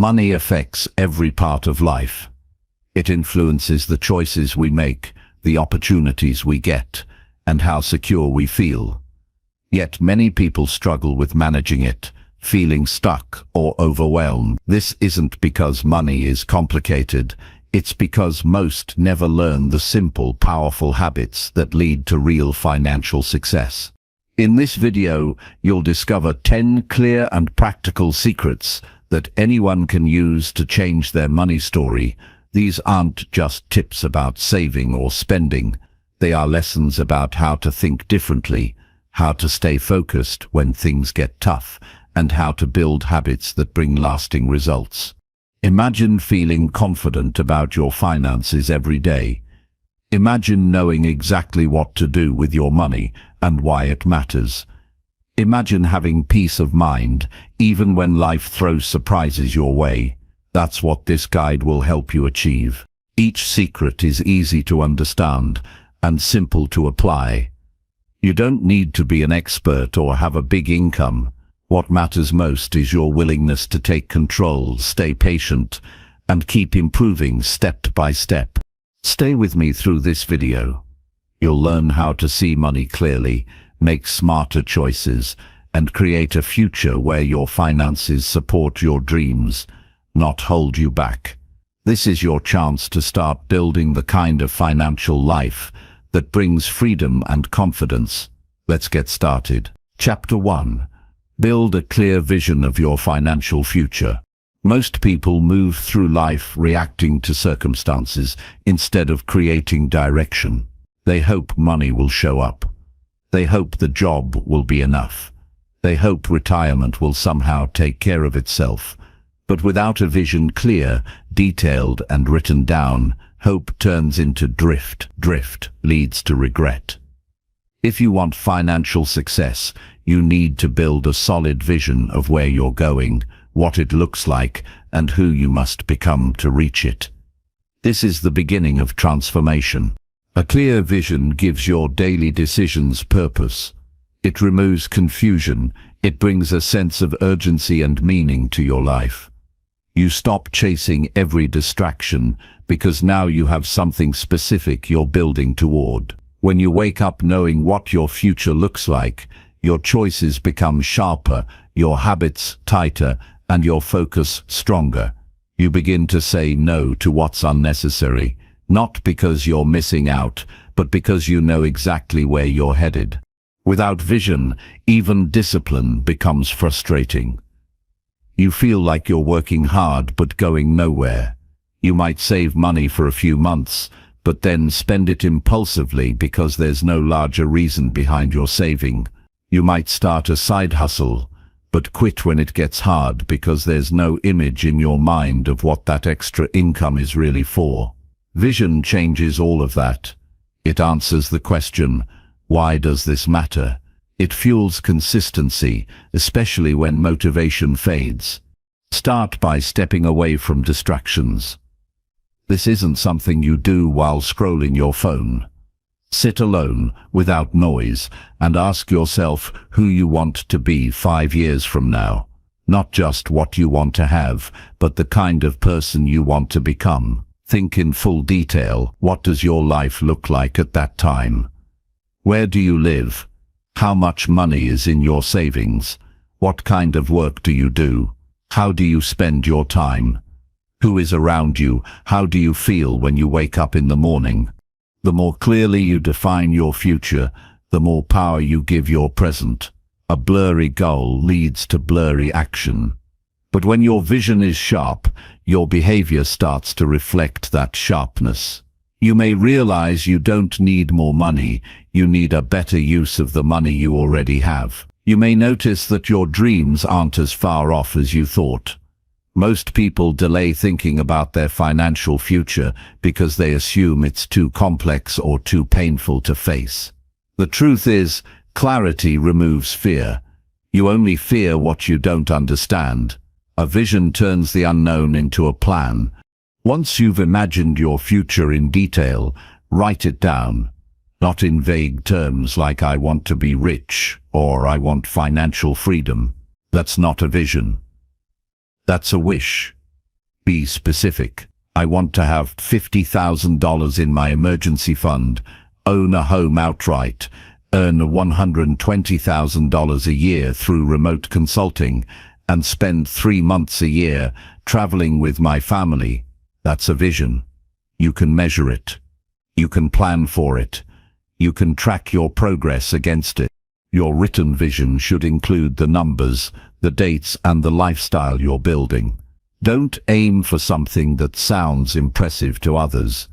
Money affects every part of life. It influences the choices we make, the opportunities we get, and how secure we feel. Yet many people struggle with managing it, feeling stuck or overwhelmed. This isn't because money is complicated, it's because most never learn the simple, powerful habits that lead to real financial success. In this video, you'll discover 10 clear and practical secrets that anyone can use to change their money story. These aren't just tips about saving or spending. They are lessons about how to think differently, how to stay focused when things get tough, and how to build habits that bring lasting results. Imagine feeling confident about your finances every day. Imagine knowing exactly what to do with your money and why it matters. Imagine having peace of mind, even when life throws surprises your way. That's what this guide will help you achieve. Each secret is easy to understand and simple to apply. You don't need to be an expert or have a big income. What matters most is your willingness to take control, stay patient, and keep improving step by step. Stay with me through this video. You'll learn how to see money clearly, make smarter choices, and create a future where your finances support your dreams, not hold you back. This is your chance to start building the kind of financial life that brings freedom and confidence. Let's get started. Chapter 1. Build a clear vision of your financial future. Most people move through life reacting to circumstances instead of creating direction. They hope money will show up. They hope the job will be enough. They hope retirement will somehow take care of itself. But without a vision clear, detailed, and written down, hope turns into drift. Drift leads to regret. If you want financial success, you need to build a solid vision of where you're going, what it looks like, and who you must become to reach it. This is the beginning of transformation. A clear vision gives your daily decisions purpose. It removes confusion. It brings a sense of urgency and meaning to your life. You stop chasing every distraction because now you have something specific you're building toward. When you wake up knowing what your future looks like, your choices become sharper, your habits tighter, and your focus stronger. You begin to say no to what's unnecessary, not because you're missing out, but because you know exactly where you're headed. Without vision, even discipline becomes frustrating. You feel like you're working hard but going nowhere. You might save money for a few months, but then spend it impulsively because there's no larger reason behind your saving. You might start a side hustle, but quit when it gets hard because there's no image in your mind of what that extra income is really for. Vision changes all of that. It answers the question, why does this matter? It fuels consistency, especially when motivation fades. Start by stepping away from distractions. This isn't something you do while scrolling your phone. Sit alone, without noise, and ask yourself who you want to be 5 years from now. Not just what you want to have, but the kind of person you want to become. Think in full detail. What does your life look like at that time? Where do you live? How much money is in your savings? What kind of work do you do? How do you spend your time? Who is around you? How do you feel when you wake up in the morning? The more clearly you define your future, the more power you give your present. A blurry goal leads to blurry action. But when your vision is sharp, your behavior starts to reflect that sharpness. You may realize you don't need more money, you need a better use of the money you already have. You may notice that your dreams aren't as far off as you thought. Most people delay thinking about their financial future because they assume it's too complex or too painful to face. The truth is, clarity removes fear. You only fear what you don't understand. A vision turns the unknown into a plan. Once you've imagined your future in detail, write it down. Not in vague terms like I want to be rich or I want financial freedom. That's not a vision. That's a wish. Be specific. I want to have $50,000 in my emergency fund, own a home outright, earn $120,000 a year through remote consulting, and spend 3 months a year traveling with my family. That's a vision. You can measure it. You can plan for it. You can track your progress against it. Your written vision should include the numbers, the dates, and the lifestyle you're building. Don't aim for something that sounds impressive to others.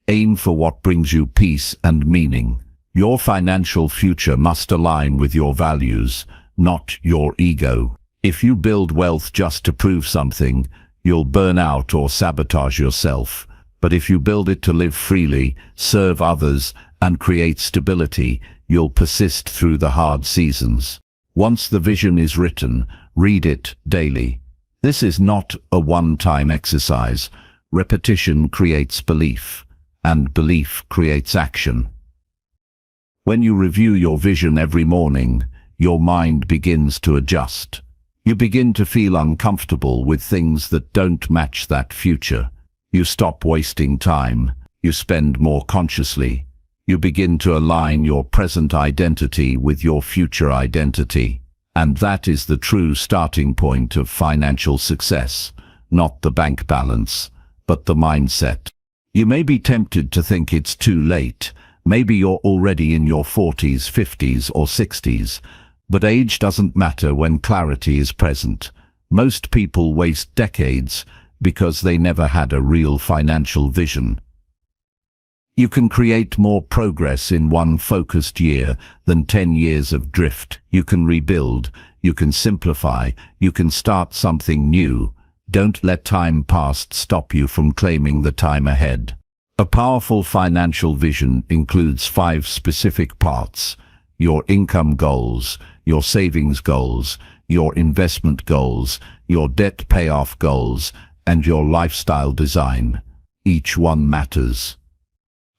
Aim for what brings you peace and meaning. Your financial future must align with your values, not your ego. If you build wealth just to prove something, you'll burn out or sabotage yourself. But if you build it to live freely, serve others, and create stability, you'll persist through the hard seasons. Once the vision is written, read it daily. This is not a one-time exercise. Repetition creates belief, and belief creates action. When you review your vision every morning, your mind begins to adjust. You begin to feel uncomfortable with things that don't match that future. You stop wasting time. You spend more consciously. You begin to align your present identity with your future identity. And that is the true starting point of financial success, not the bank balance, but the mindset. You may be tempted to think it's too late. Maybe you're already in your 40s, 50s, or 60s. But age doesn't matter when clarity is present. Most people waste decades because they never had a real financial vision. You can create more progress in one focused year than 10 years of drift. You can rebuild, you can simplify, you can start something new. Don't let time past stop you from claiming the time ahead. A powerful financial vision includes 5 specific parts: your income goals, your savings goals, your investment goals, your debt payoff goals, and your lifestyle design. Each one matters.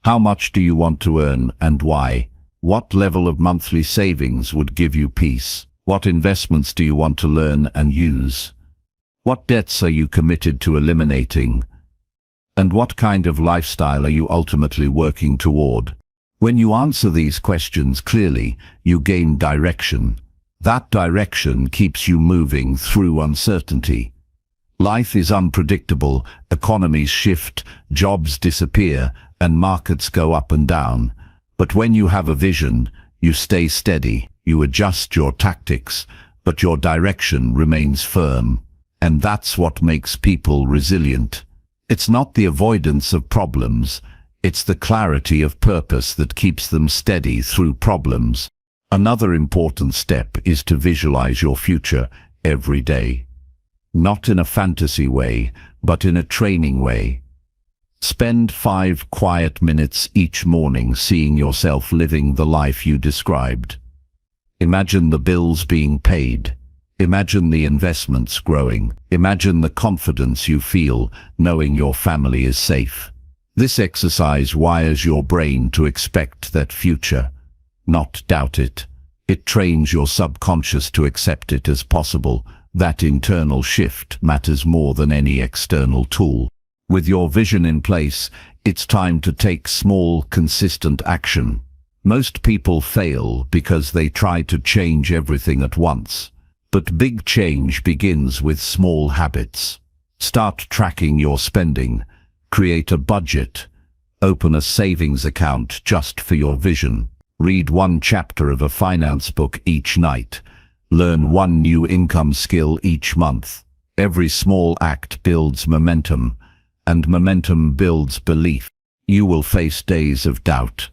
How much do you want to earn and why? What level of monthly savings would give you peace? What investments do you want to learn and use? What debts are you committed to eliminating? And what kind of lifestyle are you ultimately working toward? When you answer these questions clearly, you gain direction. That direction keeps you moving through uncertainty. Life is unpredictable, economies shift, jobs disappear, and markets go up and down. But when you have a vision, you stay steady, you adjust your tactics, but your direction remains firm. And that's what makes people resilient. It's not the avoidance of problems, it's the clarity of purpose that keeps them steady through problems. Another important step is to visualize your future every day. Not in a fantasy way, but in a training way. Spend 5 quiet minutes each morning seeing yourself living the life you described. Imagine the bills being paid. Imagine the investments growing. Imagine the confidence you feel knowing your family is safe. This exercise wires your brain to expect that future, not doubt it. It trains your subconscious to accept it as possible. That internal shift matters more than any external tool. With your vision in place, it's time to take small, consistent action. Most people fail because they try to change everything at once. But big change begins with small habits. Start tracking your spending. Create a budget. Open a savings account just for your vision. Read 1 chapter of a finance book each night. Learn 1 new income skill each month. Every small act builds momentum, and momentum builds belief. You will face days of doubt,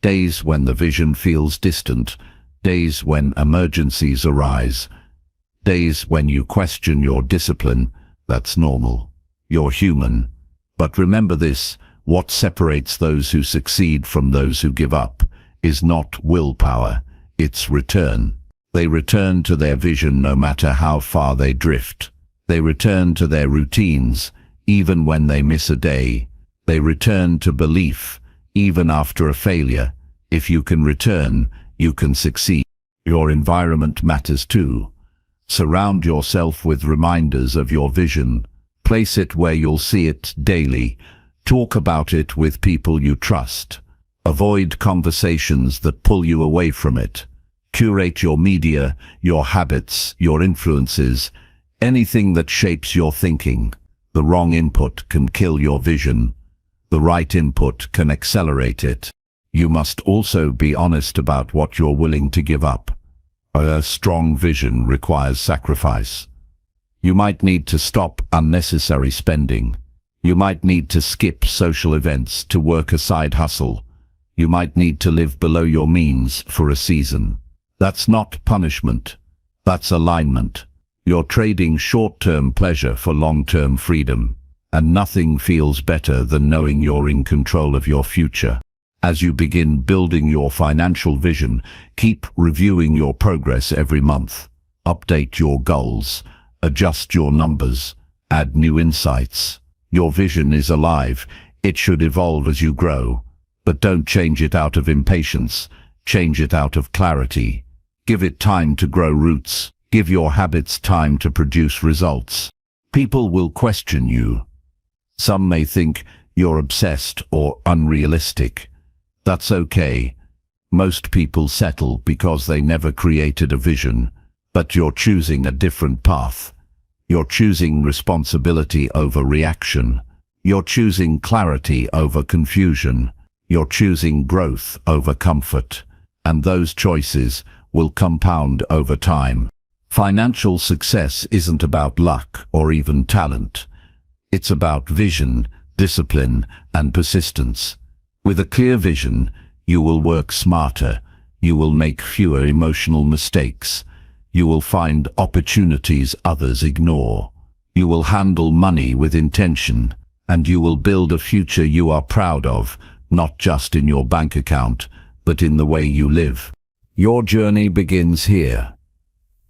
days when the vision feels distant, days when emergencies arise, days when you question your discipline. That's normal. You're human. But remember this, what separates those who succeed from those who give up is not willpower, it's return. They return to their vision no matter how far they drift. They return to their routines, even when they miss a day. They return to belief, even after a failure. If you can return, you can succeed. Your environment matters too. Surround yourself with reminders of your vision. Place it where you'll see it daily. Talk about it with people you trust. Avoid conversations that pull you away from it. Curate your media, your habits, your influences, anything that shapes your thinking. The wrong input can kill your vision. The right input can accelerate it. You must also be honest about what you're willing to give up. A strong vision requires sacrifice. You might need to stop unnecessary spending. You might need to skip social events to work a side hustle. You might need to live below your means for a season. That's not punishment. That's alignment. You're trading short-term pleasure for long-term freedom. And nothing feels better than knowing you're in control of your future. As you begin building your financial vision, keep reviewing your progress every month. Update your goals. Adjust your numbers. Add new insights. Your vision is alive. It should evolve as you grow. But don't change it out of impatience. Change it out of clarity. Give it time to grow roots. Give your habits time to produce results. People will question you. Some may think you're obsessed or unrealistic. That's okay. Most people settle because they never created a vision. But you're choosing a different path. You're choosing responsibility over reaction. You're choosing clarity over confusion. You're choosing growth over comfort. And those choices will compound over time. Financial success isn't about luck or even talent. It's about vision, discipline, and persistence. With a clear vision, you will work smarter. You will make fewer emotional mistakes. You will find opportunities others ignore. You will handle money with intention, and you will build a future you are proud of, not just in your bank account, but in the way you live. Your journey begins here.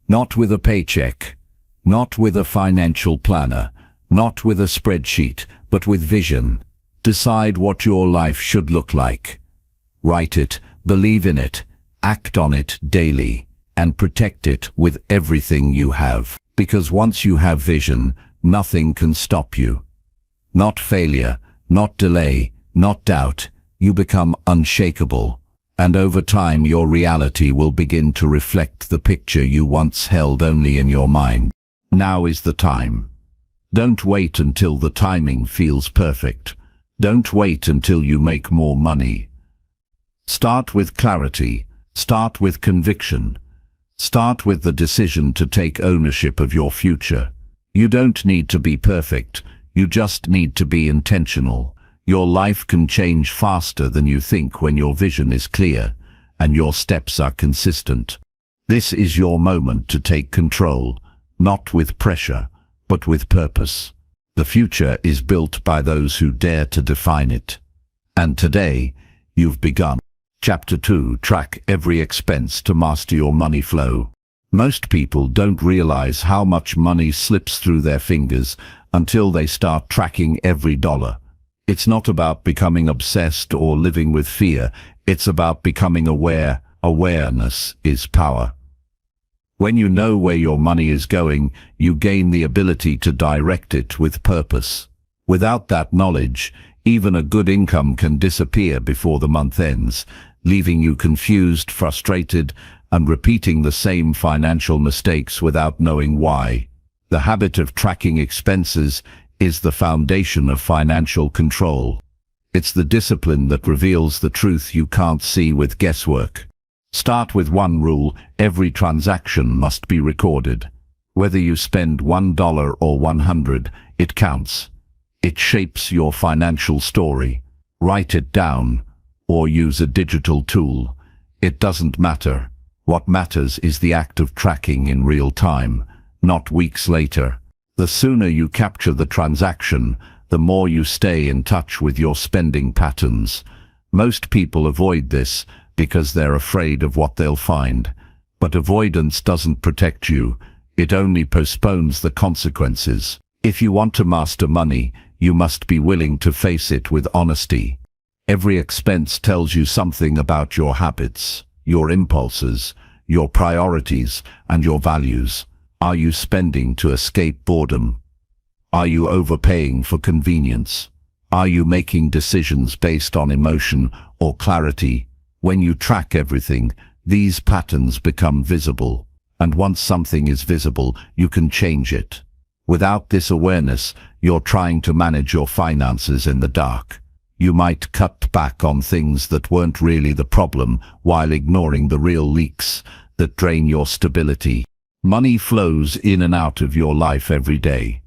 Not with a paycheck, not with a financial planner, not with a spreadsheet, but with vision. Decide what your life should look like. Write it, believe in it, act on it daily, and protect it with everything you have. Because once you have vision, nothing can stop you. Not failure, not delay, not doubt. You become unshakable. And over time your reality will begin to reflect the picture you once held only in your mind. Now is the time. Don't wait until the timing feels perfect. Don't wait until you make more money. Start with clarity. Start with conviction. Start with the decision to take ownership of your future. You don't need to be perfect. You just need to be intentional. Your life can change faster than you think when your vision is clear and your steps are consistent. This is your moment to take control, not with pressure, but with purpose. The future is built by those who dare to define it. And today, you've begun. Chapter 2. Track every expense to master your money flow. Most people don't realize how much money slips through their fingers until they start tracking every dollar. It's not about becoming obsessed or living with fear. It's about becoming aware. Awareness is power. When you know where your money is going, you gain the ability to direct it with purpose. Without that knowledge, even a good income can disappear before the month ends, leaving you confused, frustrated, and repeating the same financial mistakes without knowing why. The habit of tracking expenses is the foundation of financial control. It's the discipline that reveals the truth you can't see with guesswork. Start with one rule: every transaction must be recorded. Whether you spend $1 or 100, it counts. It shapes your financial story. Write it down or use a digital tool. It doesn't matter. What matters is the act of tracking in real time, not weeks later. The sooner you capture the transaction, the more you stay in touch with your spending patterns. Most people avoid this because they're afraid of what they'll find. But avoidance doesn't protect you. It only postpones the consequences. If you want to master money, you must be willing to face it with honesty. Every expense tells you something about your habits, your impulses, your priorities, and your values. Are you spending to escape boredom? Are you overpaying for convenience? Are you making decisions based on emotion or clarity? When you track everything, these patterns become visible. And once something is visible, you can change it. Without this awareness, you're trying to manage your finances in the dark. You might cut back on things that weren't really the problem while ignoring the real leaks that drain your stability. Money flows in and out of your life every day.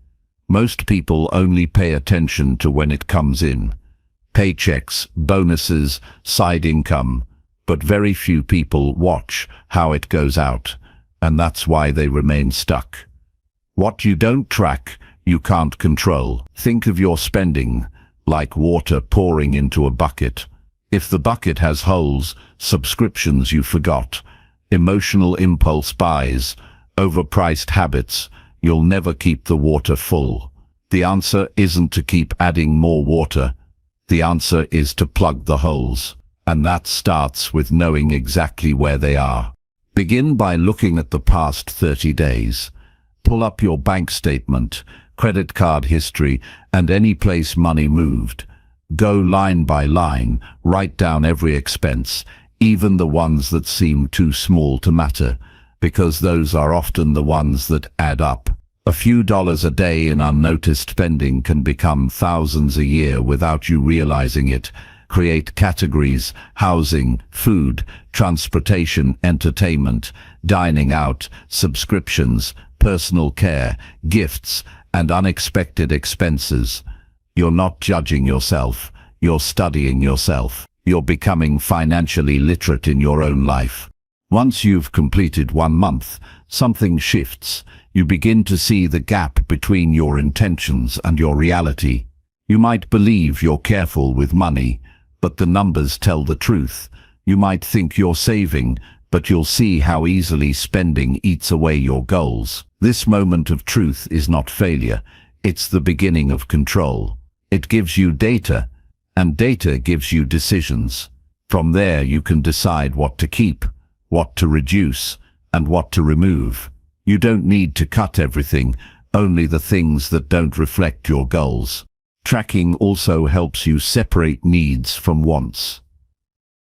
Most people only pay attention to when it comes in. Paychecks, bonuses, side income. But very few people watch how it goes out, and that's why they remain stuck. What you don't track, you can't control. Think of your spending like water pouring into a bucket. If the bucket has holes, subscriptions you forgot, emotional impulse buys, overpriced habits, you'll never keep the water full. The answer isn't to keep adding more water. The answer is to plug the holes. And that starts with knowing exactly where they are. Begin by looking at the past 30 days. Pull up your bank statement, credit card history, and any place money moved. Go line by line, write down every expense, even the ones that seem too small to matter, because those are often the ones that add up. A few dollars a day in unnoticed spending can become thousands a year without you realizing it. Create categories: housing, food, transportation, entertainment, dining out, subscriptions, personal care, gifts, and unexpected expenses. You're not judging yourself, you're studying yourself. You're becoming financially literate in your own life. Once you've completed 1 month, something shifts. You begin to see the gap between your intentions and your reality. You might believe you're careful with money, but the numbers tell the truth. You might think you're saving, but you'll see how easily spending eats away your goals. This moment of truth is not failure, it's the beginning of control. It gives you data, and data gives you decisions. From there you can decide what to keep, what to reduce, and what to remove. You don't need to cut everything, only the things that don't reflect your goals. Tracking also helps you separate needs from wants.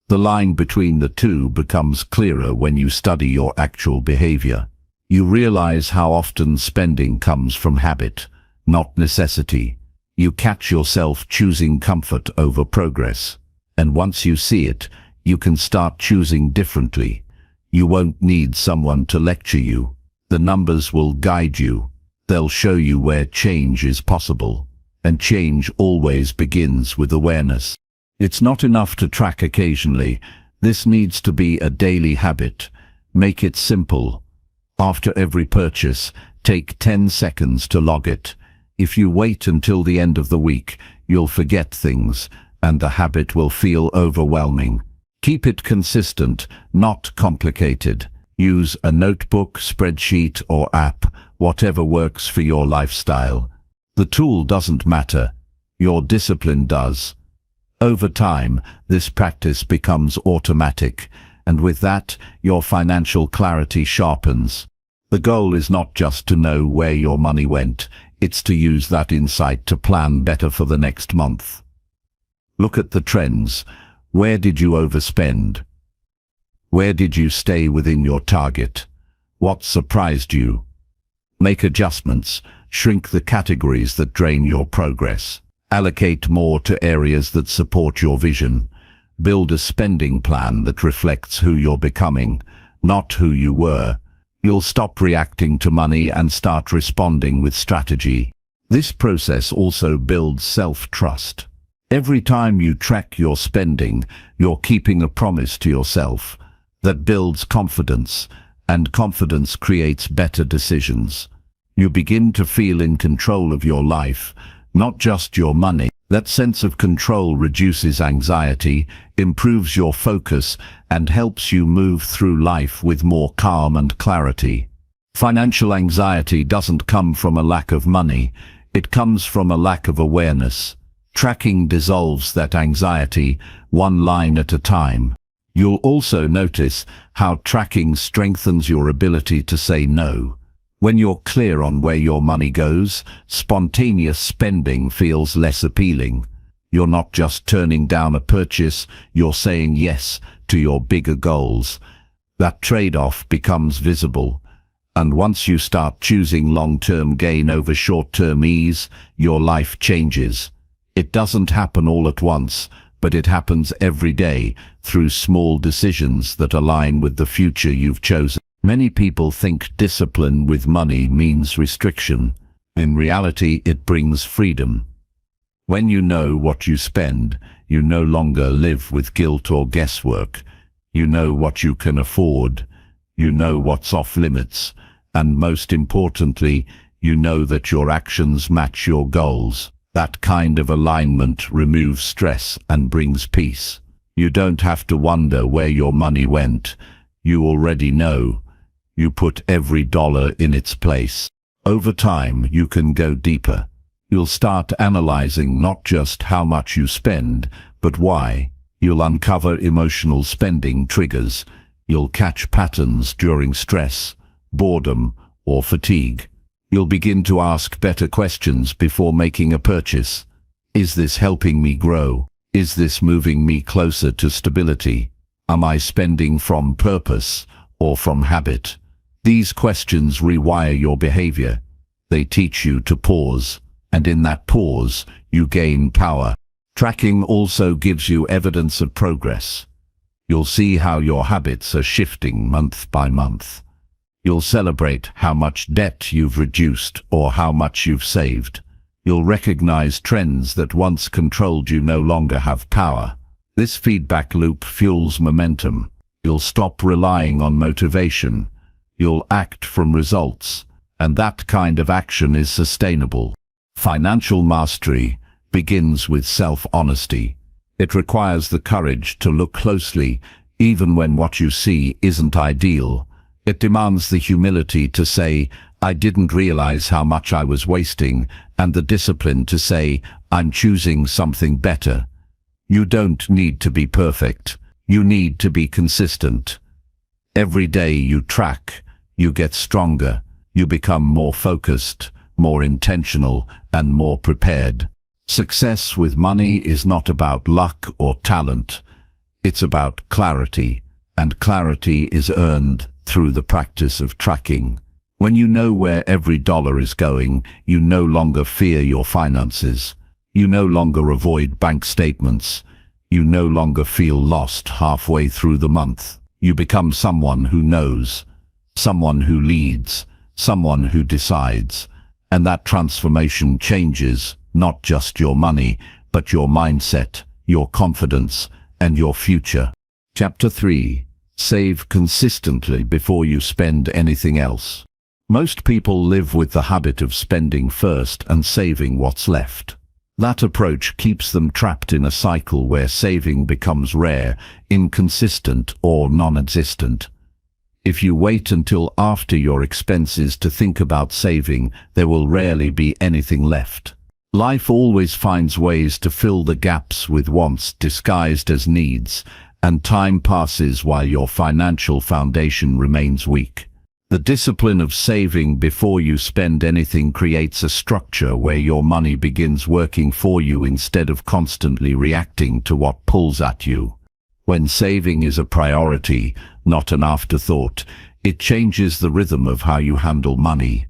The line between the two becomes clearer when you study your actual behavior. You realize how often spending comes from habit, not necessity. You catch yourself choosing comfort over progress. And once you see it, you can start choosing differently. You won't need someone to lecture you. The numbers will guide you. They'll show you where change is possible. And change always begins with awareness. It's not enough to track occasionally. This needs to be a daily habit. Make it simple. After every purchase, take 10 seconds to log it. If you wait until the end of the week, you'll forget things, and the habit will feel overwhelming. Keep it consistent, not complicated. Use a notebook, spreadsheet, or app, whatever works for your lifestyle. The tool doesn't matter. Your discipline does. Over time, this practice becomes automatic, and with that, your financial clarity sharpens. The goal is not just to know where your money went, it's to use that insight to plan better for the next month. Look at the trends. Where did you overspend? Where did you stay within your target? What surprised you? Make adjustments. Shrink the categories that drain your progress. Allocate more to areas that support your vision. Build a spending plan that reflects who you're becoming, not who you were. You'll stop reacting to money and start responding with strategy. This process also builds self-trust. Every time you track your spending, you're keeping a promise to yourself. That builds confidence, and confidence creates better decisions. You begin to feel in control of your life, not just your money. That sense of control reduces anxiety, improves your focus, and helps you move through life with more calm and clarity. Financial anxiety doesn't come from a lack of money, it comes from a lack of awareness. Tracking dissolves that anxiety, one line at a time. You'll also notice how tracking strengthens your ability to say no. When you're clear on where your money goes, spontaneous spending feels less appealing. You're not just turning down a purchase, you're saying yes to your bigger goals. That trade-off becomes visible. And once you start choosing long-term gain over short-term ease, your life changes. It doesn't happen all at once, but it happens every day through small decisions that align with the future you've chosen. Many people think discipline with money means restriction. In reality, it brings freedom. When you know what you spend, you no longer live with guilt or guesswork. You know what you can afford. You know what's off limits. And most importantly, you know that your actions match your goals. That kind of alignment removes stress and brings peace. You don't have to wonder where your money went. You already know. You put every dollar in its place. Over time, you can go deeper. You'll start analyzing not just how much you spend, but why. You'll uncover emotional spending triggers. You'll catch patterns during stress, boredom, or fatigue. You'll begin to ask better questions before making a purchase. Is this helping me grow? Is this moving me closer to stability? Am I spending from purpose or from habit? These questions rewire your behavior. They teach you to pause, and in that pause, you gain power. Tracking also gives you evidence of progress. You'll see how your habits are shifting month by month. You'll celebrate how much debt you've reduced or how much you've saved. You'll recognize trends that once controlled you no longer have power. This feedback loop fuels momentum. You'll stop relying on motivation. You'll act from results, and that kind of action is sustainable. Financial mastery begins with self-honesty. It requires the courage to look closely, even when what you see isn't ideal. It demands the humility to say, I didn't realize how much I was wasting, and the discipline to say, I'm choosing something better. You don't need to be perfect. You need to be consistent. Every day you track, you get stronger. You become more focused, more intentional, and more prepared. Success with money is not about luck or talent. It's about clarity, and clarity is earned through the practice of tracking. When you know where every dollar is going, you no longer fear your finances. You no longer avoid bank statements. You no longer feel lost halfway through the month. You become someone who knows, someone who leads, someone who decides. And that transformation changes not just your money, but your mindset, your confidence, and your future. Chapter 3. Save consistently before you spend anything else. Most people live with the habit of spending first and saving what's left. That approach keeps them trapped in a cycle where saving becomes rare, inconsistent, or non-existent. If you wait until after your expenses to think about saving, there will rarely be anything left. Life always finds ways to fill the gaps with wants disguised as needs, and time passes while your financial foundation remains weak. The discipline of saving before you spend anything creates a structure where your money begins working for you instead of constantly reacting to what pulls at you. When saving is a priority, not an afterthought, it changes the rhythm of how you handle money.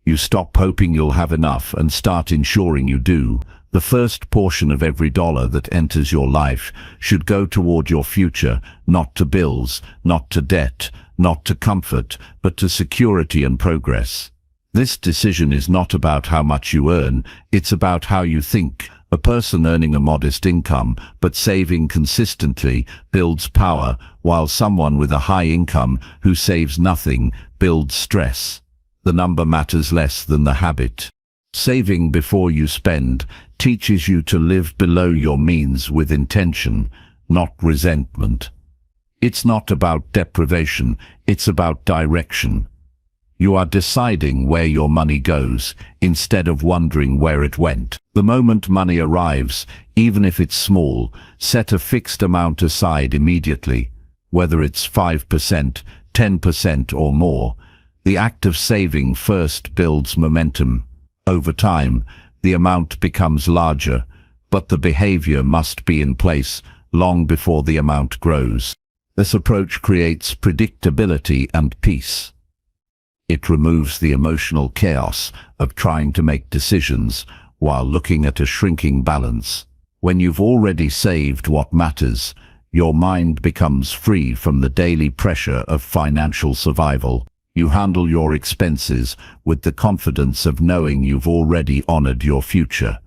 You stop hoping you'll have enough and start ensuring you do. The first portion of every dollar that enters your life should go toward your future, not to bills, not to debt, not to comfort, but to security and progress. This decision is not about how much you earn, it's about how you think. A person earning a modest income but saving consistently builds power, while someone with a high income who saves nothing builds stress. The number matters less than the habit. Saving before you spend teaches you to live below your means with intention, not resentment. It's not about deprivation, it's about direction. You are deciding where your money goes, instead of wondering where it went. The moment money arrives, even if it's small, set a fixed amount aside immediately. Whether it's 5%, 10% or more, The act of saving first builds momentum. Over time, the amount becomes larger, but the behavior must be in place long before the amount grows. This approach creates predictability and peace. It removes the emotional chaos of trying to make decisions while looking at a shrinking balance. When you've already saved what matters, your mind becomes free from the daily pressure of financial survival. You handle your expenses with the confidence of knowing you've already honored your future.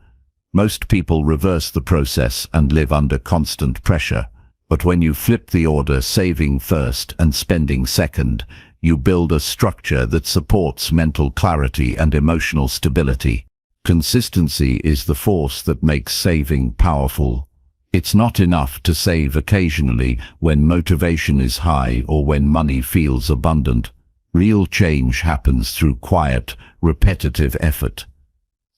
Most people reverse the process and live under constant pressure. But when you flip the order, saving first and spending second, you build a structure that supports mental clarity and emotional stability. Consistency is the force that makes saving powerful. It's not enough to save occasionally when motivation is high or when money feels abundant. Real change happens through quiet, repetitive effort.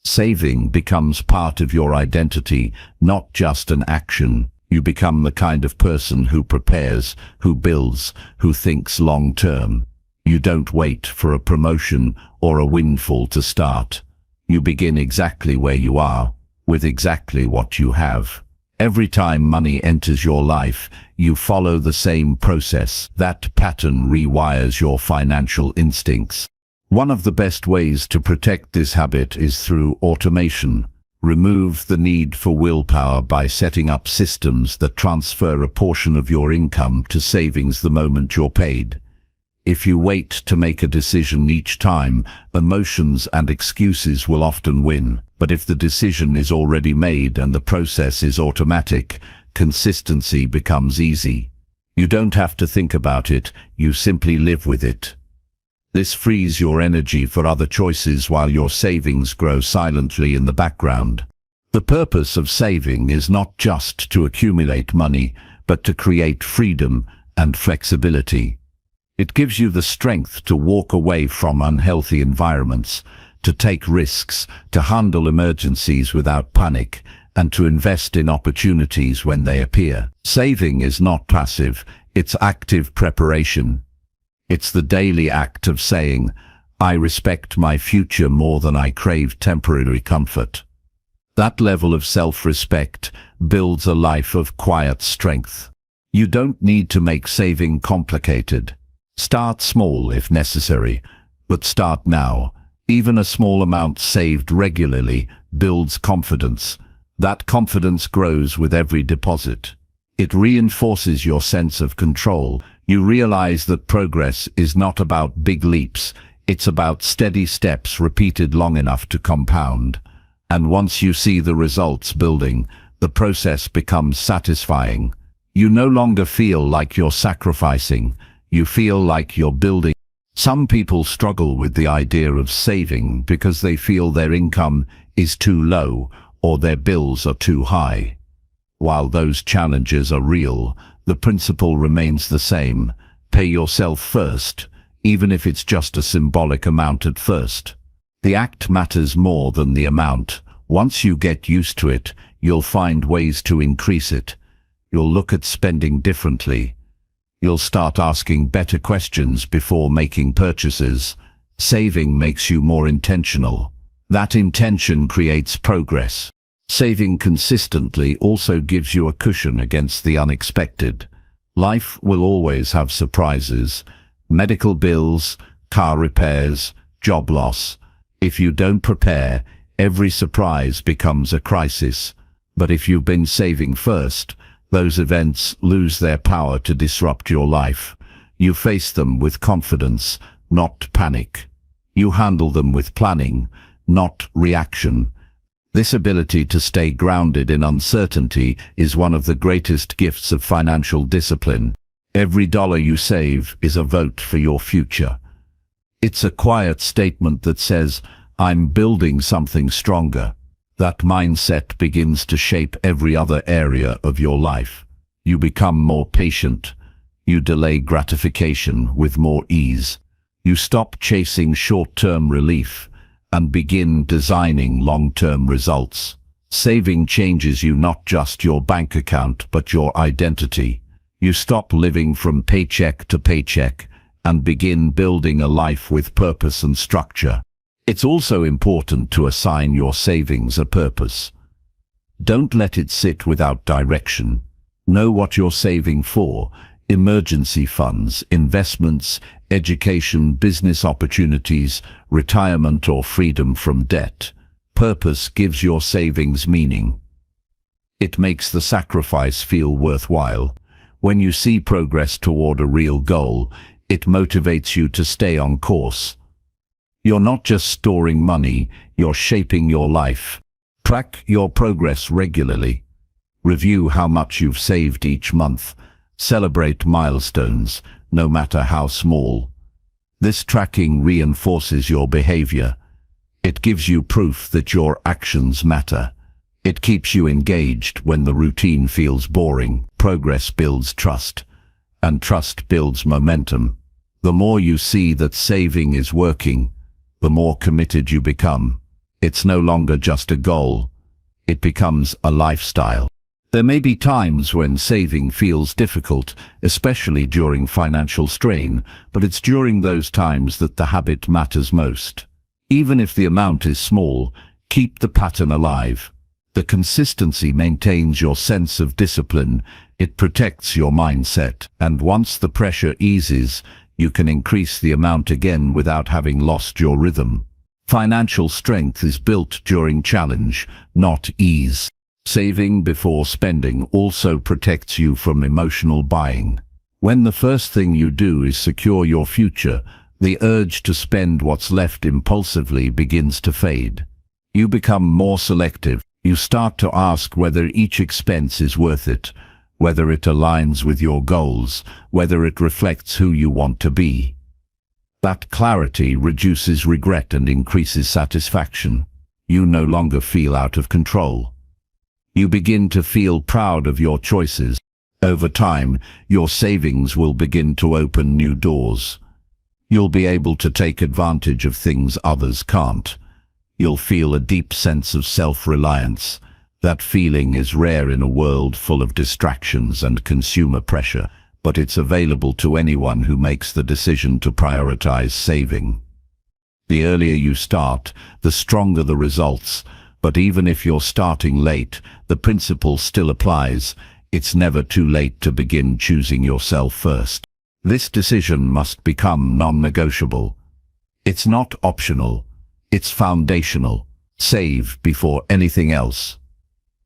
Saving becomes part of your identity, not just an action. You become the kind of person who prepares, who builds, who thinks long-term. You don't wait for a promotion or a windfall to start. You begin exactly where you are, with exactly what you have. Every time money enters your life, you follow the same process. That pattern rewires your financial instincts. One of the best ways to protect this habit is through automation. Remove the need for willpower by setting up systems that transfer a portion of your income to savings the moment you're paid. If you wait to make a decision each time, emotions and excuses will often win. But if the decision is already made and the process is automatic, consistency becomes easy. You don't have to think about it, you simply live with it. This frees your energy for other choices while your savings grow silently in the background. The purpose of saving is not just to accumulate money, but to create freedom and flexibility. It gives you the strength to walk away from unhealthy environments, to take risks, to handle emergencies without panic, and to invest in opportunities when they appear. Saving is not passive, it's active preparation. It's the daily act of saying, I respect my future more than I crave temporary comfort. That level of self-respect builds a life of quiet strength. You don't need to make saving complicated. Start small if necessary, but start now. Even a small amount saved regularly builds confidence. That confidence grows with every deposit. It reinforces your sense of control. You realize that progress is not about big leaps, it's about steady steps repeated long enough to compound. And once you see the results building, the process becomes satisfying. You no longer feel like you're sacrificing, you feel like you're building. Some people struggle with the idea of saving because they feel their income is too low or their bills are too high. While those challenges are real, the principle remains the same. Pay yourself first, even if it's just a symbolic amount at first. The act matters more than the amount. Once you get used to it, you'll find ways to increase it. You'll look at spending differently. You'll start asking better questions before making purchases. Saving makes you more intentional. That intention creates progress. Saving consistently also gives you a cushion against the unexpected. Life will always have surprises. Medical bills, car repairs, job loss. If you don't prepare, every surprise becomes a crisis. But if you've been saving first, those events lose their power to disrupt your life. You face them with confidence, not panic. You handle them with planning, not reaction. This ability to stay grounded in uncertainty is one of the greatest gifts of financial discipline. Every dollar you save is a vote for your future. It's a quiet statement that says, I'm building something stronger. That mindset begins to shape every other area of your life. You become more patient. You delay gratification with more ease. You stop chasing short-term relief and begin designing long-term results. Saving changes you, not just your bank account, but your identity. You stop living from paycheck to paycheck and begin building a life with purpose and structure. It's also important to assign your savings a purpose. Don't let it sit without direction. Know what you're saving for: emergency funds, investments, education, business opportunities, retirement, or freedom from debt. Purpose gives your savings meaning. It makes the sacrifice feel worthwhile. When you see progress toward a real goal, it motivates you to stay on course. You're not just storing money, you're shaping your life. Track your progress regularly. Review how much you've saved each month. Celebrate milestones, no matter how small. This tracking reinforces your behavior. It gives you proof that your actions matter. It keeps you engaged when the routine feels boring. Progress builds trust, and trust builds momentum. The more you see that saving is working, the more committed you become. It's no longer just a goal. It becomes a lifestyle. There may be times when saving feels difficult, especially during financial strain, but it's during those times that the habit matters most. Even if the amount is small, keep the pattern alive. The consistency maintains your sense of discipline, it protects your mindset, and once the pressure eases, you can increase the amount again without having lost your rhythm. Financial strength is built during challenge, not ease. Saving before spending also protects you from emotional buying. When the first thing you do is secure your future, the urge to spend what's left impulsively begins to fade. You become more selective. You start to ask whether each expense is worth it, whether it aligns with your goals, whether it reflects who you want to be. That clarity reduces regret and increases satisfaction. You no longer feel out of control. You begin to feel proud of your choices. Over time, your savings will begin to open new doors. You'll be able to take advantage of things others can't. You'll feel a deep sense of self-reliance. That feeling is rare in a world full of distractions and consumer pressure, but it's available to anyone who makes the decision to prioritize saving. The earlier you start, the stronger the results, but even if you're starting late, the principle still applies. It's never too late to begin choosing yourself first. This decision must become non-negotiable. It's not optional. It's foundational. Save before anything else.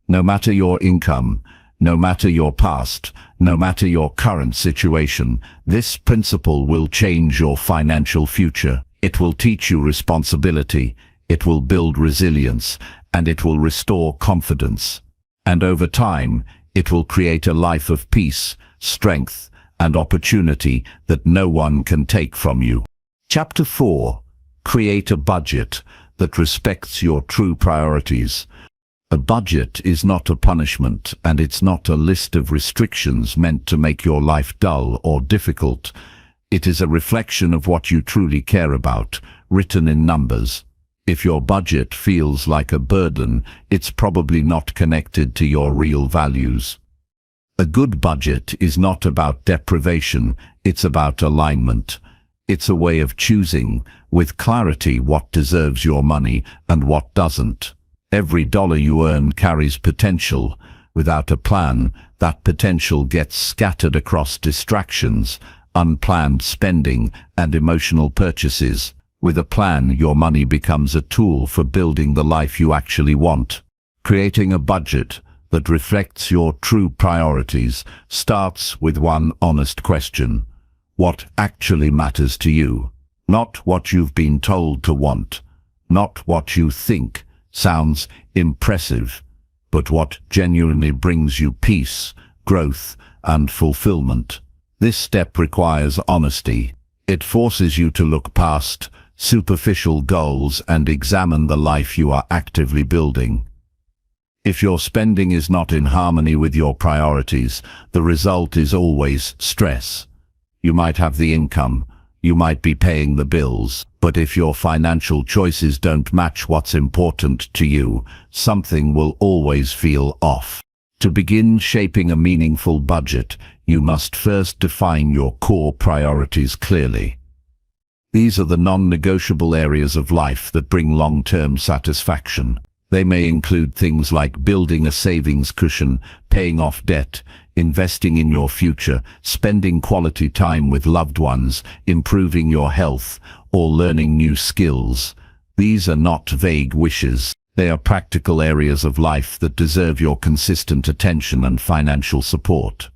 No matter your income, no matter your past, no matter your current situation, this principle will change your financial future. It will teach you responsibility, it will build resilience, and it will restore confidence. And over time, it will create a life of peace, strength, and opportunity that no one can take from you. Chapter 4. Create a budget that respects your true priorities. A budget is not a punishment, and it's not a list of restrictions meant to make your life dull or difficult. It is a reflection of what you truly care about, written in numbers. If your budget feels like a burden, it's probably not connected to your real values. A good budget is not about deprivation, it's about alignment. It's a way of choosing, with clarity, what deserves your money and what doesn't. Every dollar you earn carries potential. Without a plan, that potential gets scattered across distractions, unplanned spending, and emotional purchases. With a plan, your money becomes a tool for building the life you actually want. Creating a budget that reflects your true priorities starts with one honest question. What actually matters to you? Not what you've been told to want, not what you think sounds impressive, but what genuinely brings you peace, growth, and fulfillment. This step requires honesty. It forces you to look past superficial goals and examine the life you are actively building. If your spending is not in harmony with your priorities, the result is always stress. You might have the income, you might be paying the bills, but if your financial choices don't match what's important to you, something will always feel off. To begin shaping a meaningful budget, you must first define your core priorities clearly. These are the non-negotiable areas of life that bring long-term satisfaction. They may include things like building a savings cushion, paying off debt, investing in your future, spending quality time with loved ones, improving your health, or learning new skills. These are not vague wishes. They are practical areas of life that deserve your consistent attention and financial support.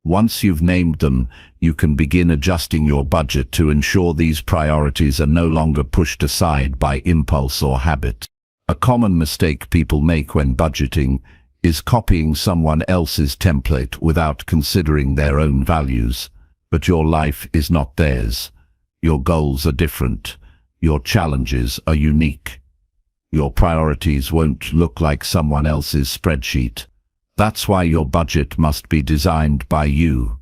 Once you've named them, you can begin adjusting your budget to ensure these priorities are no longer pushed aside by impulse or habit. A common mistake people make when budgeting is copying someone else's template without considering their own values. But your life is not theirs. Your goals are different. Your challenges are unique. Your priorities won't look like someone else's spreadsheet. That's why your budget must be designed by you.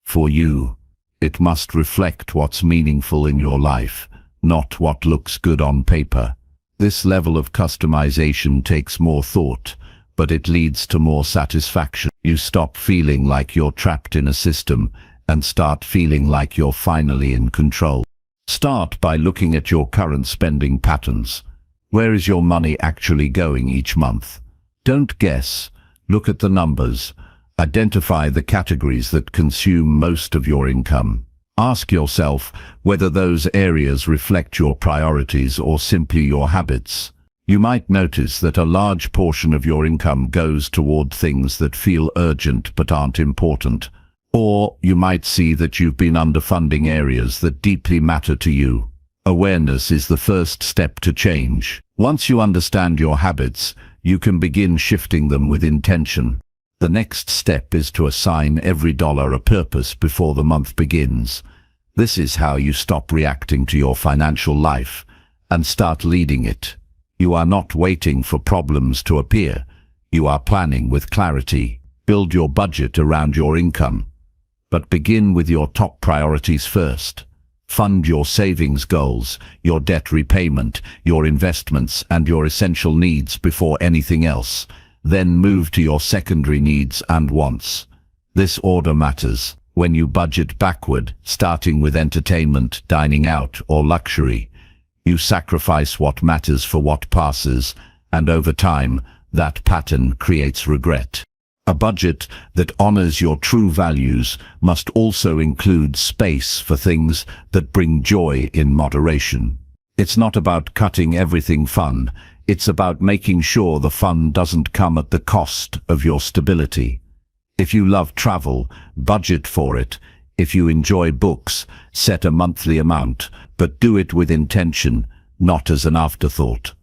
For you, it must reflect what's meaningful in your life, not what looks good on paper. This level of customization takes more thought, but it leads to more satisfaction. You stop feeling like you're trapped in a system and start feeling like you're finally in control. Start by looking at your current spending patterns. Where is your money actually going each month? Don't guess. Look at the numbers. Identify the categories that consume most of your income. Ask yourself whether those areas reflect your priorities or simply your habits. You might notice that a large portion of your income goes toward things that feel urgent but aren't important. Or you might see that you've been underfunding areas that deeply matter to you. Awareness is the first step to change. Once you understand your habits, you can begin shifting them with intention. The next step is to assign every dollar a purpose before the month begins. This is how you stop reacting to your financial life and start leading it. You are not waiting for problems to appear. You are planning with clarity. Build your budget around your income. But begin with your top priorities first. Fund your savings goals, your debt repayment, your investments, and your essential needs before anything else. Then move to your secondary needs and wants. This order matters. When you budget backward, starting with entertainment, dining out, or luxury, you sacrifice what matters for what passes, and over time, that pattern creates regret. A budget that honors your true values must also include space for things that bring joy in moderation. It's not about cutting everything fun. It's about making sure the fun doesn't come at the cost of your stability. If you love travel, budget for it. If you enjoy books, set a monthly amount, but do it with intention, not as an afterthought.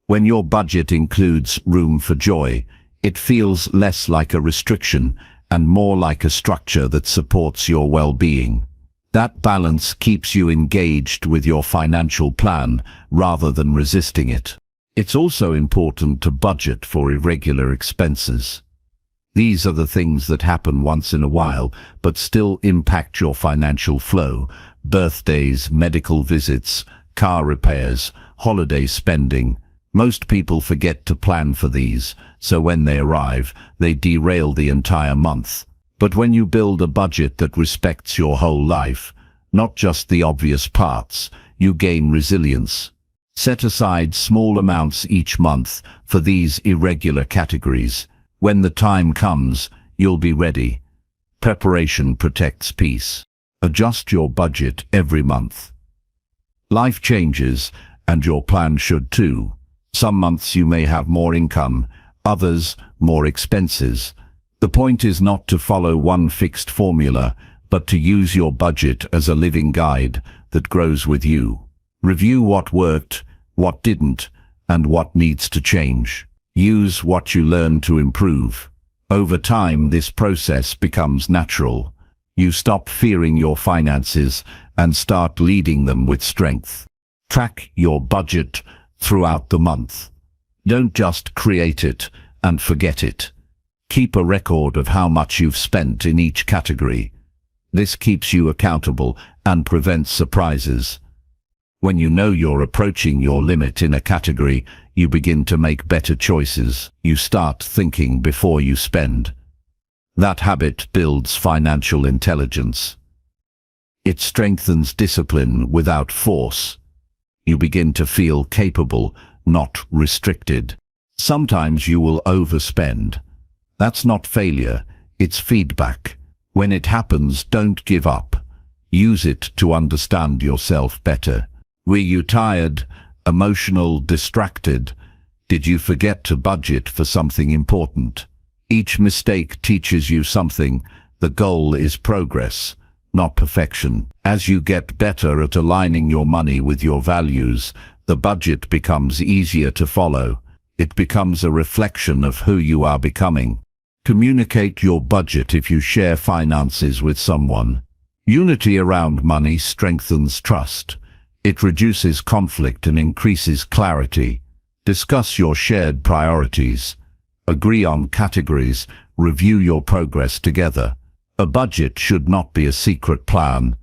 When your budget includes room for joy, it feels less like a restriction and more like a structure that supports your well-being. That balance keeps you engaged with your financial plan rather than resisting it. It's also important to budget for irregular expenses. These are the things that happen once in a while but still impact your financial flow. Birthdays, medical visits, car repairs, holiday spending. Most people forget to plan for these, so when they arrive, they derail the entire month. But when you build a budget that respects your whole life, not just the obvious parts, you gain resilience. Set aside small amounts each month for these irregular categories. When the time comes, you'll be ready. Preparation protects peace. Adjust your budget every month. Life changes, and your plan should too. Some months you may have more income, others more expenses. The point is not to follow one fixed formula, but to use your budget as a living guide that grows with you. Review what worked, what didn't, and what needs to change. Use what you learn to improve. Over time, this process becomes natural. You stop fearing your finances and start leading them with strength. Track your budget throughout the month. Don't just create it and forget it. Keep a record of how much you've spent in each category. This keeps you accountable and prevents surprises. When you know you're approaching your limit in a category, you begin to make better choices. You start thinking before you spend. That habit builds financial intelligence. It strengthens discipline without force. You begin to feel capable, not restricted. Sometimes you will overspend. That's not failure, it's feedback. When it happens, don't give up. Use it to understand yourself better. Were you tired, emotional, distracted? Did you forget to budget for something important? Each mistake teaches you something. The goal is progress, not perfection. As you get better at aligning your money with your values, the budget becomes easier to follow. It becomes a reflection of who you are becoming. Communicate your budget if you share finances with someone. Unity around money strengthens trust. It reduces conflict and increases clarity. Discuss your shared priorities. Agree on categories. Review your progress together. A budget should not be a secret plan.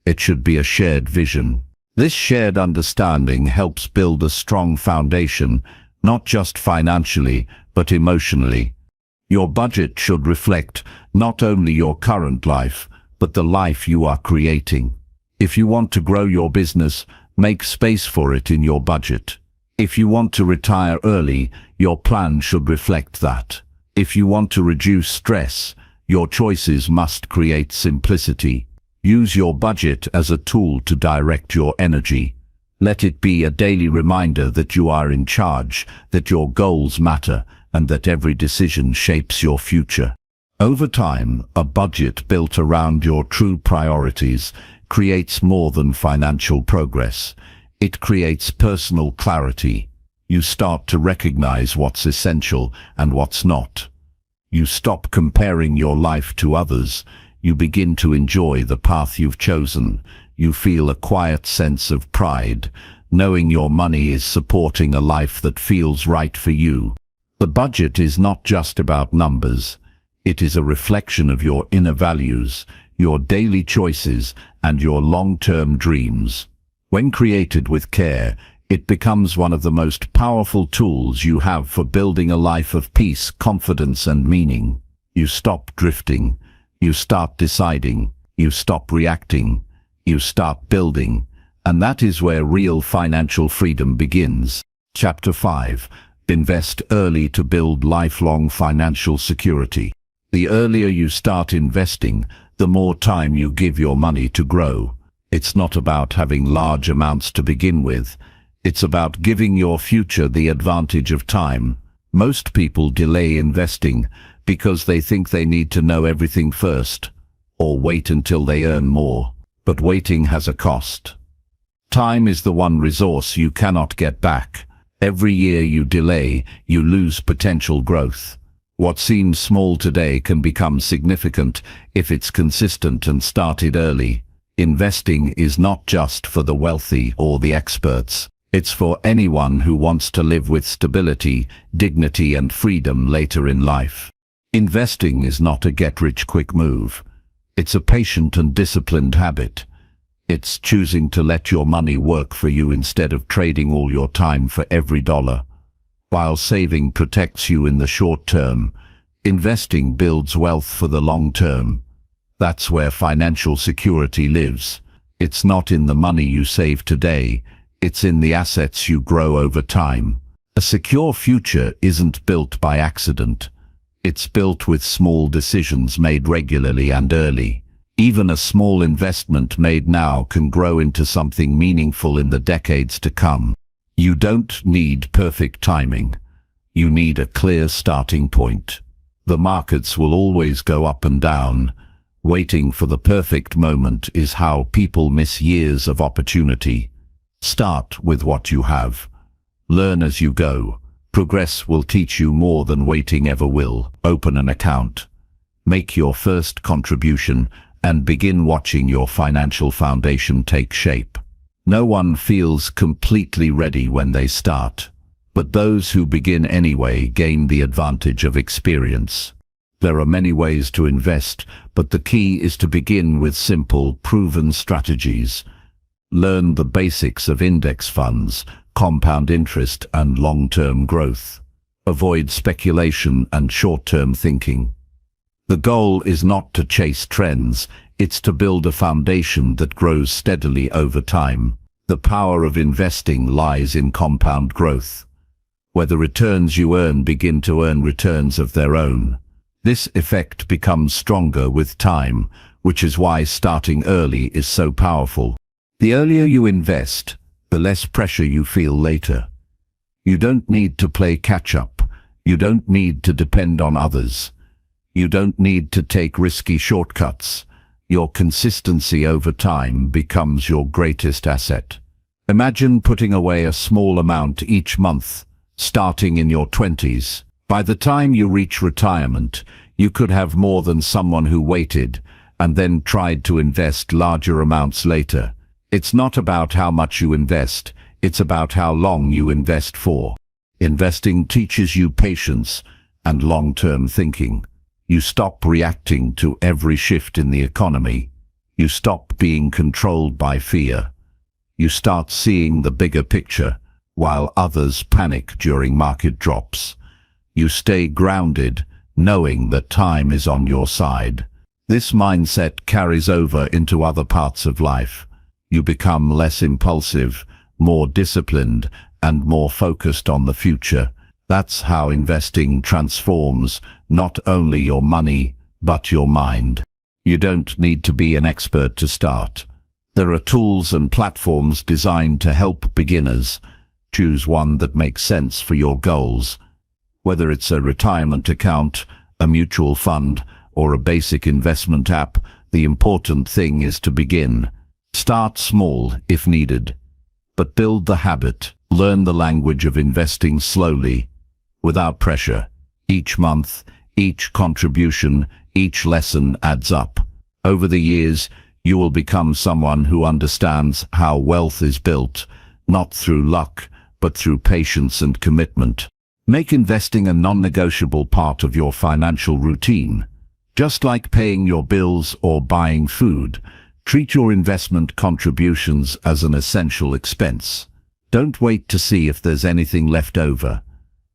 It should be a shared vision. This shared understanding helps build a strong foundation, not just financially, but emotionally. Your budget should reflect not only your current life, but the life you are creating. If you want to grow your business, make space for it in your budget. If you want to retire early, your plan should reflect that. If you want to reduce stress, your choices must create simplicity. Use your budget as a tool to direct your energy. Let it be a daily reminder that you are in charge, that your goals matter, and that every decision shapes your future. Over time, a budget built around your true priorities creates more than financial progress. It creates personal clarity. You start to recognize what's essential and what's not. You stop comparing your life to others. You begin to enjoy the path you've chosen. You feel a quiet sense of pride, knowing your money is supporting a life that feels right for you. The budget is not just about numbers. It is a reflection of your inner values, your daily choices, and your long-term dreams. When created with care, it becomes one of the most powerful tools you have for building a life of peace, confidence, and meaning. You stop drifting. You start deciding. You stop reacting. You start building. And that is where real financial freedom begins. Chapter 5. Invest early to build lifelong financial security. The earlier you start investing, the more time you give your money to grow. It's not about having large amounts to begin with. It's about giving your future the advantage of time. Most people delay investing because they think they need to know everything first, or wait until they earn more. But waiting has a cost. Time is the one resource you cannot get back. Every year you delay, you lose potential growth. What seems small today can become significant if it's consistent and started early. Investing is not just for the wealthy or the experts. It's for anyone who wants to live with stability, dignity, and freedom later in life. Investing is not a get-rich-quick move. It's a patient and disciplined habit. It's choosing to let your money work for you instead of trading all your time for every dollar. While saving protects you in the short term, investing builds wealth for the long term. That's where financial security lives. It's not in the money you save today, it's in the assets you grow over time. A secure future isn't built by accident. It's built with small decisions made regularly and early. Even a small investment made now can grow into something meaningful in the decades to come. You don't need perfect timing. You need a clear starting point. The markets will always go up and down. Waiting for the perfect moment is how people miss years of opportunity. Start with what you have. Learn as you go. Progress will teach you more than waiting ever will. Open an account. Make your first contribution and begin watching your financial foundation take shape. No one feels completely ready when they start, but those who begin anyway gain the advantage of experience. There are many ways to invest, but the key is to begin with simple, proven strategies. Learn the basics of index funds, compound interest and long-term growth. Avoid speculation and short-term thinking. The goal is not to chase trends, it's to build a foundation that grows steadily over time. The power of investing lies in compound growth, where the returns you earn begin to earn returns of their own. This effect becomes stronger with time, which is why starting early is so powerful. The earlier you invest, the less pressure you feel later. You don't need to play catch-up. You don't need to depend on others. You don't need to take risky shortcuts. Your consistency over time becomes your greatest asset. Imagine putting away a small amount each month, starting in your 20s. By the time you reach retirement, you could have more than someone who waited and then tried to invest larger amounts later. It's not about how much you invest, it's about how long you invest for. Investing teaches you patience and long-term thinking. You stop reacting to every shift in the economy. You stop being controlled by fear. You start seeing the bigger picture, while others panic during market drops. You stay grounded, knowing that time is on your side. This mindset carries over into other parts of life. You become less impulsive, more disciplined, and more focused on the future. That's how investing transforms not only your money, but your mind. You don't need to be an expert to start. There are tools and platforms designed to help beginners. Choose one that makes sense for your goals. Whether it's a retirement account, a mutual fund, or a basic investment app, the important thing is to begin. Start small if needed, but build the habit. Learn the language of investing slowly, without pressure. Each month, each contribution, each lesson adds up. Over the years, you will become someone who understands how wealth is built, not through luck, but through patience and commitment. Make investing a non-negotiable part of your financial routine. Just like paying your bills or buying food, treat your investment contributions as an essential expense. Don't wait to see if there's anything left over.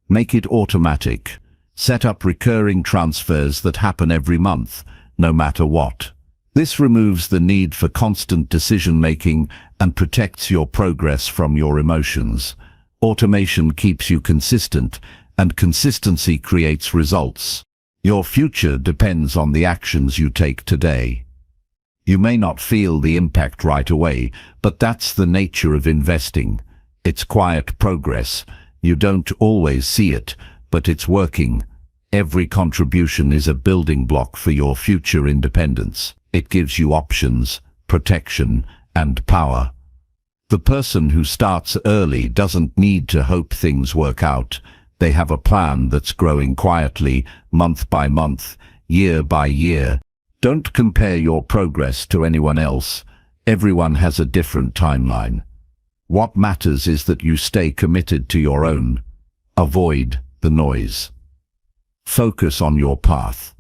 Make it automatic. Set up recurring transfers that happen every month, no matter what. This removes the need for constant decision-making and protects your progress from your emotions. Automation keeps you consistent, and consistency creates results. Your future depends on the actions you take today. You may not feel the impact right away, but that's the nature of investing. It's quiet progress. You don't always see it, but it's working. Every contribution is a building block for your future independence. It gives you options, protection, and power. The person who starts early doesn't need to hope things work out. They have a plan that's growing quietly, month by month, year by year. Don't compare your progress to anyone else. Everyone has a different timeline. What matters is that you stay committed to your own. Avoid the noise. Focus on your path.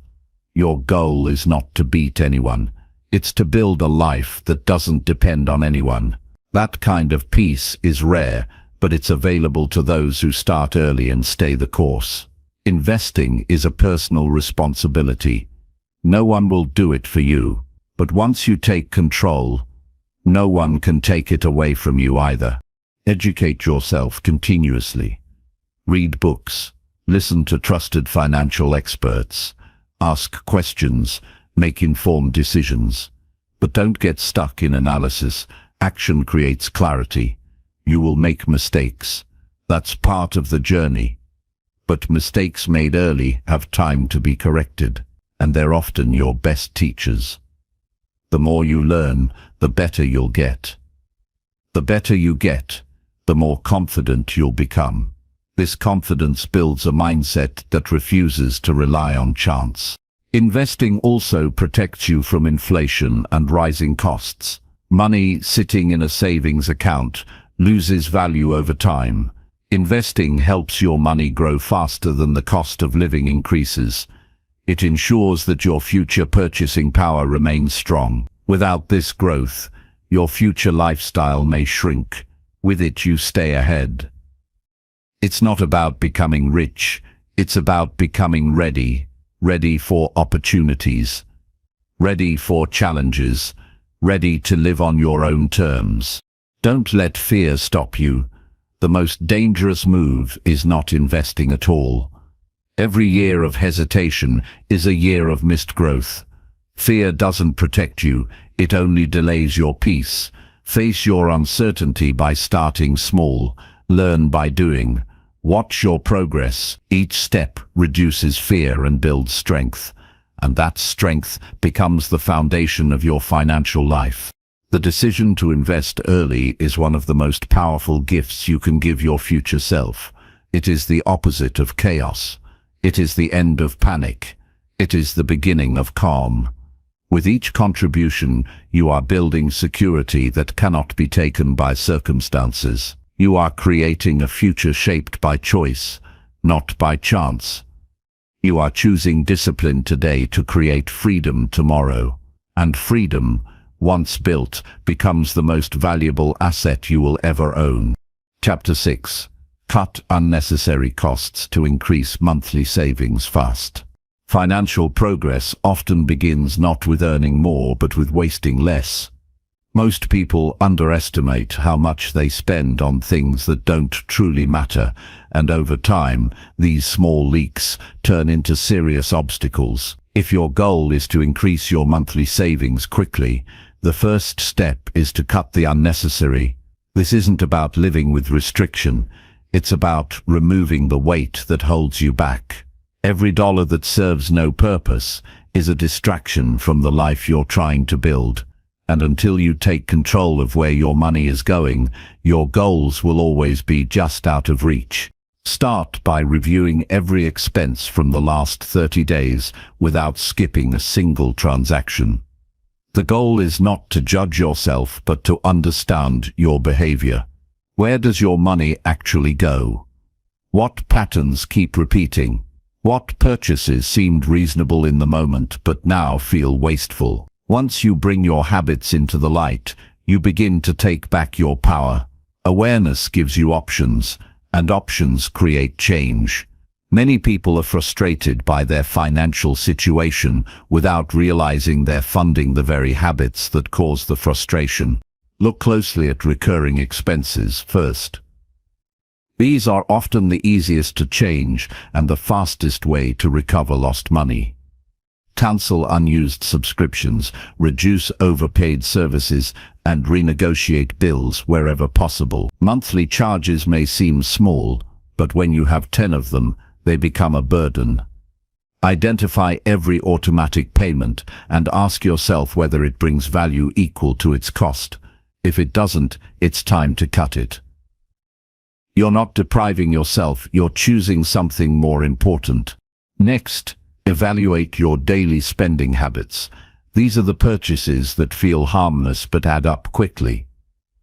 Your goal is not to beat anyone. It's to build a life that doesn't depend on anyone. That kind of peace is rare, but it's available to those who start early and stay the course. Investing is a personal responsibility. No one will do it for you, but once you take control, no one can take it away from you either. Educate yourself continuously. Read books. Listen to trusted financial experts. Ask questions. Make informed decisions. But don't get stuck in analysis. Action creates clarity. You will make mistakes. That's part of the journey. But mistakes made early have time to be corrected, and they're often your best teachers. The more you learn, the better you'll get. The better you get, the more confident you'll become. This confidence builds a mindset that refuses to rely on chance. Investing also protects you from inflation and rising costs. Money sitting in a savings account loses value over time. Investing helps your money grow faster than the cost of living increases. It ensures that your future purchasing power remains strong. Without this growth, your future lifestyle may shrink. With it, you stay ahead. It's not about becoming rich, it's about becoming ready. Ready for opportunities, ready for challenges, ready to live on your own terms. Don't let fear stop you. The most dangerous move is not investing at all. Every year of hesitation is a year of missed growth. Fear doesn't protect you, it only delays your peace. Face your uncertainty by starting small. Learn by doing. Watch your progress. Each step reduces fear and builds strength. And that strength becomes the foundation of your financial life. The decision to invest early is one of the most powerful gifts you can give your future self. It is the opposite of chaos. It is the end of panic. It is the beginning of calm. With each contribution, you are building security that cannot be taken by circumstances. You are creating a future shaped by choice, not by chance. You are choosing discipline today to create freedom tomorrow. And freedom, once built, becomes the most valuable asset you will ever own. Chapter 6. Cut unnecessary costs to increase monthly savings fast. Financial progress often begins not with earning more but with wasting less. Most people underestimate how much they spend on things that don't truly matter, and over time, these small leaks turn into serious obstacles. If your goal is to increase your monthly savings quickly, the first step is to cut the unnecessary. This isn't about living with restriction, it's about removing the weight that holds you back. Every dollar that serves no purpose is a distraction from the life you're trying to build. And until you take control of where your money is going, your goals will always be just out of reach. Start by reviewing every expense from the last 30 days without skipping a single transaction. The goal is not to judge yourself, but to understand your behavior. Where does your money actually go? What patterns keep repeating? What purchases seemed reasonable in the moment but now feel wasteful? Once you bring your habits into the light, you begin to take back your power. Awareness gives you options, and options create change. Many people are frustrated by their financial situation without realizing they're funding the very habits that cause the frustration. Look closely at recurring expenses first. These are often the easiest to change and the fastest way to recover lost money. Cancel unused subscriptions, reduce overpaid services, and renegotiate bills wherever possible. Monthly charges may seem small, but when you have 10 of them, they become a burden. Identify every automatic payment and ask yourself whether it brings value equal to its cost. If it doesn't, it's time to cut it. You're not depriving yourself, you're choosing something more important. Next, evaluate your daily spending habits. These are the purchases that feel harmless but add up quickly.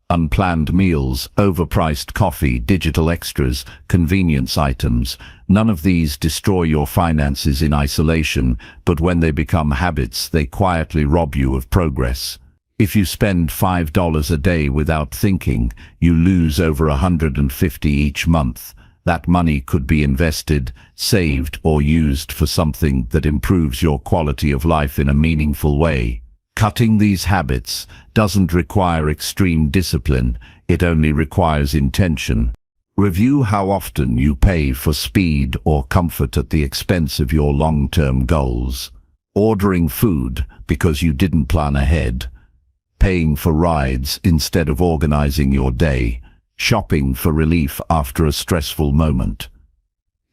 Unplanned meals, overpriced coffee, digital extras, convenience items. None of these destroy your finances in isolation, but when they become habits, they quietly rob you of progress. If you spend $5 a day without thinking, you lose over $150 each month. That money could be invested, saved, or used for something that improves your quality of life in a meaningful way. Cutting these habits doesn't require extreme discipline, it only requires intention. Review how often you pay for speed or comfort at the expense of your long-term goals. Ordering food because you didn't plan ahead. Paying for rides instead of organizing your day. Shopping for relief after a stressful moment.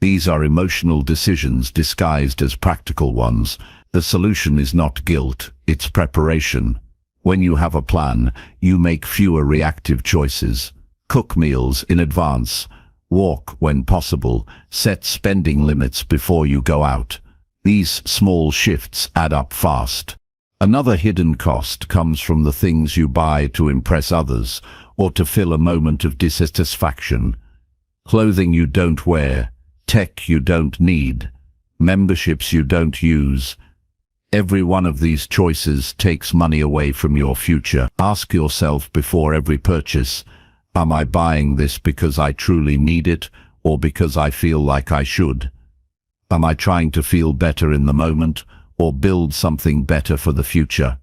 These are emotional decisions disguised as practical ones. The solution is not guilt, it's preparation. When you have a plan, you make fewer reactive choices. Cook meals in advance. Walk when possible. Set spending limits before you go out. These small shifts add up fast. Another hidden cost comes from the things you buy to impress others or to fill a moment of dissatisfaction. Clothing you don't wear, tech you don't need, memberships you don't use. Every one of these choices takes money away from your future. Ask yourself before every purchase, am I buying this because I truly need it or because I feel like I should? Am I trying to feel better in the moment or build something better for the future?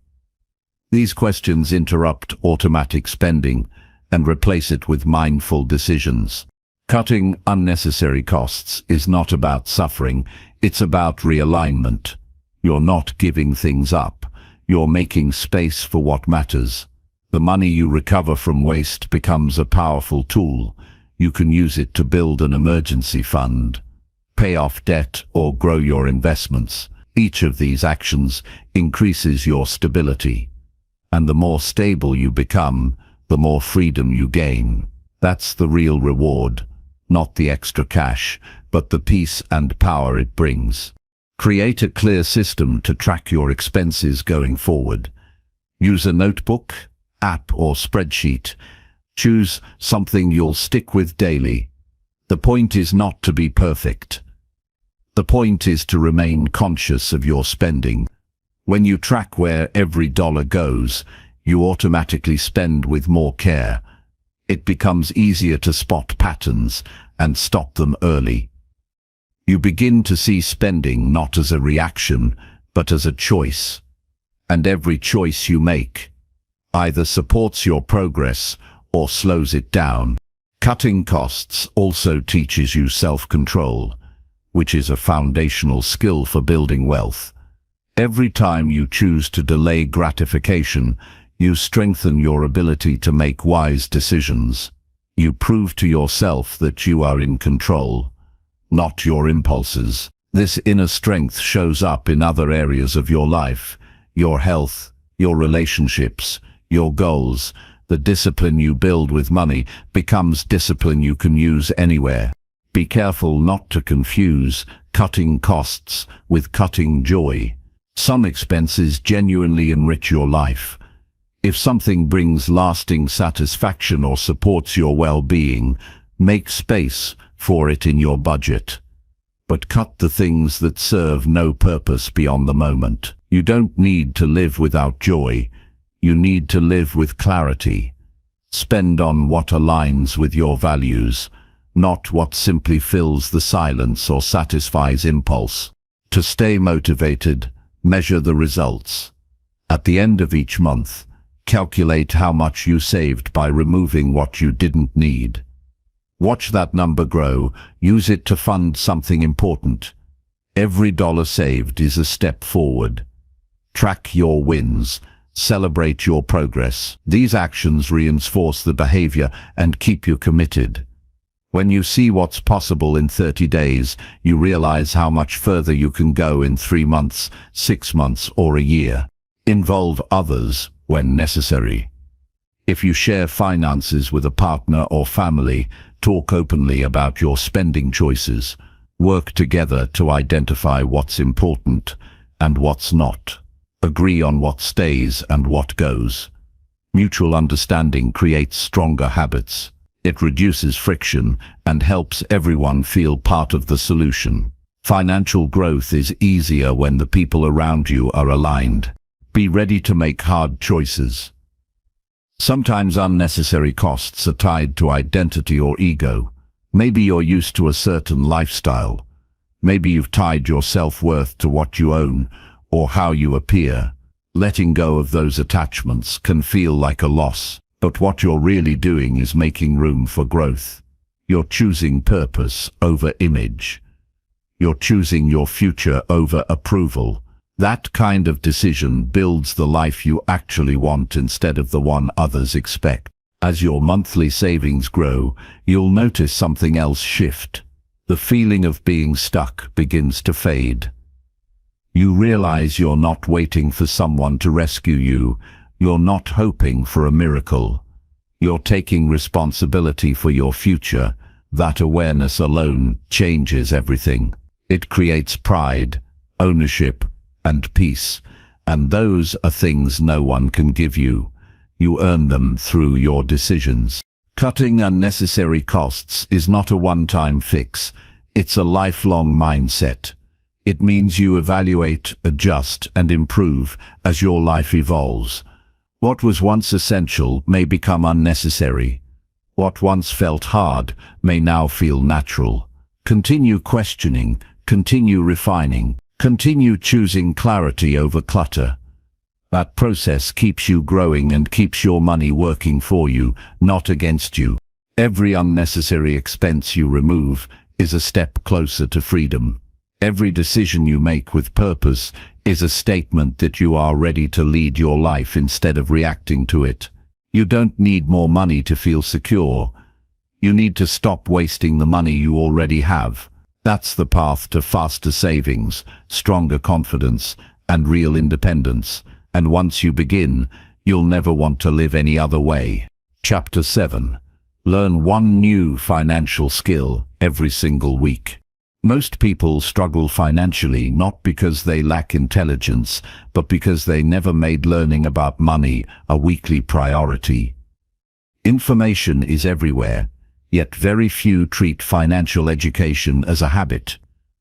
These questions interrupt automatic spending and replace it with mindful decisions. Cutting unnecessary costs is not about suffering, it's about realignment. You're not giving things up, you're making space for what matters. The money you recover from waste becomes a powerful tool. You can use it to build an emergency fund, pay off debt, or grow your investments. Each of these actions increases your stability. And the more stable you become, the more freedom you gain. That's the real reward, not the extra cash, but the peace and power it brings. Create a clear system to track your expenses going forward. Use a notebook, app, or spreadsheet. Choose something you'll stick with daily. The point is not to be perfect. The point is to remain conscious of your spending. When you track where every dollar goes, you automatically spend with more care. It becomes easier to spot patterns and stop them early. You begin to see spending not as a reaction, but as a choice. And every choice you make either supports your progress or slows it down. Cutting costs also teaches you self-control, which is a foundational skill for building wealth. Every time you choose to delay gratification, you strengthen your ability to make wise decisions. You prove to yourself that you are in control, not your impulses. This inner strength shows up in other areas of your life, your health, your relationships, your goals. The discipline you build with money becomes discipline you can use anywhere. Be careful not to confuse cutting costs with cutting joy. Some expenses genuinely enrich your life. If something brings lasting satisfaction or supports your well-being, make space for it in your budget. But cut the things that serve no purpose beyond the moment. You don't need to live without joy. You need to live with clarity. Spend on what aligns with your values, not what simply fills the silence or satisfies impulse. To stay motivated, measure the results. At the end of each month, calculate how much you saved by removing what you didn't need. Watch that number grow. Use it to fund something important. Every dollar saved is a step forward. Track your wins. Celebrate your progress. These actions reinforce the behavior and keep you committed. When you see what's possible in 30 days, you realize how much further you can go in 3 months, 6 months, or a year. Involve others when necessary. If you share finances with a partner or family, talk openly about your spending choices. Work together to identify what's important and what's not. Agree on what stays and what goes. Mutual understanding creates stronger habits. It reduces friction and helps everyone feel part of the solution. Financial growth is easier when the people around you are aligned. Be ready to make hard choices. Sometimes unnecessary costs are tied to identity or ego. Maybe you're used to a certain lifestyle. Maybe you've tied your self-worth to what you own or how you appear. Letting go of those attachments can feel like a loss, but what you're really doing is making room for growth. You're choosing purpose over image. You're choosing your future over approval. That kind of decision builds the life you actually want instead of the one others expect. As your monthly savings grow, you'll notice something else shift. The feeling of being stuck begins to fade. You realize you're not waiting for someone to rescue you. You're not hoping for a miracle. You're taking responsibility for your future. That awareness alone changes everything. It creates pride, ownership, and peace, and those are things no one can give you. You earn them through your decisions. Cutting unnecessary costs is not a one-time fix. It's a lifelong mindset. It means you evaluate, adjust, and improve as your life evolves. What was once essential may become unnecessary. What once felt hard may now feel natural. Continue questioning, continue refining, continue choosing clarity over clutter. That process keeps you growing and keeps your money working for you, not against you. Every unnecessary expense you remove is a step closer to freedom. Every decision you make with purpose is a statement that you are ready to lead your life instead of reacting to it. You don't need more money to feel secure. You need to stop wasting the money you already have. That's the path to faster savings, stronger confidence, and real independence. And once you begin, you'll never want to live any other way. Chapter 7. Learn one new financial skill every single week. Most people struggle financially not because they lack intelligence, but because they never made learning about money a weekly priority. Information is everywhere, yet very few treat financial education as a habit.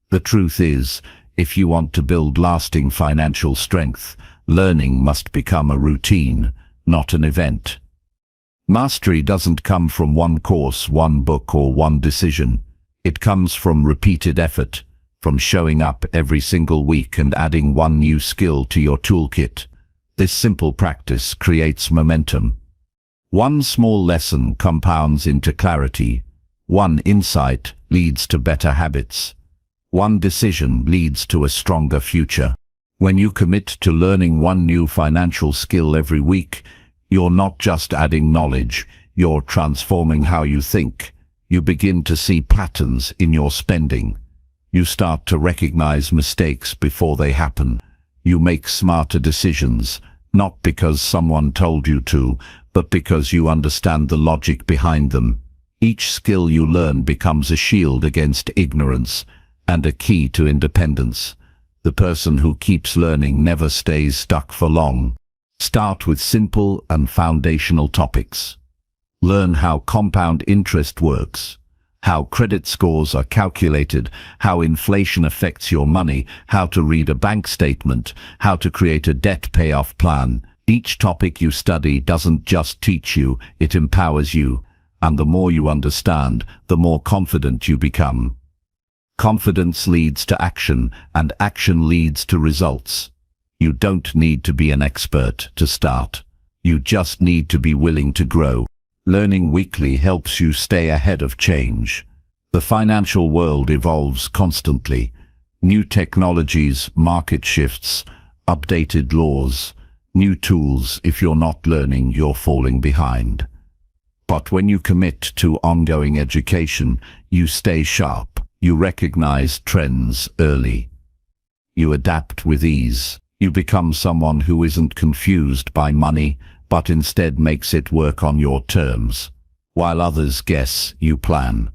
The truth is, if you want to build lasting financial strength, learning must become a routine, not an event. Mastery doesn't come from one course, one book, or one decision. It comes from repeated effort, from showing up every single week and adding one new skill to your toolkit. This simple practice creates momentum. One small lesson compounds into clarity. One insight leads to better habits. One decision leads to a stronger future. When you commit to learning one new financial skill every week, you're not just adding knowledge, you're transforming how you think. You begin to see patterns in your spending. You start to recognize mistakes before they happen. You make smarter decisions, not because someone told you to, but because you understand the logic behind them. Each skill you learn becomes a shield against ignorance and a key to independence. The person who keeps learning never stays stuck for long. Start with simple and foundational topics. Learn how compound interest works, how credit scores are calculated, how inflation affects your money, how to read a bank statement, how to create a debt payoff plan. Each topic you study doesn't just teach you, it empowers you. And the more you understand, the more confident you become. Confidence leads to action, and action leads to results. You don't need to be an expert to start. You just need to be willing to grow. Learning weekly helps you stay ahead of change. The financial world evolves constantly. New technologies, market shifts, updated laws, new tools. If you're not learning, you're falling behind. But when you commit to ongoing education, you stay sharp. You recognize trends early. You adapt with ease. You become someone who isn't confused by money, but instead makes it work on your terms. While others guess, you plan.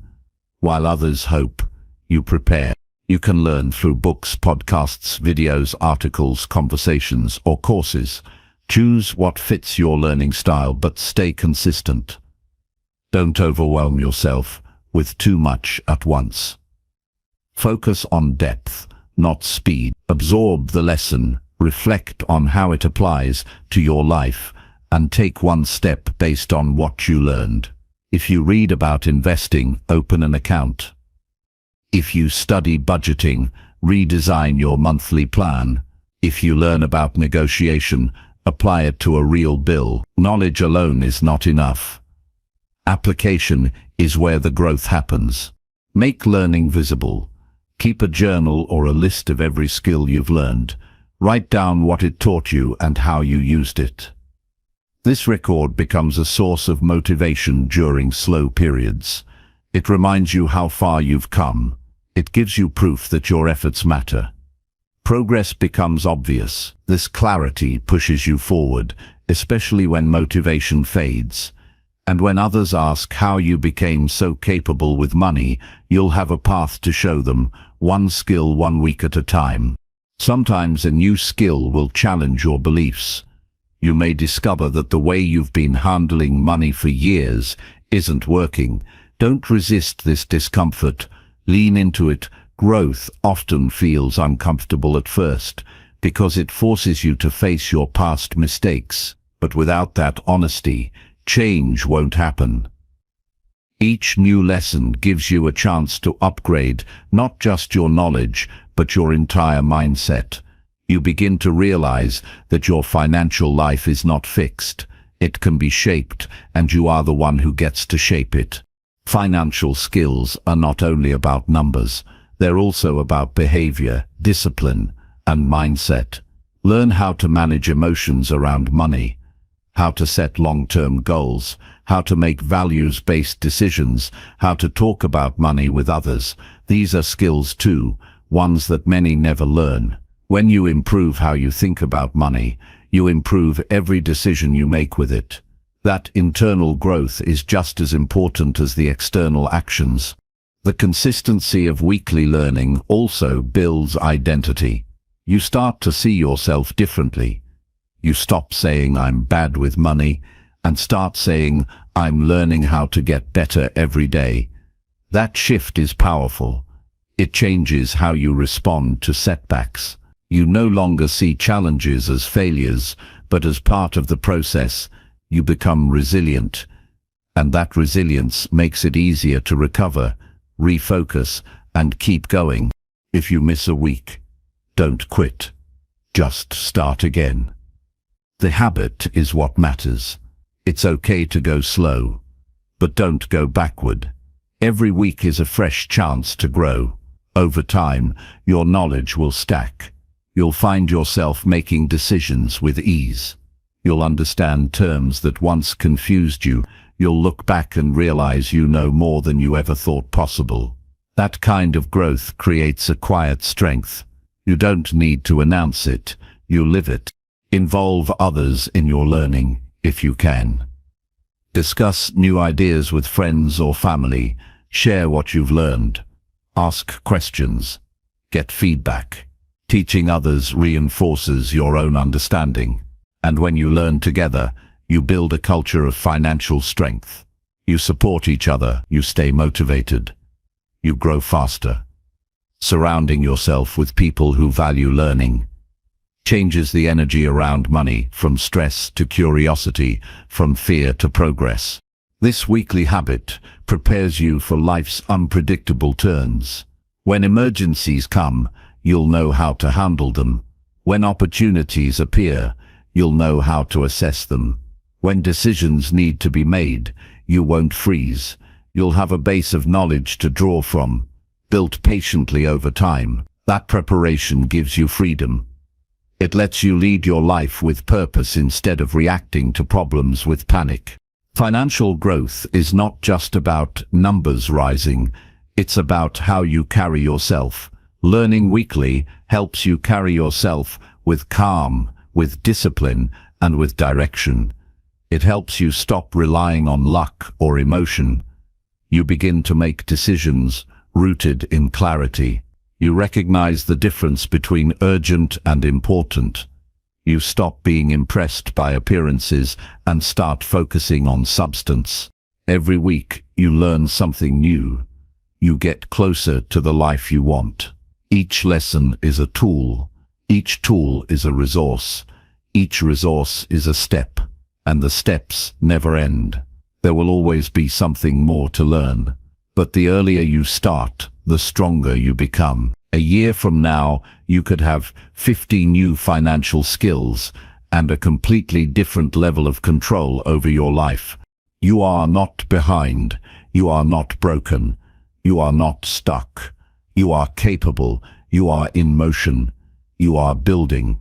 While others hope, you prepare. You can learn through books, podcasts, videos, articles, conversations, or courses. Choose what fits your learning style, but stay consistent. Don't overwhelm yourself with too much at once. Focus on depth, not speed. Absorb the lesson, reflect on how it applies to your life, and take one step based on what you learned. If you read about investing, open an account. If you study budgeting, redesign your monthly plan. If you learn about negotiation, apply it to a real bill. Knowledge alone is not enough. Application is where the growth happens. Make learning visible. Keep a journal or a list of every skill you've learned. Write down what it taught you and how you used it. This record becomes a source of motivation during slow periods. It reminds you how far you've come. It gives you proof that your efforts matter. Progress becomes obvious. This clarity pushes you forward, especially when motivation fades. And when others ask how you became so capable with money, you'll have a path to show them, one skill 1 week at a time. Sometimes a new skill will challenge your beliefs. You may discover that the way you've been handling money for years isn't working. Don't resist this discomfort. Lean into it, Growth often feels uncomfortable at first because it forces you to face your past mistakes, but without that honesty, change won't happen. Each new lesson gives you a chance to upgrade not just your knowledge, but your entire mindset. You begin to realize that your financial life is not fixed. It can be shaped, and you are the one who gets to shape it. Financial skills are not only about numbers, they're also about behavior, discipline, and mindset. Learn how to manage emotions around money, how to set long-term goals, how to make values-based decisions, how to talk about money with others. These are skills too, ones that many never learn. When you improve how you think about money, you improve every decision you make with it. That internal growth is just as important as the external actions. The consistency of weekly learning also builds identity. You start to see yourself differently. You stop saying "I'm bad with money" and start saying "I'm learning how to get better every day." That shift is powerful. It changes how you respond to setbacks. You no longer see challenges as failures, but as part of the process. You become resilient, and that resilience makes it easier to recover, refocus, and keep going. If you miss a week, don't quit. Just start again. The habit is what matters. It's okay to go slow, but don't go backward. Every week is a fresh chance to grow. Over time, your knowledge will stack. You'll find yourself making decisions with ease. You'll understand terms that once confused you. You'll look back and realize you know more than you ever thought possible. That kind of growth creates a quiet strength. You don't need to announce it, you live it. Involve others in your learning, if you can. Discuss new ideas with friends or family. Share what you've learned. Ask questions. Get feedback. Teaching others reinforces your own understanding. And when you learn together, you build a culture of financial strength. You support each other, you stay motivated. You grow faster. Surrounding yourself with people who value learning changes the energy around money, from stress to curiosity, from fear to progress. This weekly habit prepares you for life's unpredictable turns. When emergencies come, you'll know how to handle them. When opportunities appear, you'll know how to assess them. When decisions need to be made, you won't freeze. You'll have a base of knowledge to draw from, built patiently over time. That preparation gives you freedom. It lets you lead your life with purpose instead of reacting to problems with panic. Financial growth is not just about numbers rising, it's about how you carry yourself. Learning weekly helps you carry yourself with calm, with discipline, and with direction. It helps you stop relying on luck or emotion. You begin to make decisions rooted in clarity. You recognize the difference between urgent and important. You stop being impressed by appearances and start focusing on substance. Every week, you learn something new. You get closer to the life you want. Each lesson is a tool. Each tool is a resource. Each resource is a step. And the steps never end. There will always be something more to learn. But the earlier you start, the stronger you become. A year from now, you could have 50 new financial skills and a completely different level of control over your life. You are not behind. You are not broken. You are not stuck. You are capable. You are in motion. You are building.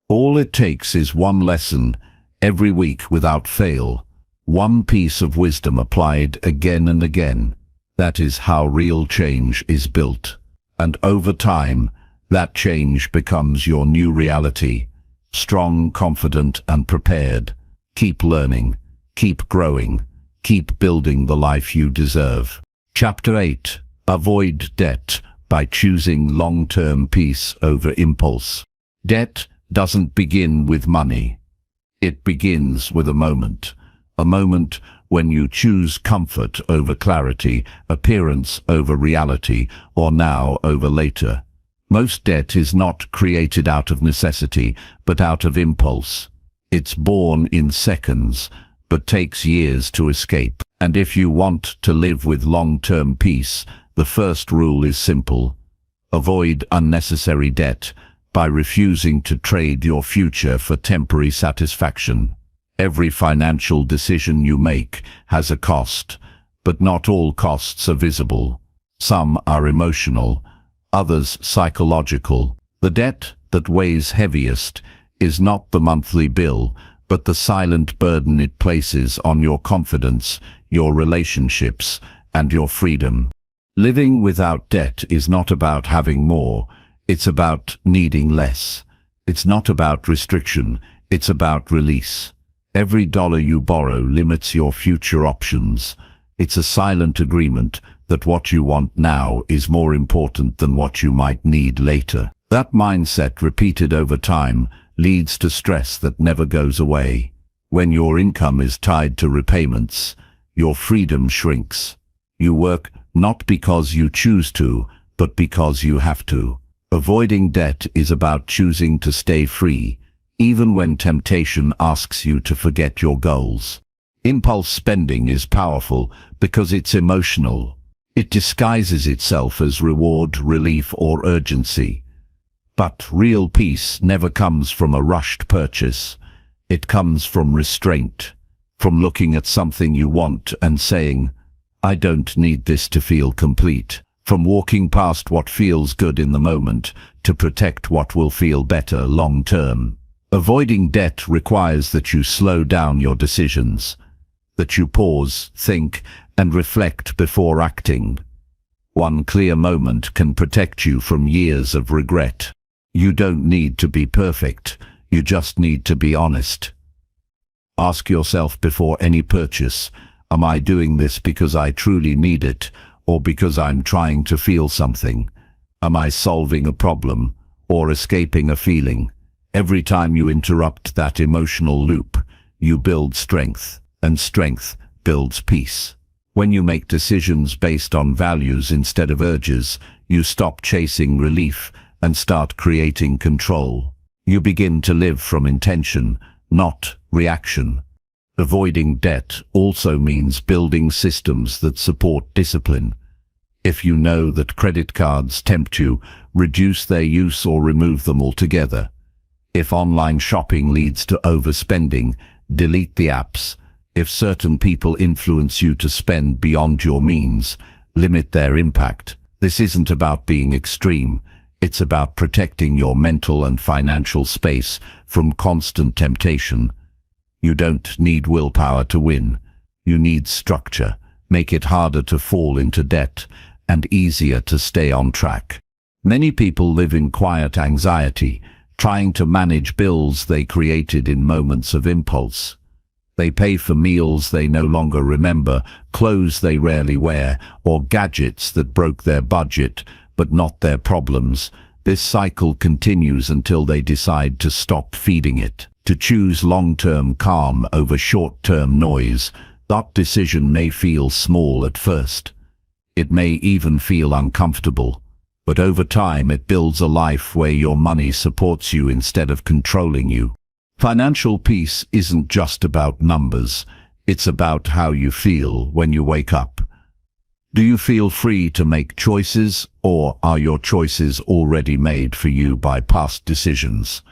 All it takes is one lesson every week without fail. One piece of wisdom applied again and again. That is how real change is built. And over time, that change becomes your new reality. Strong, confident, and prepared. Keep learning. Keep growing. Keep building the life you deserve. Chapter 8. Avoid debt by choosing long-term peace over impulse. Debt doesn't begin with money. It begins with a moment. A moment when you choose comfort over clarity, appearance over reality, or now over later. Most debt is not created out of necessity, but out of impulse. It's born in seconds, but takes years to escape. And if you want to live with long-term peace, the first rule is simple. Avoid unnecessary debt by refusing to trade your future for temporary satisfaction. Every financial decision you make has a cost, but not all costs are visible. Some are emotional, others psychological. The debt that weighs heaviest is not the monthly bill, but the silent burden it places on your confidence, your relationships, and your freedom. Living without debt is not about having more, it's about needing less. It's not about restriction, it's about release. Every dollar you borrow limits your future options. It's a silent agreement that what you want now is more important than what you might need later. That mindset, repeated over time, leads to stress that never goes away. When your income is tied to repayments, your freedom shrinks. You work not because you choose to, but because you have to. Avoiding debt is about choosing to stay free, even when temptation asks you to forget your goals. Impulse spending is powerful because it's emotional. It disguises itself as reward, relief, or urgency. But real peace never comes from a rushed purchase. It comes from restraint, from looking at something you want and saying, "I don't need this to feel complete," from walking past what feels good in the moment to protect what will feel better long term. Avoiding debt requires that you slow down your decisions, that you pause, think, and reflect before acting. One clear moment can protect you from years of regret. You don't need to be perfect, you just need to be honest. Ask yourself before any purchase, am I doing this because I truly need it, or because I'm trying to feel something? Am I solving a problem, or escaping a feeling? Every time you interrupt that emotional loop, you build strength, and strength builds peace. When you make decisions based on values instead of urges, you stop chasing relief and start creating control. You begin to live from intention, not reaction. Avoiding debt also means building systems that support discipline. If you know that credit cards tempt you, reduce their use or remove them altogether. If online shopping leads to overspending, delete the apps. If certain people influence you to spend beyond your means, limit their impact. This isn't about being extreme. It's about protecting your mental and financial space from constant temptation. You don't need willpower to win. You need structure. Make it harder to fall into debt and easier to stay on track. Many people live in quiet anxiety, trying to manage bills they created in moments of impulse. They pay for meals they no longer remember, clothes they rarely wear, or gadgets that broke their budget, but not their problems. This cycle continues until they decide to stop feeding it, to choose long-term calm over short-term noise. That decision may feel small at first. It may even feel uncomfortable. But over time it builds a life where your money supports you instead of controlling you. Financial peace isn't just about numbers, it's about how you feel when you wake up. Do you feel free to make choices, or are your choices already made for you by past decisions?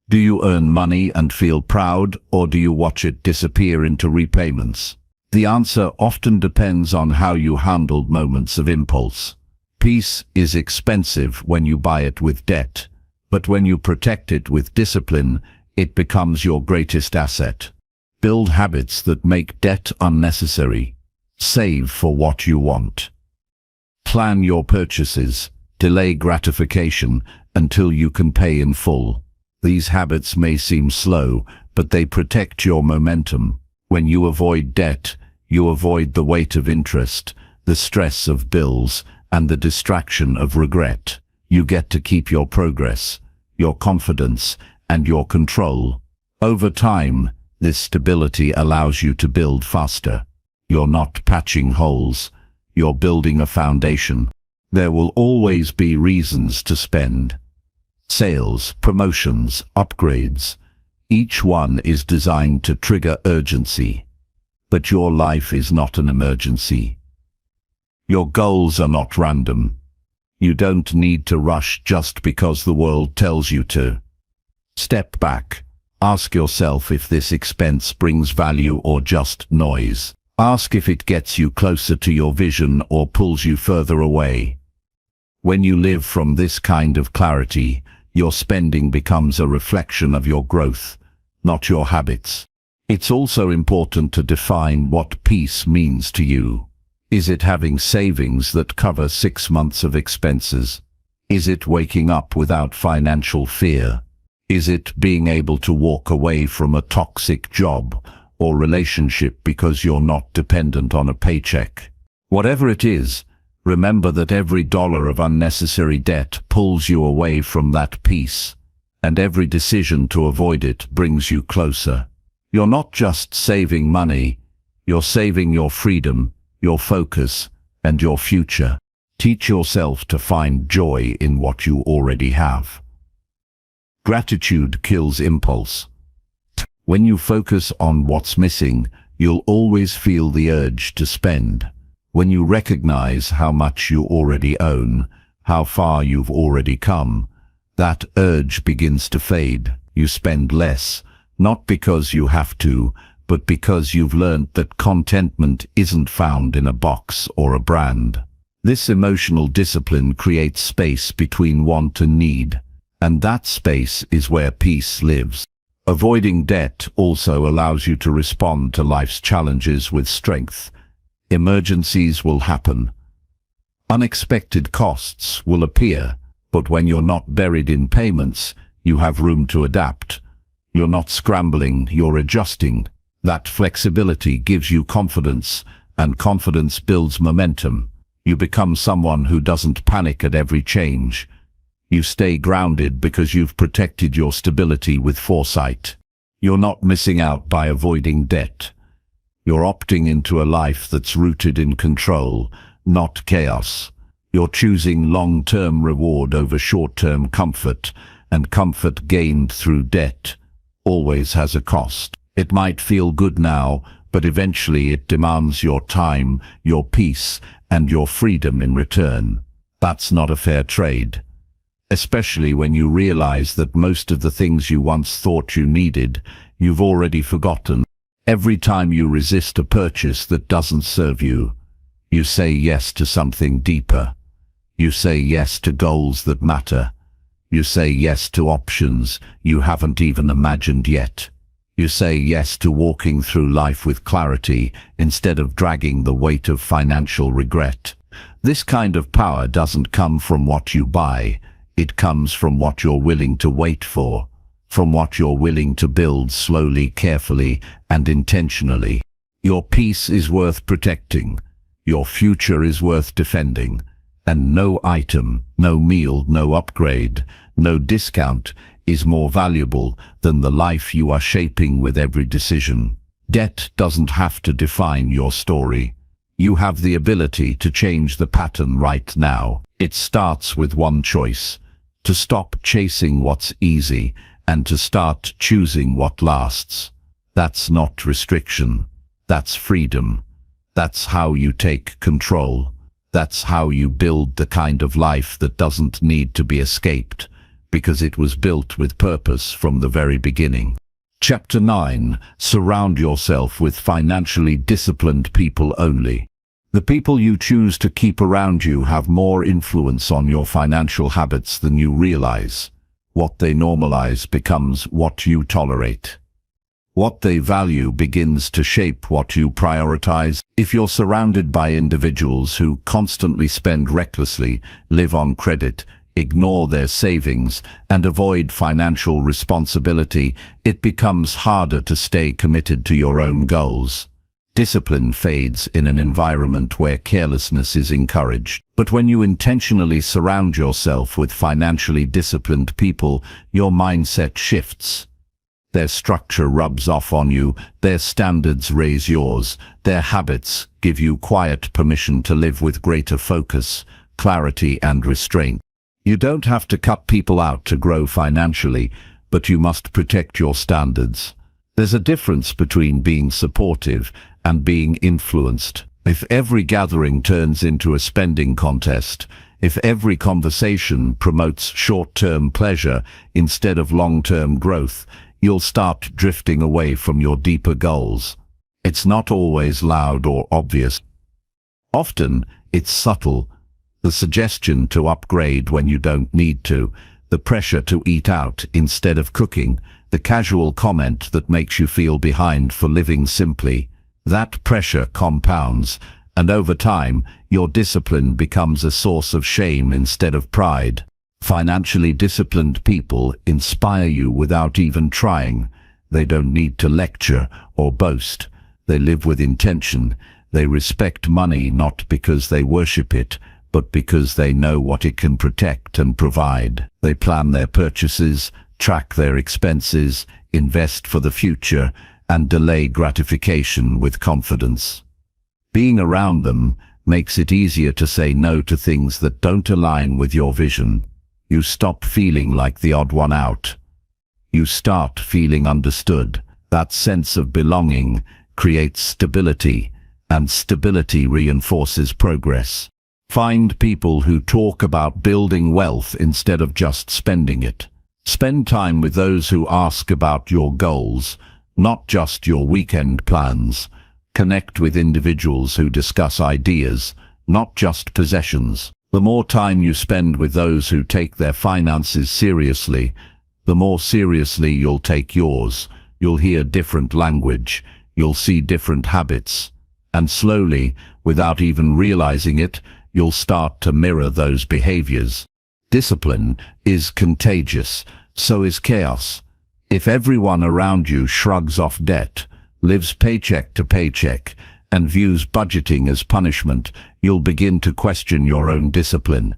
Do you earn money and feel proud, or do you watch it disappear into repayments? The answer often depends on how you handled moments of impulse. Peace is expensive when you buy it with debt, but when you protect it with discipline, it becomes your greatest asset. Build habits that make debt unnecessary. Save for what you want. Plan your purchases. Delay gratification until you can pay in full. These habits may seem slow, but they protect your momentum. When you avoid debt, you avoid the weight of interest, the stress of bills, and the distraction of regret. You get to keep your progress, your confidence, and your control. Over time, This stability allows you to build faster. You're not patching holes, you're building a foundation. There will always be reasons to spend. Sales, promotions, upgrades. Each one is designed to trigger urgency. But your life is not an emergency. Your goals are not random. You don't need to rush just because the world tells you to. Step back. Ask yourself if this expense brings value or just noise. Ask if it gets you closer to your vision or pulls you further away. When you live from this kind of clarity, your spending becomes a reflection of your growth, not your habits. It's also important to define what peace means to you. Is it having savings that cover 6 months of expenses? Is it waking up without financial fear? Is it being able to walk away from a toxic job or relationship because you're not dependent on a paycheck? Whatever it is, remember that every dollar of unnecessary debt pulls you away from that peace, and every decision to avoid it brings you closer. You're not just saving money, you're saving your freedom, your focus, and your future. Teach yourself to find joy in what you already have. Gratitude kills impulse. When you focus on what's missing, you'll always feel the urge to spend. When you recognize how much you already own, how far you've already come, that urge begins to fade. You spend less, not because you have to, but because you've learned that contentment isn't found in a box or a brand. This emotional discipline creates space between want and need, and that space is where peace lives. Avoiding debt also allows you to respond to life's challenges with strength. Emergencies will happen. Unexpected costs will appear, but when you're not buried in payments, you have room to adapt. You're not scrambling, you're adjusting. That flexibility gives you confidence, and confidence builds momentum. You become someone who doesn't panic at every change. You stay grounded because you've protected your stability with foresight. You're not missing out by avoiding debt. You're opting into a life that's rooted in control, not chaos. You're choosing long-term reward over short-term comfort, and comfort gained through debt always has a cost. It might feel good now, but eventually it demands your time, your peace, and your freedom in return. That's not a fair trade. Especially when you realize that most of the things you once thought you needed, you've already forgotten. Every time you resist a purchase that doesn't serve you, you say yes to something deeper. You say yes to goals that matter. You say yes to options you haven't even imagined yet. You say yes to walking through life with clarity instead of dragging the weight of financial regret. This kind of power doesn't come from what you buy. It comes from what you're willing to wait for, from what you're willing to build slowly, carefully, and intentionally. Your peace is worth protecting. Your future is worth defending. And no item, no meal, no upgrade, no discount is more valuable than the life you are shaping with every decision. Debt doesn't have to define your story. You have the ability to change the pattern right now. It starts with one choice: to stop chasing what's easy and to start choosing what lasts. That's not restriction. That's freedom. That's how you take control. That's how you build the kind of life that doesn't need to be escaped, because it was built with purpose from the very beginning. Chapter 9. Surround yourself with financially disciplined people only. The people you choose to keep around you have more influence on your financial habits than you realize. What they normalize becomes what you tolerate. What they value begins to shape what you prioritize. If you're surrounded by individuals who constantly spend recklessly, live on credit, ignore their savings, and avoid financial responsibility, it becomes harder to stay committed to your own goals. Discipline fades in an environment where carelessness is encouraged. But when you intentionally surround yourself with financially disciplined people, your mindset shifts. Their structure rubs off on you, their standards raise yours, their habits give you quiet permission to live with greater focus, clarity and restraint. You don't have to cut people out to grow financially, but you must protect your standards. There's a difference between being supportive and being influenced. If every gathering turns into a spending contest, if every conversation promotes short-term pleasure instead of long-term growth, you'll start drifting away from your deeper goals. It's not always loud or obvious. Often, it's subtle. The suggestion to upgrade when you don't need to, the pressure to eat out instead of cooking, the casual comment that makes you feel behind for living simply. That pressure compounds, and over time, your discipline becomes a source of shame instead of pride. Financially disciplined people inspire you without even trying. They don't need to lecture or boast. They live with intention. They respect money not because they worship it, but because they know what it can protect and provide. They plan their purchases, track their expenses, invest for the future, and delay gratification with confidence. Being around them makes it easier to say no to things that don't align with your vision. You stop feeling like the odd one out. You start feeling understood. That sense of belonging creates stability, and stability reinforces progress. Find people who talk about building wealth instead of just spending it. Spend time with those who ask about your goals, not just your weekend plans. Connect with individuals who discuss ideas, not just possessions. The more time you spend with those who take their finances seriously, the more seriously you'll take yours. You'll hear different language, you'll see different habits, and slowly, without even realizing it, you'll start to mirror those behaviors. Discipline is contagious, so is chaos. If everyone around you shrugs off debt, lives paycheck to paycheck, and views budgeting as punishment, you'll begin to question your own discipline.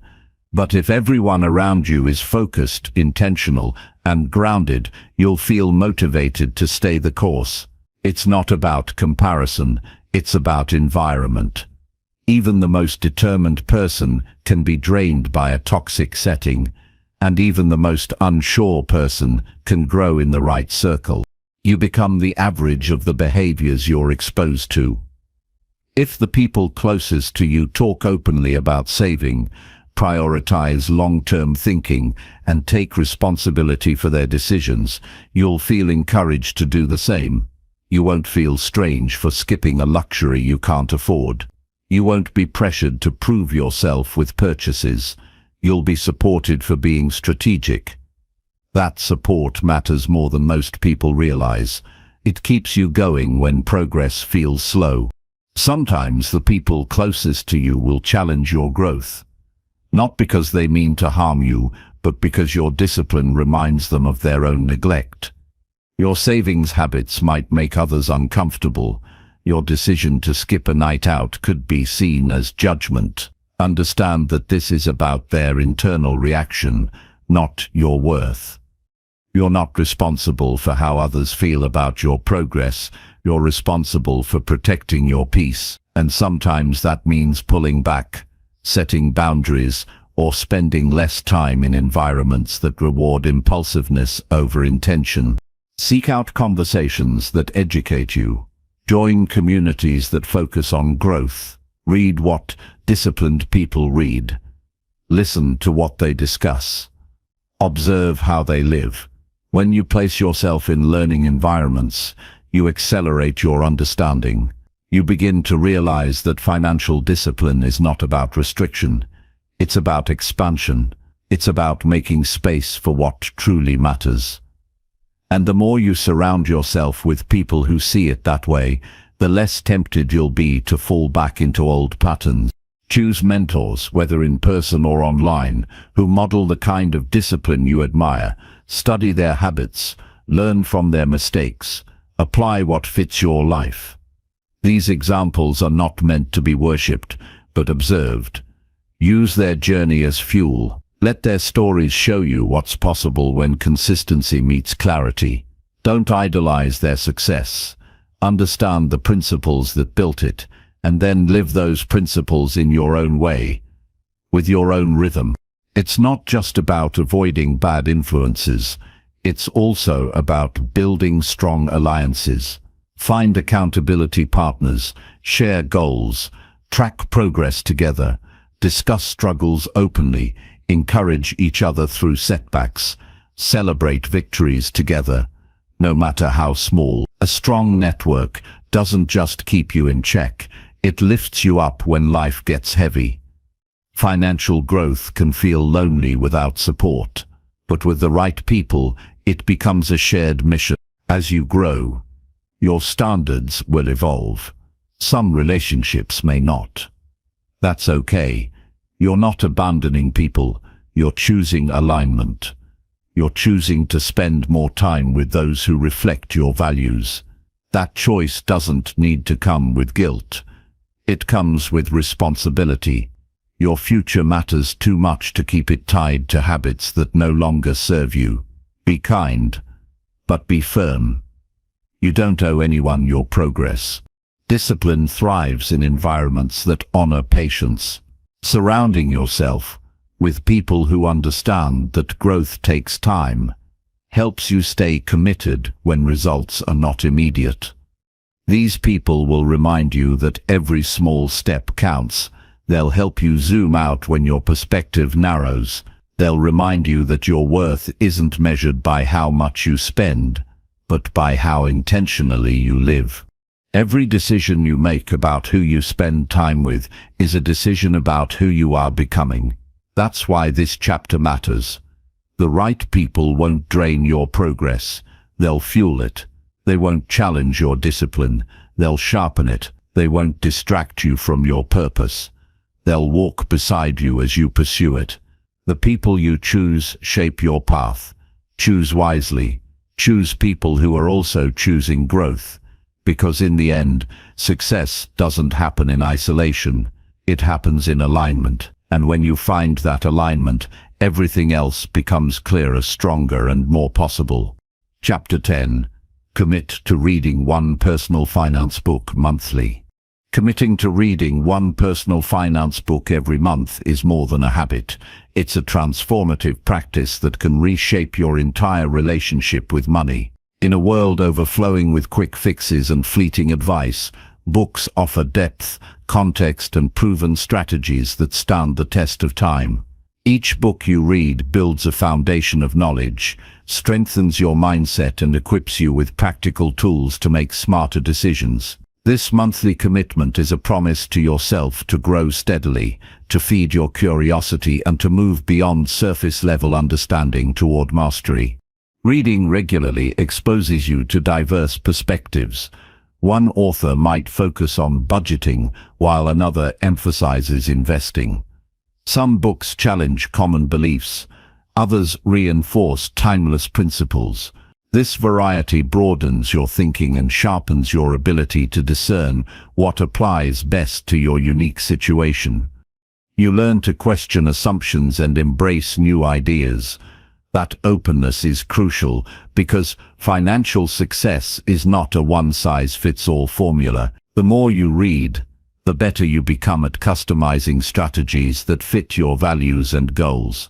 But if everyone around you is focused, intentional, and grounded, you'll feel motivated to stay the course. It's not about comparison, it's about environment. Even the most determined person can be drained by a toxic setting, and even the most unsure person can grow in the right circle. You become the average of the behaviors you're exposed to. If the people closest to you talk openly about saving, prioritize long-term thinking, and take responsibility for their decisions, you'll feel encouraged to do the same. You won't feel strange for skipping a luxury you can't afford. You won't be pressured to prove yourself with purchases. You'll be supported for being strategic. That support matters more than most people realize. It keeps you going when progress feels slow. Sometimes the people closest to you will challenge your growth. Not because they mean to harm you, but because your discipline reminds them of their own neglect. Your savings habits might make others uncomfortable. Your decision to skip a night out could be seen as judgment. Understand that this is about their internal reaction, not your worth. You're not responsible for how others feel about your progress. You're responsible for protecting your peace. And sometimes that means pulling back, setting boundaries, or spending less time in environments that reward impulsiveness over intention. Seek out conversations that educate you. Join communities that focus on growth. Read what disciplined people read. Listen to what they discuss. Observe how they live. When you place yourself in learning environments, you accelerate your understanding. You begin to realize that financial discipline is not about restriction. It's about expansion. It's about making space for what truly matters. And the more you surround yourself with people who see it that way, the less tempted you'll be to fall back into old patterns. Choose mentors, whether in person or online, who model the kind of discipline you admire. Study their habits, learn from their mistakes, apply what fits your life. These examples are not meant to be worshipped, but observed. Use their journey as fuel. Let their stories show you what's possible when consistency meets clarity. Don't idolize their success. Understand the principles that built it, and then live those principles in your own way, with your own rhythm. It's not just about avoiding bad influences. It's also about building strong alliances. Find accountability partners, share goals, track progress together, discuss struggles openly, encourage each other through setbacks, celebrate victories together, no matter how small. A strong network doesn't just keep you in check, it lifts you up when life gets heavy. Financial growth can feel lonely without support, but with the right people, it becomes a shared mission. As you grow, your standards will evolve. Some relationships may not. That's okay. You're not abandoning people, you're choosing alignment. You're choosing to spend more time with those who reflect your values. That choice doesn't need to come with guilt. It comes with responsibility. Your future matters too much to keep it tied to habits that no longer serve you. Be kind, but be firm. You don't owe anyone your progress. Discipline thrives in environments that honor patience. Surrounding yourself with people who understand that growth takes time helps you stay committed when results are not immediate. These people will remind you that every small step counts. They'll help you zoom out when your perspective narrows. They'll remind you that your worth isn't measured by how much you spend, but by how intentionally you live. Every decision you make about who you spend time with is a decision about who you are becoming. That's why this chapter matters. The right people won't drain your progress. They'll fuel it. They won't challenge your discipline. They'll sharpen it. They won't distract you from your purpose. They'll walk beside you as you pursue it. The people you choose shape your path. Choose wisely. Choose people who are also choosing growth. Because in the end, success doesn't happen in isolation. It happens in alignment. And when you find that alignment, everything else becomes clearer, stronger, and more possible. Chapter 10. Commit to reading one personal finance book monthly. Committing to reading one personal finance book every month is more than a habit. It's a transformative practice that can reshape your entire relationship with money. In a world overflowing with quick fixes and fleeting advice, books offer depth, context, and proven strategies that stand the test of time. Each book you read builds a foundation of knowledge, strengthens your mindset, and equips you with practical tools to make smarter decisions. This monthly commitment is a promise to yourself to grow steadily, to feed your curiosity, and to move beyond surface-level understanding toward mastery. Reading regularly exposes you to diverse perspectives. One author might focus on budgeting, while another emphasizes investing. Some books challenge common beliefs, others reinforce timeless principles. This variety broadens your thinking and sharpens your ability to discern what applies best to your unique situation. You learn to question assumptions and embrace new ideas. That openness is crucial because financial success is not a one-size-fits-all formula. The more you read, the better you become at customizing strategies that fit your values and goals.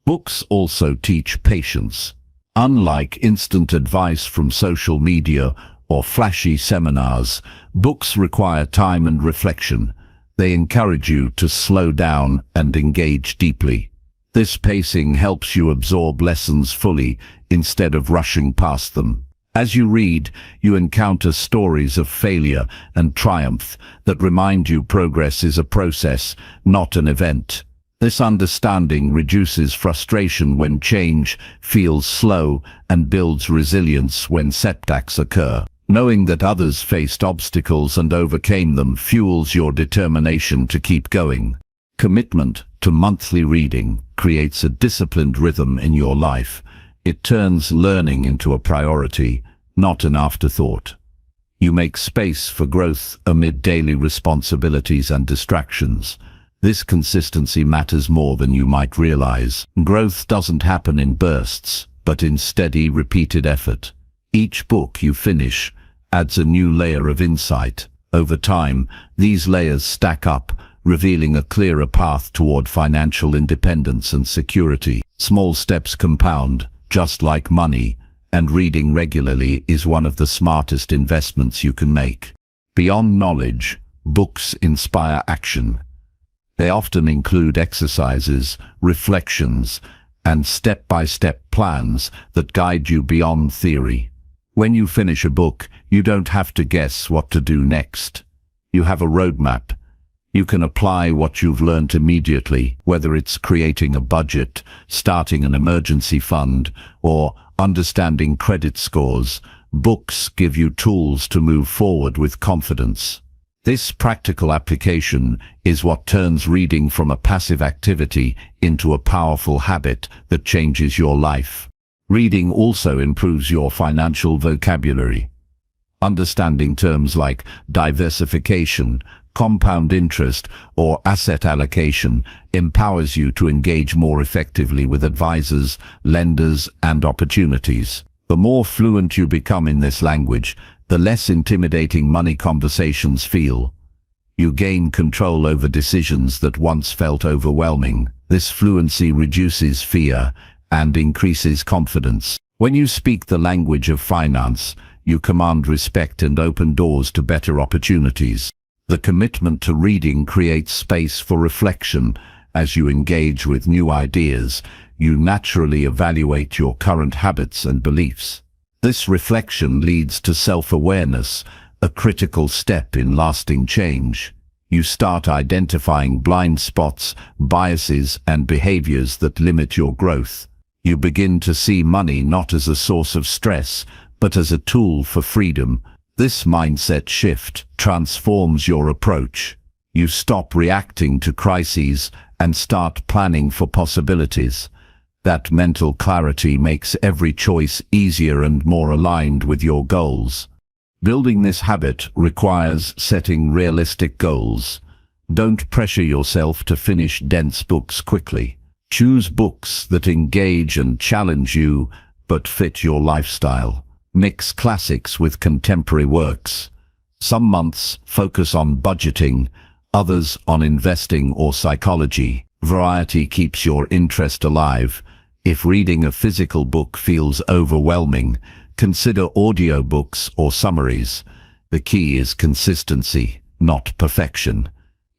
Books also teach patience. Unlike instant advice from social media or flashy seminars, books require time and reflection. They encourage you to slow down and engage deeply. This pacing helps you absorb lessons fully instead of rushing past them. As you read, you encounter stories of failure and triumph that remind you progress is a process, not an event. This understanding reduces frustration when change feels slow and builds resilience when setbacks occur. Knowing that others faced obstacles and overcame them fuels your determination to keep going. Commitment to monthly reading creates a disciplined rhythm in your life. It turns learning into a priority, not an afterthought. You make space for growth amid daily responsibilities and distractions. This consistency matters more than you might realize. Growth doesn't happen in bursts, but in steady, repeated effort. Each book you finish adds a new layer of insight. Over time, these layers stack up, revealing a clearer path toward financial independence and security. Small steps compound, just like money, and reading regularly is one of the smartest investments you can make. Beyond knowledge, books inspire action. They often include exercises, reflections, and step-by-step plans that guide you beyond theory. When you finish a book, you don't have to guess what to do next. You have a roadmap. You can apply what you've learned immediately, whether it's creating a budget, starting an emergency fund, or understanding credit scores. Books give you tools to move forward with confidence. This practical application is what turns reading from a passive activity into a powerful habit that changes your life. Reading also improves your financial vocabulary. Understanding terms like diversification, compound interest, or asset allocation empowers you to engage more effectively with advisors, lenders, and opportunities. The more fluent you become in this language, the less intimidating money conversations feel. You gain control over decisions that once felt overwhelming. This fluency reduces fear and increases confidence. When you speak the language of finance, you command respect and open doors to better opportunities. The commitment to reading creates space for reflection. As you engage with new ideas, you naturally evaluate your current habits and beliefs. This reflection leads to self-awareness, a critical step in lasting change. You start identifying blind spots, biases, and behaviors that limit your growth. You begin to see money not as a source of stress, but as a tool for freedom. This mindset shift transforms your approach. You stop reacting to crises and start planning for possibilities. That mental clarity makes every choice easier and more aligned with your goals. Building this habit requires setting realistic goals. Don't pressure yourself to finish dense books quickly. Choose books that engage and challenge you, but fit your lifestyle. Mix classics with contemporary works. Some months focus on budgeting, others on investing or psychology. Variety keeps your interest alive. If reading a physical book feels overwhelming, consider audiobooks or summaries. The key is consistency, not perfection.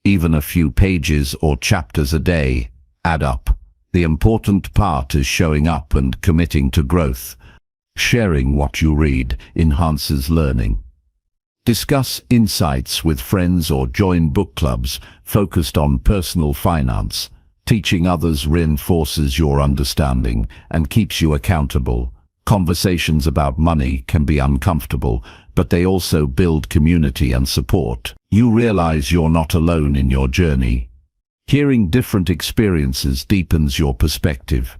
Even a few pages or chapters a day add up. The important part is showing up and committing to growth. Sharing what you read enhances learning. Discuss insights with friends or join book clubs focused on personal finance. Teaching others reinforces your understanding and keeps you accountable. Conversations about money can be uncomfortable, but they also build community and support. You realize you're not alone in your journey. Hearing different experiences deepens your perspective.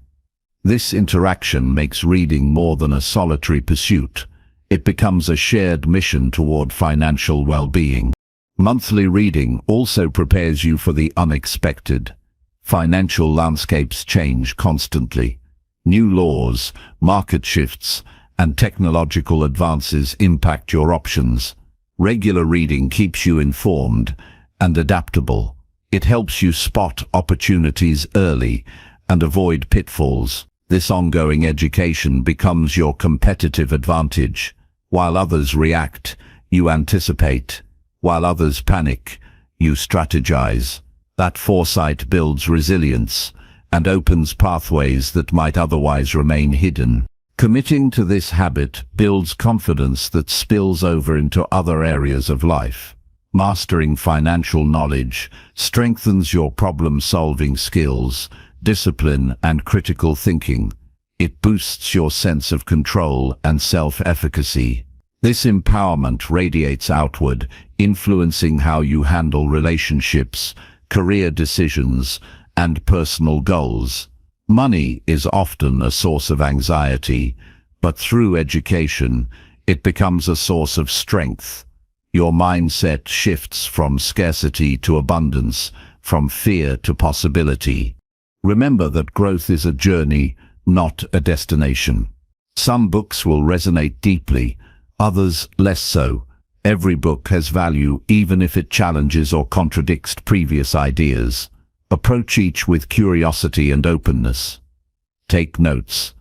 This interaction makes reading more than a solitary pursuit. It becomes a shared mission toward financial well-being. Monthly reading also prepares you for the unexpected. Financial landscapes change constantly. New laws, market shifts, and technological advances impact your options. Regular reading keeps you informed and adaptable. It helps you spot opportunities early and avoid pitfalls. This ongoing education becomes your competitive advantage. While others react, you anticipate. While others panic, you strategize. That foresight builds resilience and opens pathways that might otherwise remain hidden. Committing to this habit builds confidence that spills over into other areas of life. Mastering financial knowledge strengthens your problem-solving skills, discipline, and critical thinking. It boosts your sense of control and self-efficacy. This empowerment radiates outward, influencing how you handle relationships, career decisions, and personal goals. Money is often a source of anxiety, but through education, it becomes a source of strength. Your mindset shifts from scarcity to abundance, from fear to possibility. Remember that growth is a journey, not a destination. Some books will resonate deeply, others less so. Every book has value even if it challenges or contradicts previous ideas. Approach each with curiosity and openness. Take notes.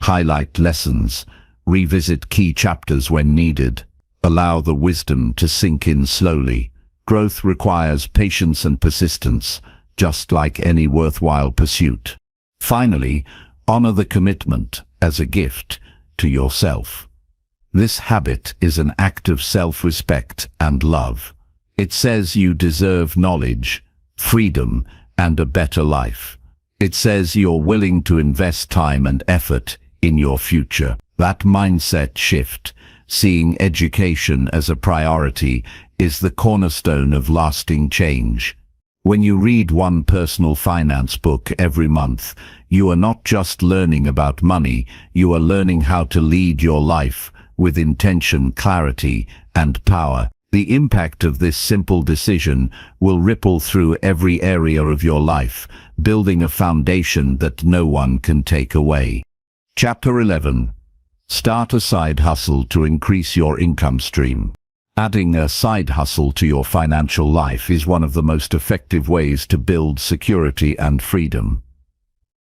Highlight lessons. Revisit key chapters when needed. Allow the wisdom to sink in slowly. Growth requires patience and persistence, just like any worthwhile pursuit. Finally, honor the commitment as a gift to yourself. This habit is an act of self-respect and love. It says you deserve knowledge, freedom, and a better life. It says you're willing to invest time and effort in your future. That mindset shift, seeing education as a priority, is the cornerstone of lasting change. When you read one personal finance book every month, you are not just learning about money, you are learning how to lead your life with intention, clarity, and power. The impact of this simple decision will ripple through every area of your life, building a foundation that no one can take away. Chapter 11. Start a side hustle to increase your income stream. Adding a side hustle to your financial life is one of the most effective ways to build security and freedom.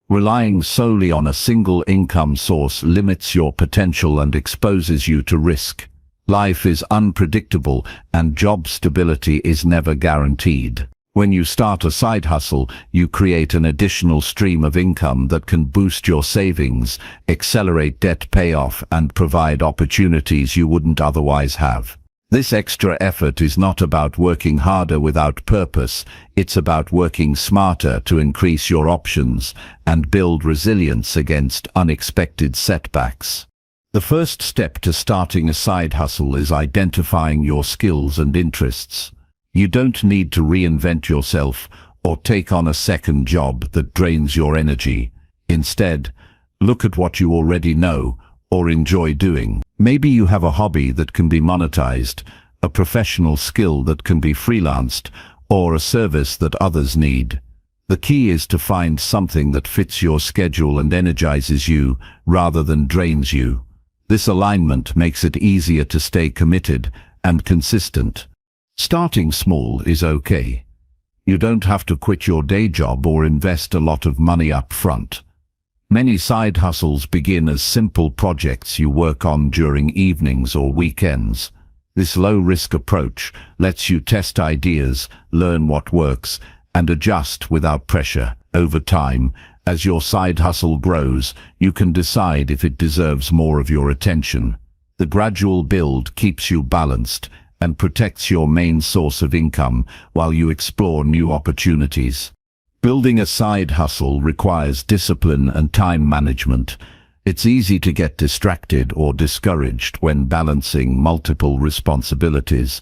Relying solely on a single income source limits your potential and exposes you to risk. Life is unpredictable and job stability is never guaranteed. When you start a side hustle, you create an additional stream of income that can boost your savings, accelerate debt payoff, and provide opportunities you wouldn't otherwise have. This extra effort is not about working harder without purpose, it's about working smarter to increase your options and build resilience against unexpected setbacks. The first step to starting a side hustle is identifying your skills and interests. You don't need to reinvent yourself or take on a second job that drains your energy. Instead, look at what you already know or enjoy doing. Maybe you have a hobby that can be monetized, a professional skill that can be freelanced, or a service that others need. The key is to find something that fits your schedule and energizes you rather than drains you. This alignment makes it easier to stay committed and consistent. Starting small is okay. You don't have to quit your day job or invest a lot of money up front. Many side hustles begin as simple projects you work on during evenings or weekends. This low-risk approach lets you test ideas, learn what works, and adjust without pressure. Over time, as your side hustle grows, you can decide if it deserves more of your attention. The gradual build keeps you balanced and protects your main source of income while you explore new opportunities. Building a side hustle requires discipline and time management. It's easy to get distracted or discouraged when balancing multiple responsibilities.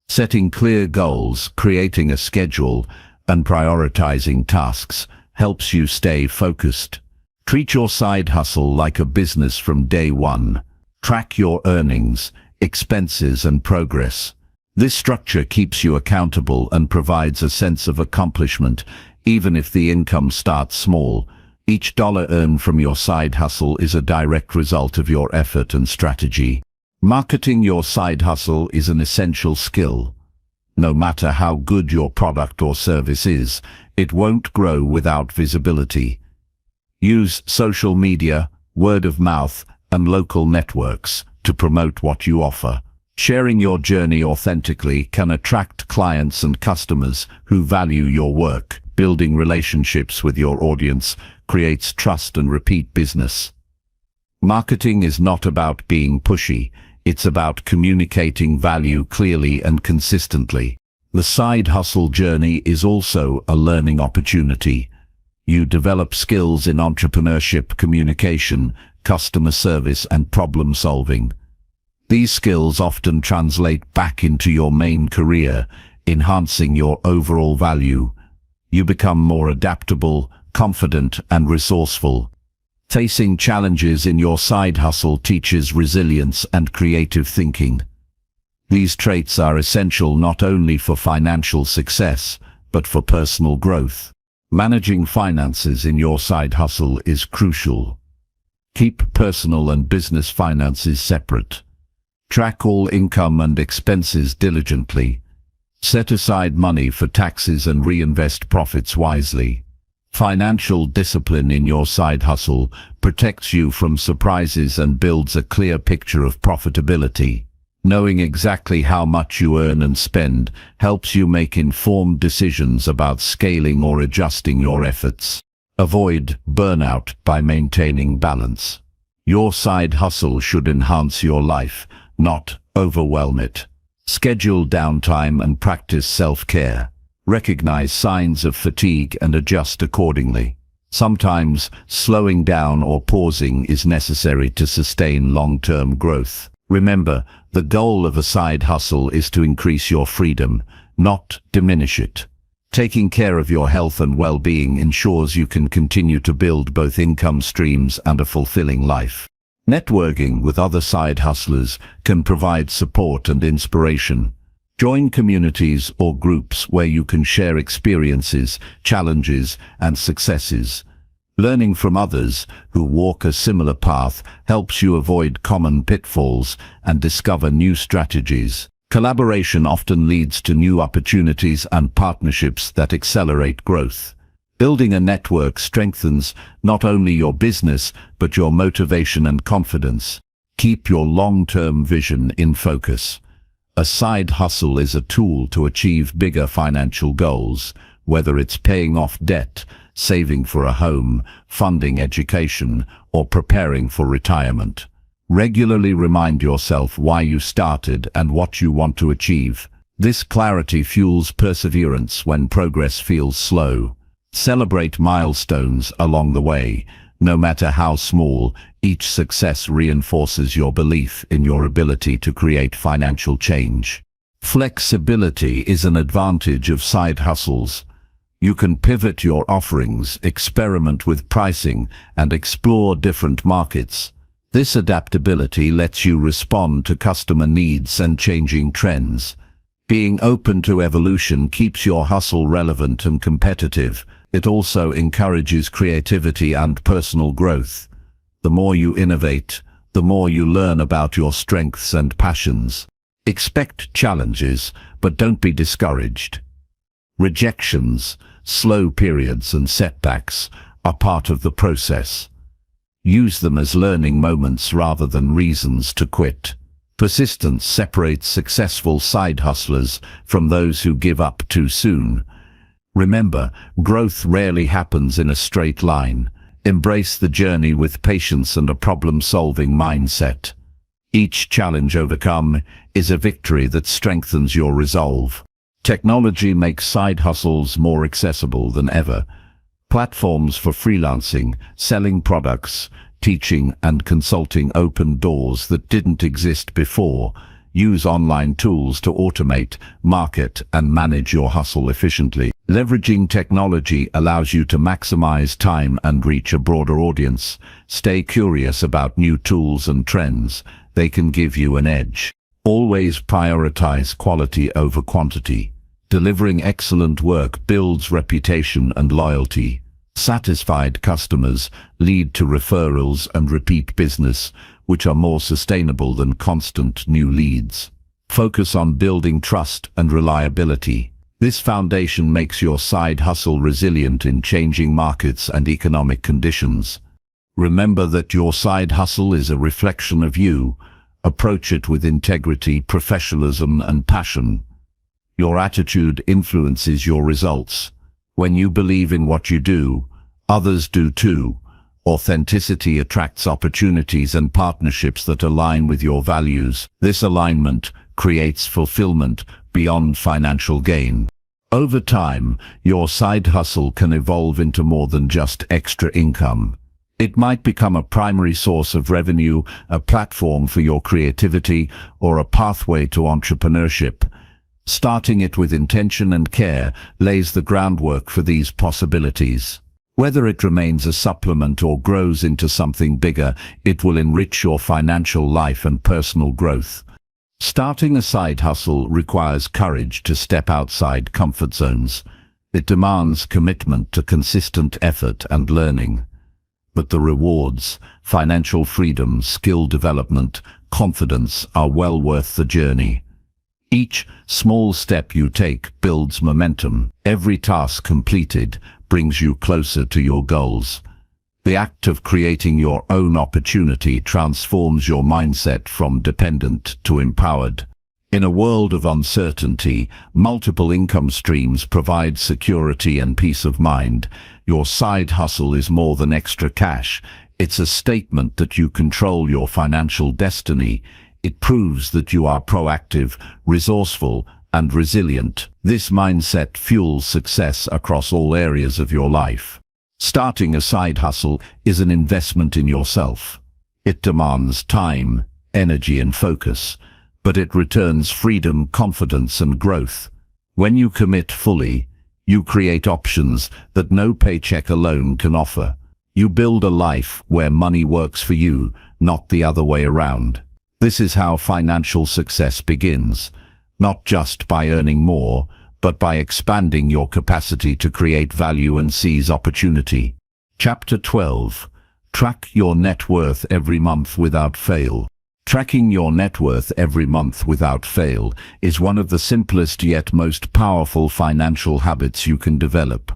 Setting clear goals, creating a schedule, and prioritizing tasks helps you stay focused. Treat your side hustle like a business from day one. Track your earnings, expenses, and progress. This structure keeps you accountable and provides a sense of accomplishment, even if the income starts small. Each dollar earned from your side hustle is a direct result of your effort and strategy. Marketing your side hustle is an essential skill. No matter how good your product or service is, it won't grow without visibility. Use social media, word of mouth, and local networks to promote what you offer. Sharing your journey authentically can attract clients and customers who value your work. Building relationships with your audience creates trust and repeat business. Marketing is not about being pushy, it's about communicating value clearly and consistently. The side hustle journey is also a learning opportunity. You develop skills in entrepreneurship, communication, customer service, and problem solving. These skills often translate back into your main career, enhancing your overall value. You become more adaptable, confident, and resourceful. Facing challenges in your side hustle teaches resilience and creative thinking. These traits are essential not only for financial success, but for personal growth. Managing finances in your side hustle is crucial. Keep personal and business finances separate. Track all income and expenses diligently. Set aside money for taxes and reinvest profits wisely. Financial discipline in your side hustle protects you from surprises and builds a clear picture of profitability. Knowing exactly how much you earn and spend helps you make informed decisions about scaling or adjusting your efforts. Avoid burnout by maintaining balance. Your side hustle should enhance your life, not overwhelm it. Schedule downtime and practice self-care. Recognize signs of fatigue and adjust accordingly. Sometimes slowing down or pausing is necessary to sustain long-term growth. Remember, the goal of a side hustle is to increase your freedom, not diminish it. Taking care of your health and well-being ensures you can continue to build both income streams and a fulfilling life. Networking with other side hustlers can provide support and inspiration. Join communities or groups where you can share experiences, challenges, and successes. Learning from others who walk a similar path helps you avoid common pitfalls and discover new strategies. Collaboration often leads to new opportunities and partnerships that accelerate growth. Building a network strengthens not only your business, but your motivation and confidence. Keep your long-term vision in focus. A side hustle is a tool to achieve bigger financial goals, whether it's paying off debt, saving for a home, funding education, or preparing for retirement. Regularly remind yourself why you started and what you want to achieve. This clarity fuels perseverance when progress feels slow. Celebrate milestones along the way. No matter how small, each success reinforces your belief in your ability to create financial change. Flexibility is an advantage of side hustles. You can pivot your offerings, experiment with pricing, and explore different markets. This adaptability lets you respond to customer needs and changing trends. Being open to evolution keeps your hustle relevant and competitive. It also encourages creativity and personal growth. The more you innovate, the more you learn about your strengths and passions. Expect challenges, but don't be discouraged. Rejections, slow periods, and setbacks are part of the process. Use them as learning moments rather than reasons to quit. Persistence separates successful side hustlers from those who give up too soon. Remember, growth rarely happens in a straight line. Embrace the journey with patience and a problem-solving mindset. Each challenge overcome is a victory that strengthens your resolve. Technology makes side hustles more accessible than ever. Platforms for freelancing, selling products, teaching and consulting open doors that didn't exist before. Use online tools to automate, market, and manage your hustle efficiently. Leveraging technology allows you to maximize time and reach a broader audience. Stay curious about new tools and trends. They can give you an edge. Always prioritize quality over quantity. Delivering excellent work builds reputation and loyalty. Satisfied customers lead to referrals and repeat business, which are more sustainable than constant new leads. Focus on building trust and reliability. This foundation makes your side hustle resilient in changing markets and economic conditions. Remember that your side hustle is a reflection of you. Approach it with integrity, professionalism, and passion. Your attitude influences your results. When you believe in what you do, others do too. Authenticity attracts opportunities and partnerships that align with your values. This alignment creates fulfillment beyond financial gain. Over time, your side hustle can evolve into more than just extra income. It might become a primary source of revenue, a platform for your creativity, or a pathway to entrepreneurship. Starting it with intention and care lays the groundwork for these possibilities. Whether it remains a supplement or grows into something bigger, it will enrich your financial life and personal growth. Starting a side hustle requires courage to step outside comfort zones. It demands commitment to consistent effort and learning. But the rewards, financial freedom, skill development, confidence are well worth the journey. Each small step you take builds momentum. Every task completed brings you closer to your goals. The act of creating your own opportunity transforms your mindset from dependent to empowered. In a world of uncertainty, multiple income streams provide security and peace of mind. Your side hustle is more than extra cash. It's a statement that you control your financial destiny. It proves that you are proactive, resourceful, and resilient. This mindset fuels success across all areas of your life. Starting a side hustle is an investment in yourself. It demands time, energy, and focus, but it returns freedom, confidence, and growth. When you commit fully, you create options that no paycheck alone can offer. You build a life where money works for you, not the other way around. This is how financial success begins, not just by earning more, but by expanding your capacity to create value and seize opportunity. Chapter 12. Track your net worth every month without fail. Tracking your net worth every month without fail is one of the simplest yet most powerful financial habits you can develop.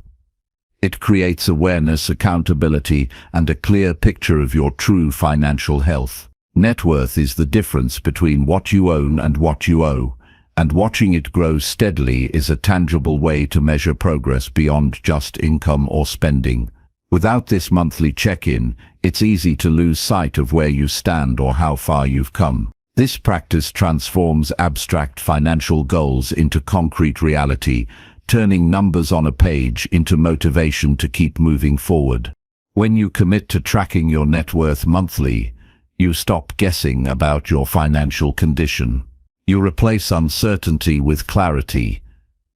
It creates awareness, accountability, and a clear picture of your true financial health. Net worth is the difference between what you own and what you owe, and watching it grow steadily is a tangible way to measure progress beyond just income or spending. Without this monthly check-in, it's easy to lose sight of where you stand or how far you've come. This practice transforms abstract financial goals into concrete reality, turning numbers on a page into motivation to keep moving forward. When you commit to tracking your net worth monthly, you stop guessing about your financial condition. You replace uncertainty with clarity.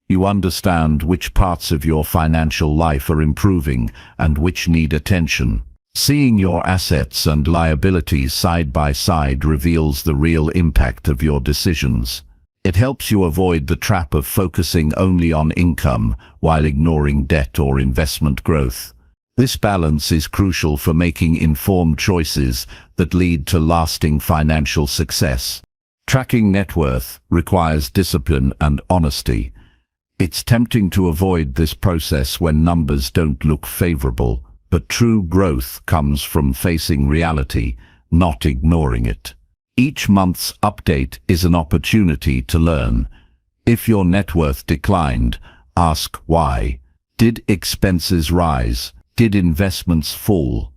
You understand which parts of your financial life are improving and which need attention. Seeing your assets and liabilities side by side reveals the real impact of your decisions. It helps you avoid the trap of focusing only on income while ignoring debt or investment growth. This balance is crucial for making informed choices that lead to lasting financial success. Tracking net worth requires discipline and honesty. It's tempting to avoid this process when numbers don't look favorable, but true growth comes from facing reality, not ignoring it. Each month's update is an opportunity to learn. If your net worth declined, ask why. Did expenses rise? Did investments fall?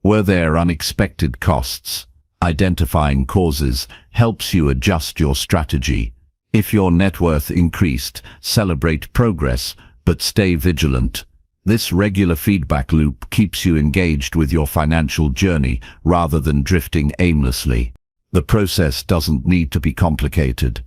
Were there unexpected costs? Identifying causes helps you adjust your strategy. If your net worth increased, celebrate progress, but stay vigilant. This regular feedback loop keeps you engaged with your financial journey rather than drifting aimlessly. The process doesn't need to be complicated.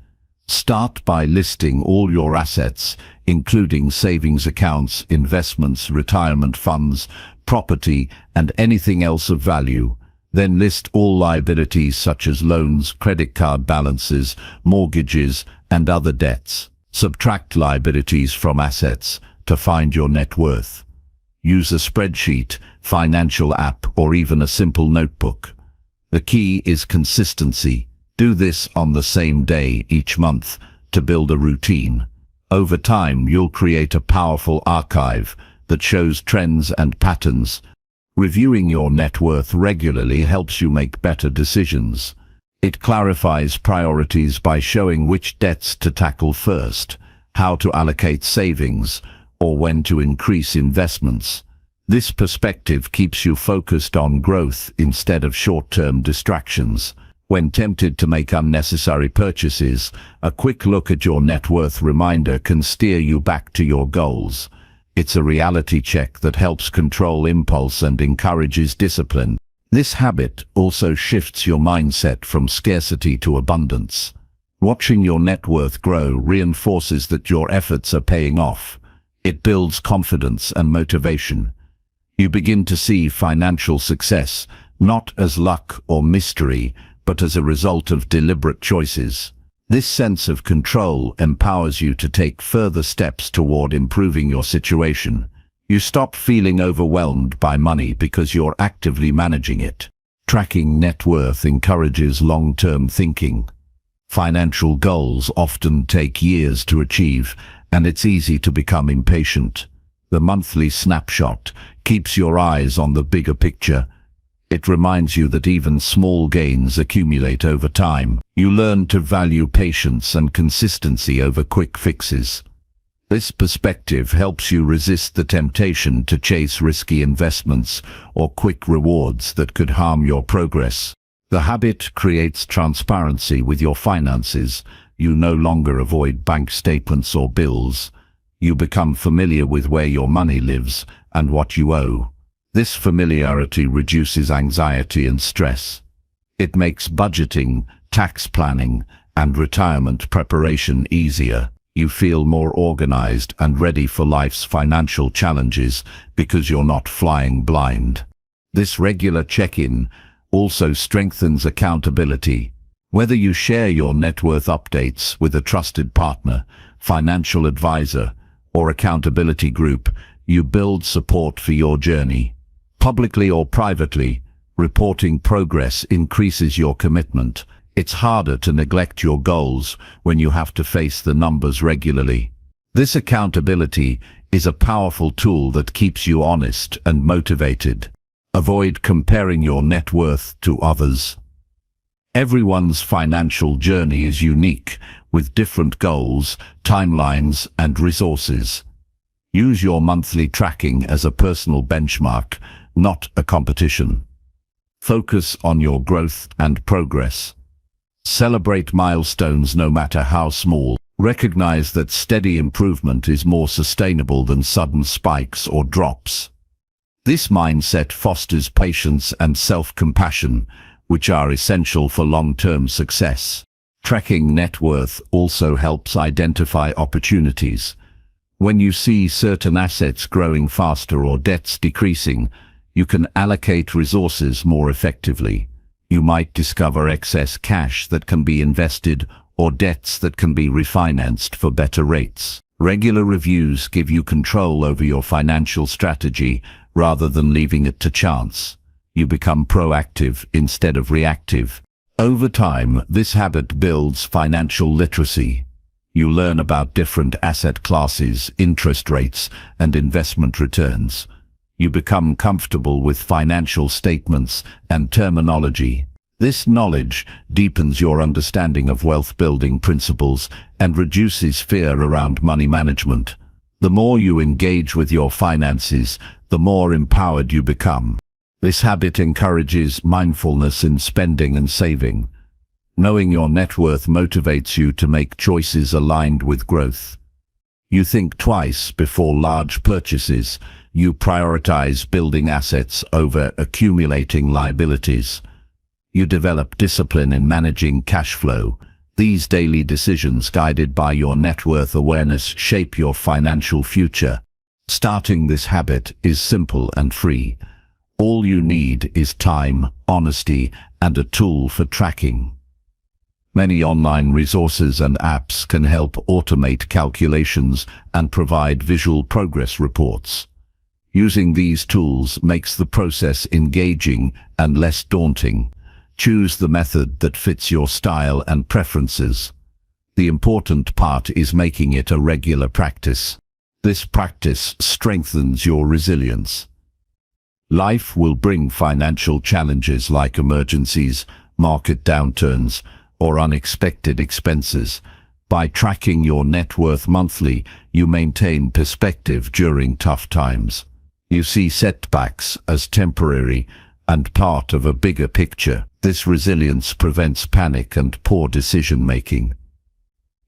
Start by listing all your assets, including savings accounts, investments, retirement funds, property, and anything else of value. Then list all liabilities such as loans, credit card balances, mortgages, and other debts. Subtract liabilities from assets to find your net worth. Use a spreadsheet, financial app, or even a simple notebook. The key is consistency. Do this on the same day each month to build a routine. Over time, you'll create a powerful archive that shows trends and patterns. Reviewing your net worth regularly helps you make better decisions. It clarifies priorities by showing which debts to tackle first, how to allocate savings, or when to increase investments. This perspective keeps you focused on growth instead of short-term distractions. When tempted to make unnecessary purchases, a quick look at your net worth reminder can steer you back to your goals. It's a reality check that helps control impulse and encourages discipline. This habit also shifts your mindset from scarcity to abundance. Watching your net worth grow reinforces that your efforts are paying off. It builds confidence and motivation. You begin to see financial success not as luck or mystery, but as a result of deliberate choices. This sense of control empowers you to take further steps toward improving your situation. You stop feeling overwhelmed by money because you're actively managing it. Tracking net worth encourages long-term thinking. Financial goals often take years to achieve, and it's easy to become impatient. The monthly snapshot keeps your eyes on the bigger picture. It reminds you that even small gains accumulate over time. You learn to value patience and consistency over quick fixes. This perspective helps you resist the temptation to chase risky investments or quick rewards that could harm your progress. The habit creates transparency with your finances. You no longer avoid bank statements or bills. You become familiar with where your money lives and what you owe. This familiarity reduces anxiety and stress. It makes budgeting, tax planning, and retirement preparation easier. You feel more organized and ready for life's financial challenges because you're not flying blind. This regular check-in also strengthens accountability. Whether you share your net worth updates with a trusted partner, financial advisor, or accountability group, you build support for your journey. Publicly or privately, reporting progress increases your commitment. It's harder to neglect your goals when you have to face the numbers regularly. This accountability is a powerful tool that keeps you honest and motivated. Avoid comparing your net worth to others. Everyone's financial journey is unique, with different goals, timelines, and resources. Use your monthly tracking as a personal benchmark, not a competition. Focus on your growth and progress. Celebrate milestones no matter how small. Recognize that steady improvement is more sustainable than sudden spikes or drops. This mindset fosters patience and self-compassion, which are essential for long-term success. Tracking net worth also helps identify opportunities. When you see certain assets growing faster or debts decreasing, you can allocate resources more effectively. You might discover excess cash that can be invested or debts that can be refinanced for better rates. Regular reviews give you control over your financial strategy rather than leaving it to chance. You become proactive instead of reactive. Over time, this habit builds financial literacy. You learn about different asset classes, interest rates, and investment returns. You become comfortable with financial statements and terminology. This knowledge deepens your understanding of wealth-building principles and reduces fear around money management. The more you engage with your finances, the more empowered you become. This habit encourages mindfulness in spending and saving. Knowing your net worth motivates you to make choices aligned with growth. You think twice before large purchases. You prioritize building assets over accumulating liabilities. You develop discipline in managing cash flow. These daily decisions, guided by your net worth awareness, shape your financial future. Starting this habit is simple and free. All you need is time, honesty, and a tool for tracking. Many online resources and apps can help automate calculations and provide visual progress reports. Using these tools makes the process engaging and less daunting. Choose the method that fits your style and preferences. The important part is making it a regular practice. This practice strengthens your resilience. Life will bring financial challenges like emergencies, market downturns, or unexpected expenses. By tracking your net worth monthly, you maintain perspective during tough times. You see setbacks as temporary and part of a bigger picture. This resilience prevents panic and poor decision-making.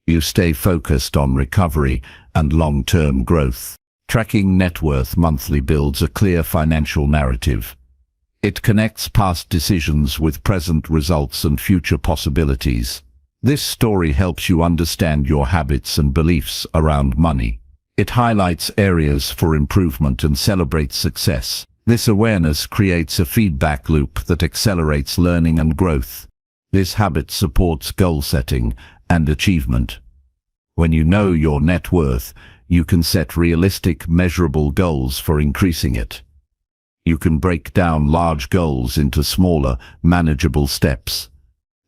You stay focused on recovery and long-term growth. Tracking net worth monthly builds a clear financial narrative. It connects past decisions with present results and future possibilities. This story helps you understand your habits and beliefs around money. It highlights areas for improvement and celebrates success. This awareness creates a feedback loop that accelerates learning and growth. This habit supports goal setting and achievement. When you know your net worth, you can set realistic, measurable goals for increasing it. You can break down large goals into smaller, manageable steps.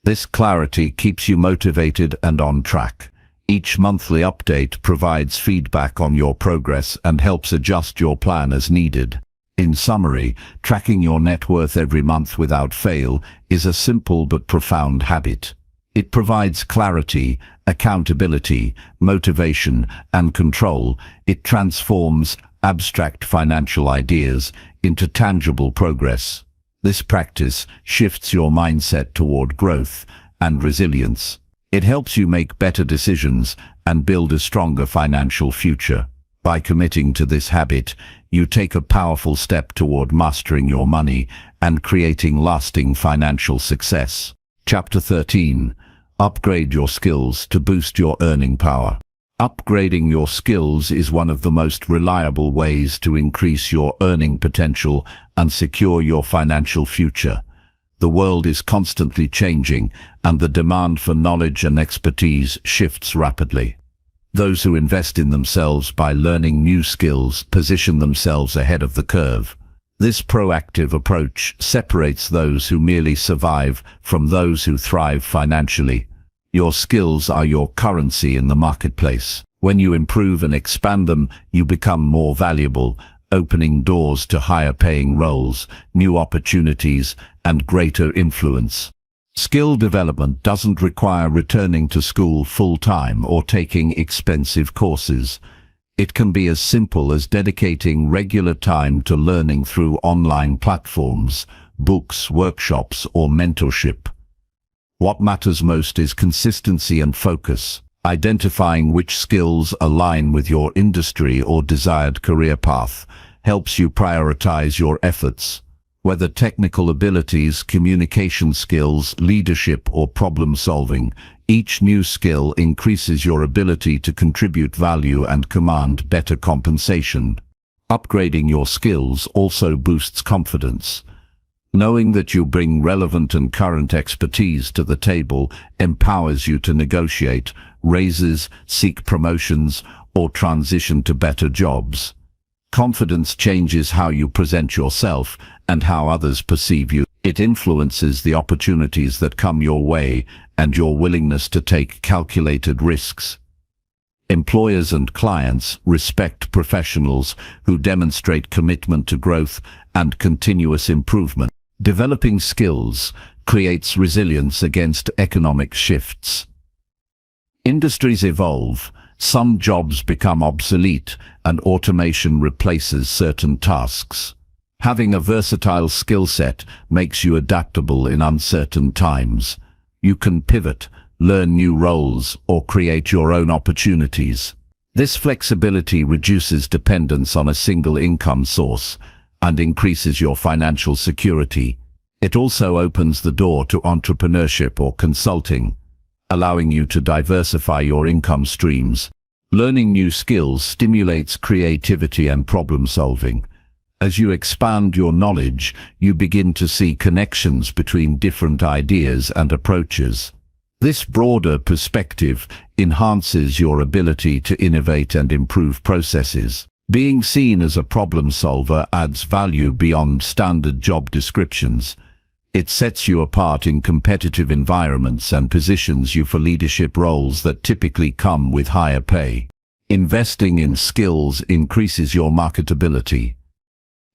This clarity keeps you motivated and on track. Each monthly update provides feedback on your progress and helps adjust your plan as needed. In summary, tracking your net worth every month without fail is a simple but profound habit. It provides clarity, accountability, motivation, and control. It transforms abstract financial ideas into tangible progress. This practice shifts your mindset toward growth and resilience. It helps you make better decisions and build a stronger financial future. By committing to this habit, you take a powerful step toward mastering your money and creating lasting financial success. Chapter 13. Upgrade your skills to boost your earning power. Upgrading your skills is one of the most reliable ways to increase your earning potential and secure your financial future. The world is constantly changing, and the demand for knowledge and expertise shifts rapidly. Those who invest in themselves by learning new skills position themselves ahead of the curve. This proactive approach separates those who merely survive from those who thrive financially. Your skills are your currency in the marketplace. When you improve and expand them, you become more valuable, opening doors to higher-paying roles, new opportunities, and greater influence. Skill development doesn't require returning to school full-time or taking expensive courses. It can be as simple as dedicating regular time to learning through online platforms, books, workshops, or mentorship. What matters most is consistency and focus. Identifying which skills align with your industry or desired career path helps you prioritize your efforts. Whether technical abilities, communication skills, leadership, or problem-solving, each new skill increases your ability to contribute value and command better compensation. Upgrading your skills also boosts confidence. Knowing that you bring relevant and current expertise to the table empowers you to negotiate raises, seek promotions, or transition to better jobs. Confidence changes how you present yourself and how others perceive you. It influences the opportunities that come your way and your willingness to take calculated risks. Employers and clients respect professionals who demonstrate commitment to growth and continuous improvement. Developing skills creates resilience against economic shifts. Industries evolve, some jobs become obsolete, and automation replaces certain tasks. Having a versatile skill set makes you adaptable in uncertain times. You can pivot, learn new roles, or create your own opportunities. This flexibility reduces dependence on a single income source and increases your financial security. It also opens the door to entrepreneurship or consulting, allowing you to diversify your income streams. Learning new skills stimulates creativity and problem-solving. As you expand your knowledge, you begin to see connections between different ideas and approaches. This broader perspective enhances your ability to innovate and improve processes. Being seen as a problem solver adds value beyond standard job descriptions. It sets you apart in competitive environments and positions you for leadership roles that typically come with higher pay. Investing in skills increases your marketability.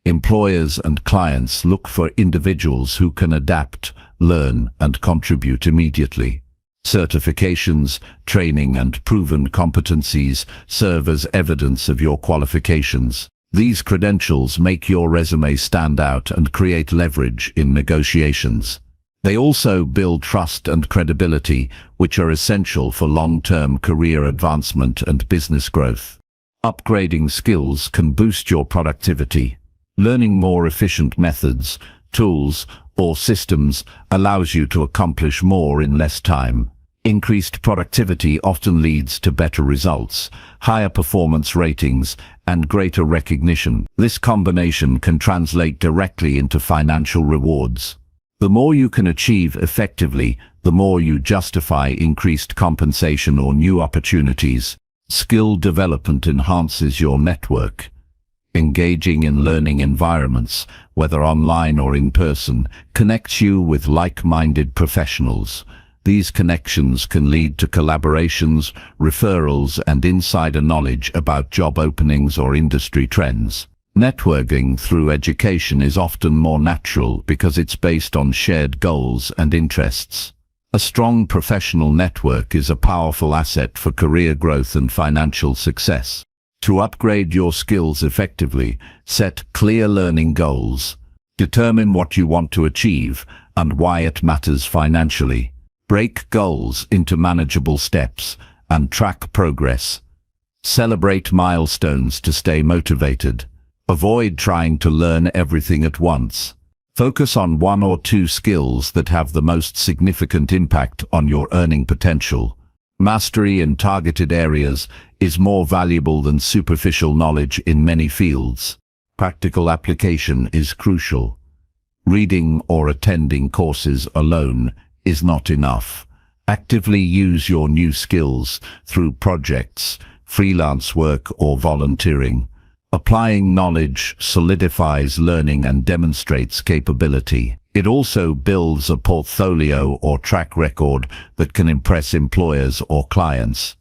Employers and clients look for individuals who can adapt, learn, and contribute immediately. Certifications, training, and proven competencies serve as evidence of your qualifications. These credentials make your resume stand out and create leverage in negotiations. They also build trust and credibility, which are essential for long-term career advancement and business growth. Upgrading skills can boost your productivity. Learning more efficient methods, tools, or systems allows you to accomplish more in less time. Increased productivity often leads to better results, higher performance ratings, and greater recognition. This combination can translate directly into financial rewards. The more you can achieve effectively, the more you justify increased compensation or new opportunities. Skill development enhances your network. Engaging in learning environments, whether online or in person, connects you with like-minded professionals. These connections can lead to collaborations, referrals, and insider knowledge about job openings or industry trends. Networking through education is often more natural because it's based on shared goals and interests. A strong professional network is a powerful asset for career growth and financial success. To upgrade your skills effectively, set clear learning goals. Determine what you want to achieve and why it matters financially. Break goals into manageable steps and track progress. Celebrate milestones to stay motivated. Avoid trying to learn everything at once. Focus on one or two skills that have the most significant impact on your earning potential. Mastery in targeted areas is more valuable than superficial knowledge in many fields. Practical application is crucial. Reading or attending courses alone is not enough. Actively use your new skills through projects, freelance work, or volunteering. Applying knowledge solidifies learning and demonstrates capability. It also builds a portfolio or track record that can impress employers or clients.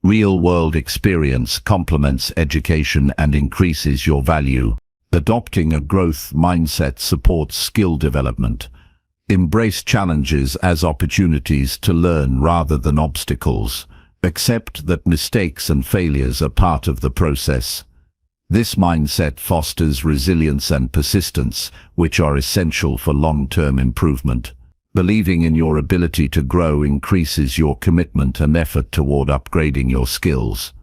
Real-world experience complements education and increases your value. Adopting a growth mindset supports skill development. Embrace challenges as opportunities to learn rather than obstacles. Accept that mistakes and failures are part of the process. This mindset fosters resilience and persistence, which are essential for long-term improvement. Believing in your ability to grow increases your commitment and effort toward upgrading your skills.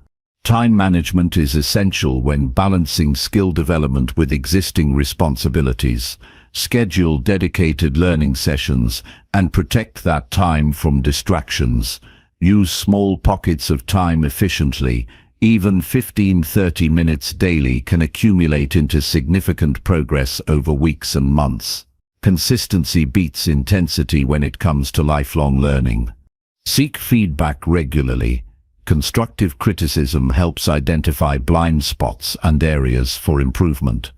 Time management is essential when balancing skill development with existing responsibilities. Schedule dedicated learning sessions and protect that time from distractions. Use small pockets of time efficiently. Even 15-30 minutes daily can accumulate into significant progress over weeks and months. Consistency beats intensity when it comes to lifelong learning. Seek feedback regularly. Constructive criticism helps identify blind spots and areas for improvement.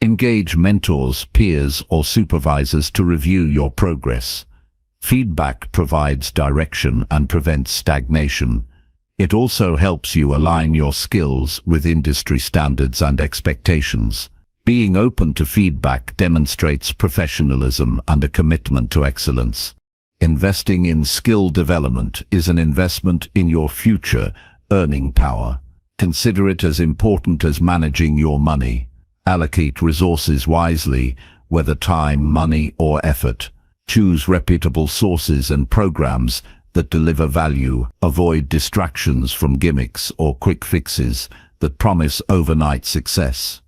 Engage mentors, peers, or supervisors to review your progress. Feedback provides direction and prevents stagnation. It also helps you align your skills with industry standards and expectations. Being open to feedback demonstrates professionalism and a commitment to excellence. Investing in skill development is an investment in your future earning power. Consider it as important as managing your money. Allocate resources wisely, whether time, money, or effort. Choose reputable sources and programs that deliver value. Avoid distractions from gimmicks or quick fixes that promise overnight success.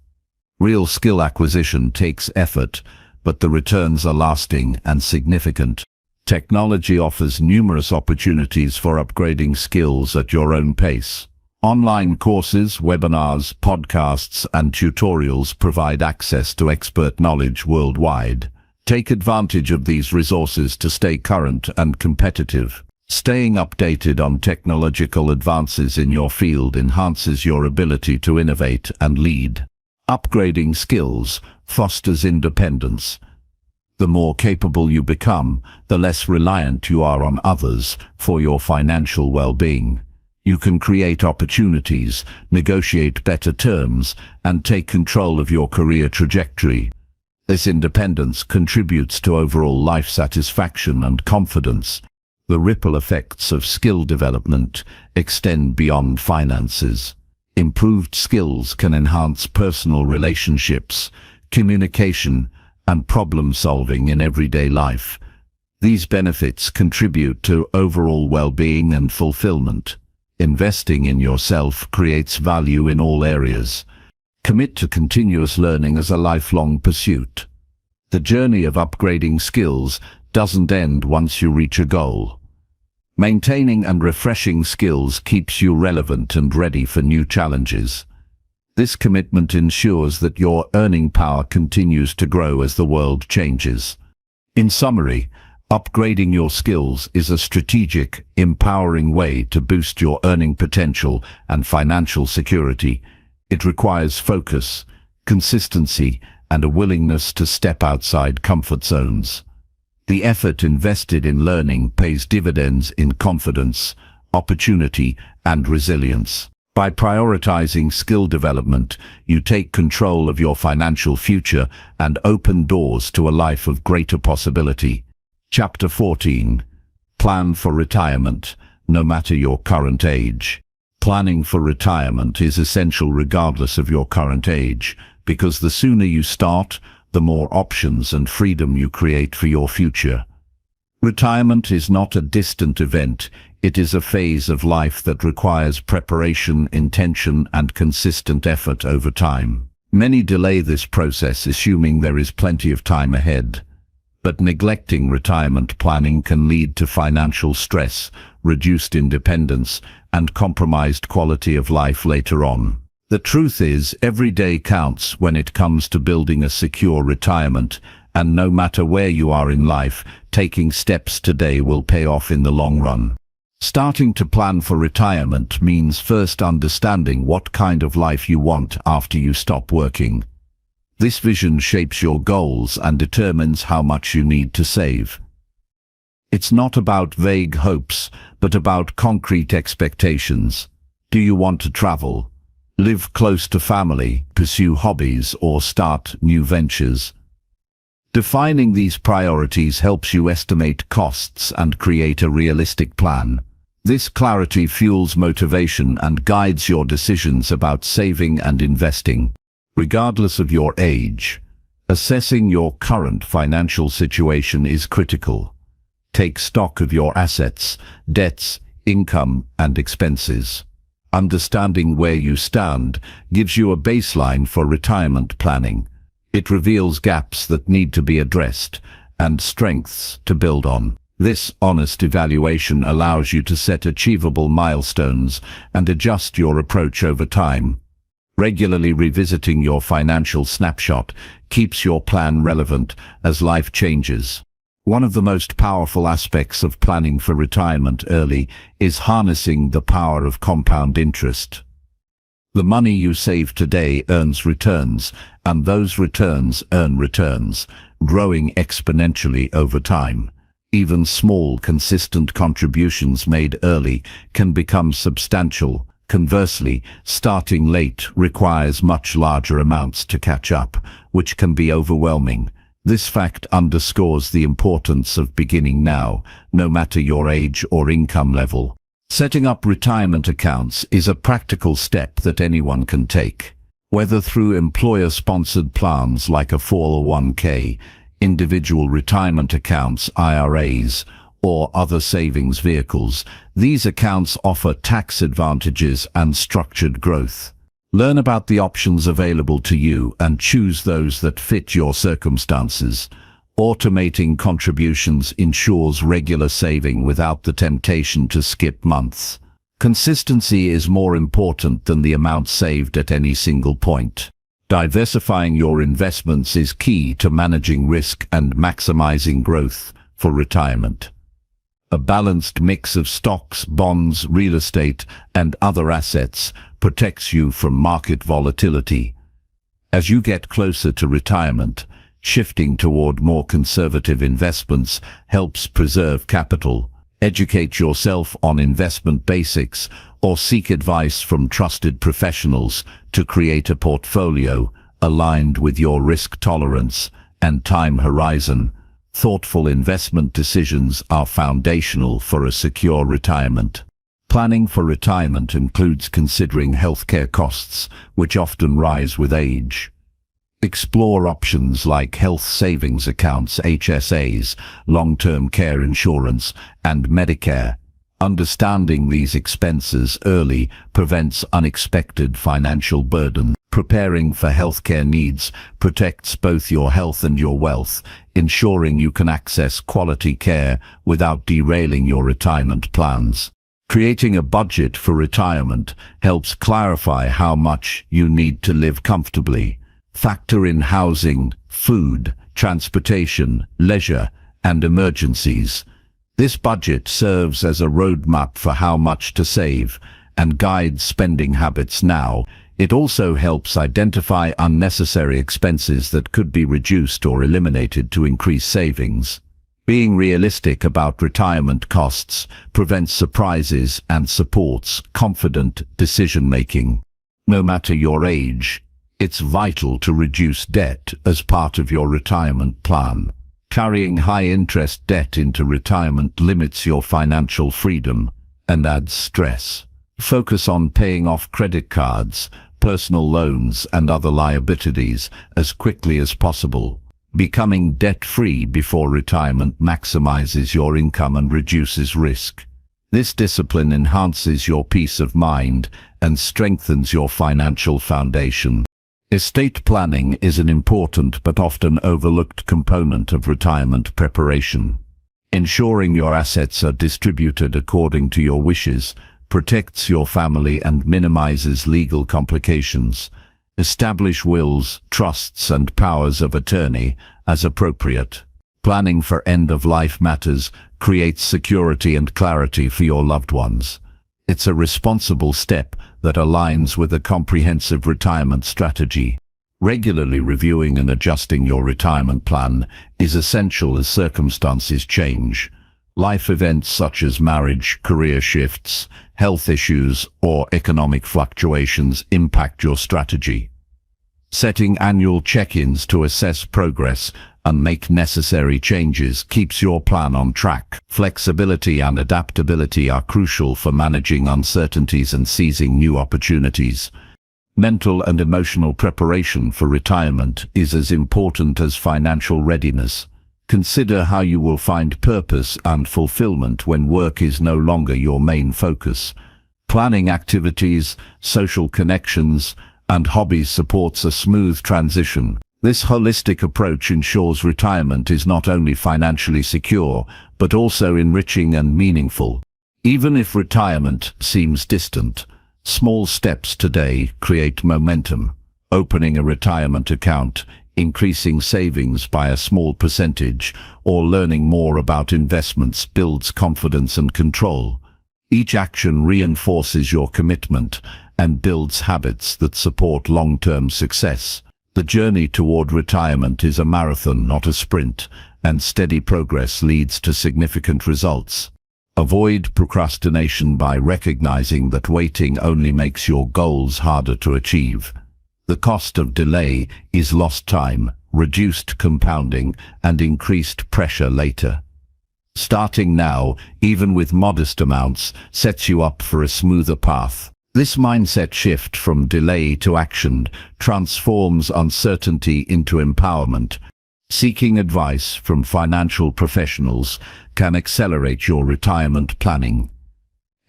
Real skill acquisition takes effort, but the returns are lasting and significant. Technology offers numerous opportunities for upgrading skills at your own pace. Online courses, webinars, podcasts, and tutorials provide access to expert knowledge worldwide. Take advantage of these resources to stay current and competitive. Staying updated on technological advances in your field enhances your ability to innovate and lead. Upgrading skills fosters independence. The more capable you become, the less reliant you are on others for your financial well-being. You can create opportunities, negotiate better terms, and take control of your career trajectory. This independence contributes to overall life satisfaction and confidence. The ripple effects of skill development extend beyond finances. Improved skills can enhance personal relationships, communication, and problem-solving in everyday life. These benefits contribute to overall well-being and fulfillment. Investing in yourself creates value in all areas. Commit to continuous learning as a lifelong pursuit. The journey of upgrading skills doesn't end once you reach a goal. Maintaining and refreshing skills keeps you relevant and ready for new challenges. This commitment ensures that your earning power continues to grow as the world changes. In summary, Upgrading your skills is a strategic, empowering way to boost your earning potential and financial security. It requires focus, consistency, and a willingness to step outside comfort zones. The effort invested in learning pays dividends in confidence, opportunity, and resilience. By prioritizing skill development, you take control of your financial future and open doors to a life of greater possibility. Chapter 14. Plan for retirement, no matter your current age. Planning for retirement is essential regardless of your current age, because the sooner you start, the more options and freedom you create for your future. Retirement is not a distant event, it is a phase of life that requires preparation, intention, and consistent effort over time. Many delay this process assuming there is plenty of time ahead. But neglecting retirement planning can lead to financial stress, reduced independence, and compromised quality of life later on. The truth is, every day counts when it comes to building a secure retirement, and no matter where you are in life, taking steps today will pay off in the long run. Starting to plan for retirement means first understanding what kind of life you want after you stop working. This vision shapes your goals and determines how much you need to save. It's not about vague hopes, but about concrete expectations. Do you want to travel, live close to family, pursue hobbies, or start new ventures? Defining these priorities helps you estimate costs and create a realistic plan. This clarity fuels motivation and guides your decisions about saving and investing. Regardless of your age, assessing your current financial situation is critical. Take stock of your assets, debts, income, and expenses. Understanding where you stand gives you a baseline for retirement planning. It reveals gaps that need to be addressed and strengths to build on. This honest evaluation allows you to set achievable milestones and adjust your approach over time. Regularly revisiting your financial snapshot keeps your plan relevant as life changes. One of the most powerful aspects of planning for retirement early is harnessing the power of compound interest. The money you save today earns returns, and those returns earn returns, growing exponentially over time. Even small, consistent contributions made early can become substantial. Conversely, starting late requires much larger amounts to catch up, which can be overwhelming. This fact underscores the importance of beginning now, no matter your age or income level. Setting up retirement accounts is a practical step that anyone can take. Whether through employer-sponsored plans like a 401k, individual retirement accounts (IRAs), or other savings vehicles, these accounts offer tax advantages and structured growth. Learn about the options available to you and choose those that fit your circumstances. Automating contributions ensures regular saving without the temptation to skip months. Consistency is more important than the amount saved at any single point. Diversifying your investments is key to managing risk and maximizing growth for retirement. A balanced mix of stocks, bonds, real estate, and other assets protects you from market volatility. As you get closer to retirement, shifting toward more conservative investments helps preserve capital. Educate yourself on investment basics or seek advice from trusted professionals to create a portfolio aligned with your risk tolerance and time horizon. Thoughtful investment decisions are foundational for a secure retirement. Planning for retirement includes considering healthcare costs, which often rise with age. Explore options like health savings accounts (HSAs), long-term care insurance, and Medicare. Understanding these expenses early prevents unexpected financial burden. Preparing for healthcare needs protects both your health and your wealth, ensuring you can access quality care without derailing your retirement plans. Creating a budget for retirement helps clarify how much you need to live comfortably. Factor in housing, food, transportation, leisure, and emergencies. This budget serves as a roadmap for how much to save and guides spending habits now. It also helps identify unnecessary expenses that could be reduced or eliminated to increase savings. Being realistic about retirement costs prevents surprises and supports confident decision-making. No matter your age, it's vital to reduce debt as part of your retirement plan. Carrying high-interest debt into retirement limits your financial freedom and adds stress. Focus on paying off credit cards, personal loans, and other liabilities as quickly as possible. Becoming debt-free before retirement maximizes your income and reduces risk. This discipline enhances your peace of mind and strengthens your financial foundation. Estate planning is an important but often overlooked component of retirement preparation. Ensuring your assets are distributed according to your wishes protects your family and minimizes legal complications. Establish wills, trusts, and powers of attorney as appropriate. Planning for end-of-life matters creates security and clarity for your loved ones. It's a responsible step that aligns with a comprehensive retirement strategy. Regularly reviewing and adjusting your retirement plan is essential as circumstances change. Life events such as marriage, career shifts, health issues, or economic fluctuations impact your strategy. Setting annual check-ins to assess progress and make necessary changes keeps your plan on track. Flexibility and adaptability are crucial for managing uncertainties and seizing new opportunities. Mental and emotional preparation for retirement is as important as financial readiness. Consider how you will find purpose and fulfillment when work is no longer your main focus. Planning activities, social connections, and hobbies supports a smooth transition. This holistic approach ensures retirement is not only financially secure, but also enriching and meaningful. Even if retirement seems distant, small steps today create momentum. Opening a retirement account, increasing savings by a small percentage, or learning more about investments builds confidence and control. Each action reinforces your commitment and builds habits that support long-term success. The journey toward retirement is a marathon, not a sprint, and steady progress leads to significant results. Avoid procrastination by recognizing that waiting only makes your goals harder to achieve. The cost of delay is lost time, reduced compounding, and increased pressure later. Starting now, even with modest amounts, sets you up for a smoother path. This mindset shift from delay to action transforms uncertainty into empowerment. Seeking advice from financial professionals can accelerate your retirement planning.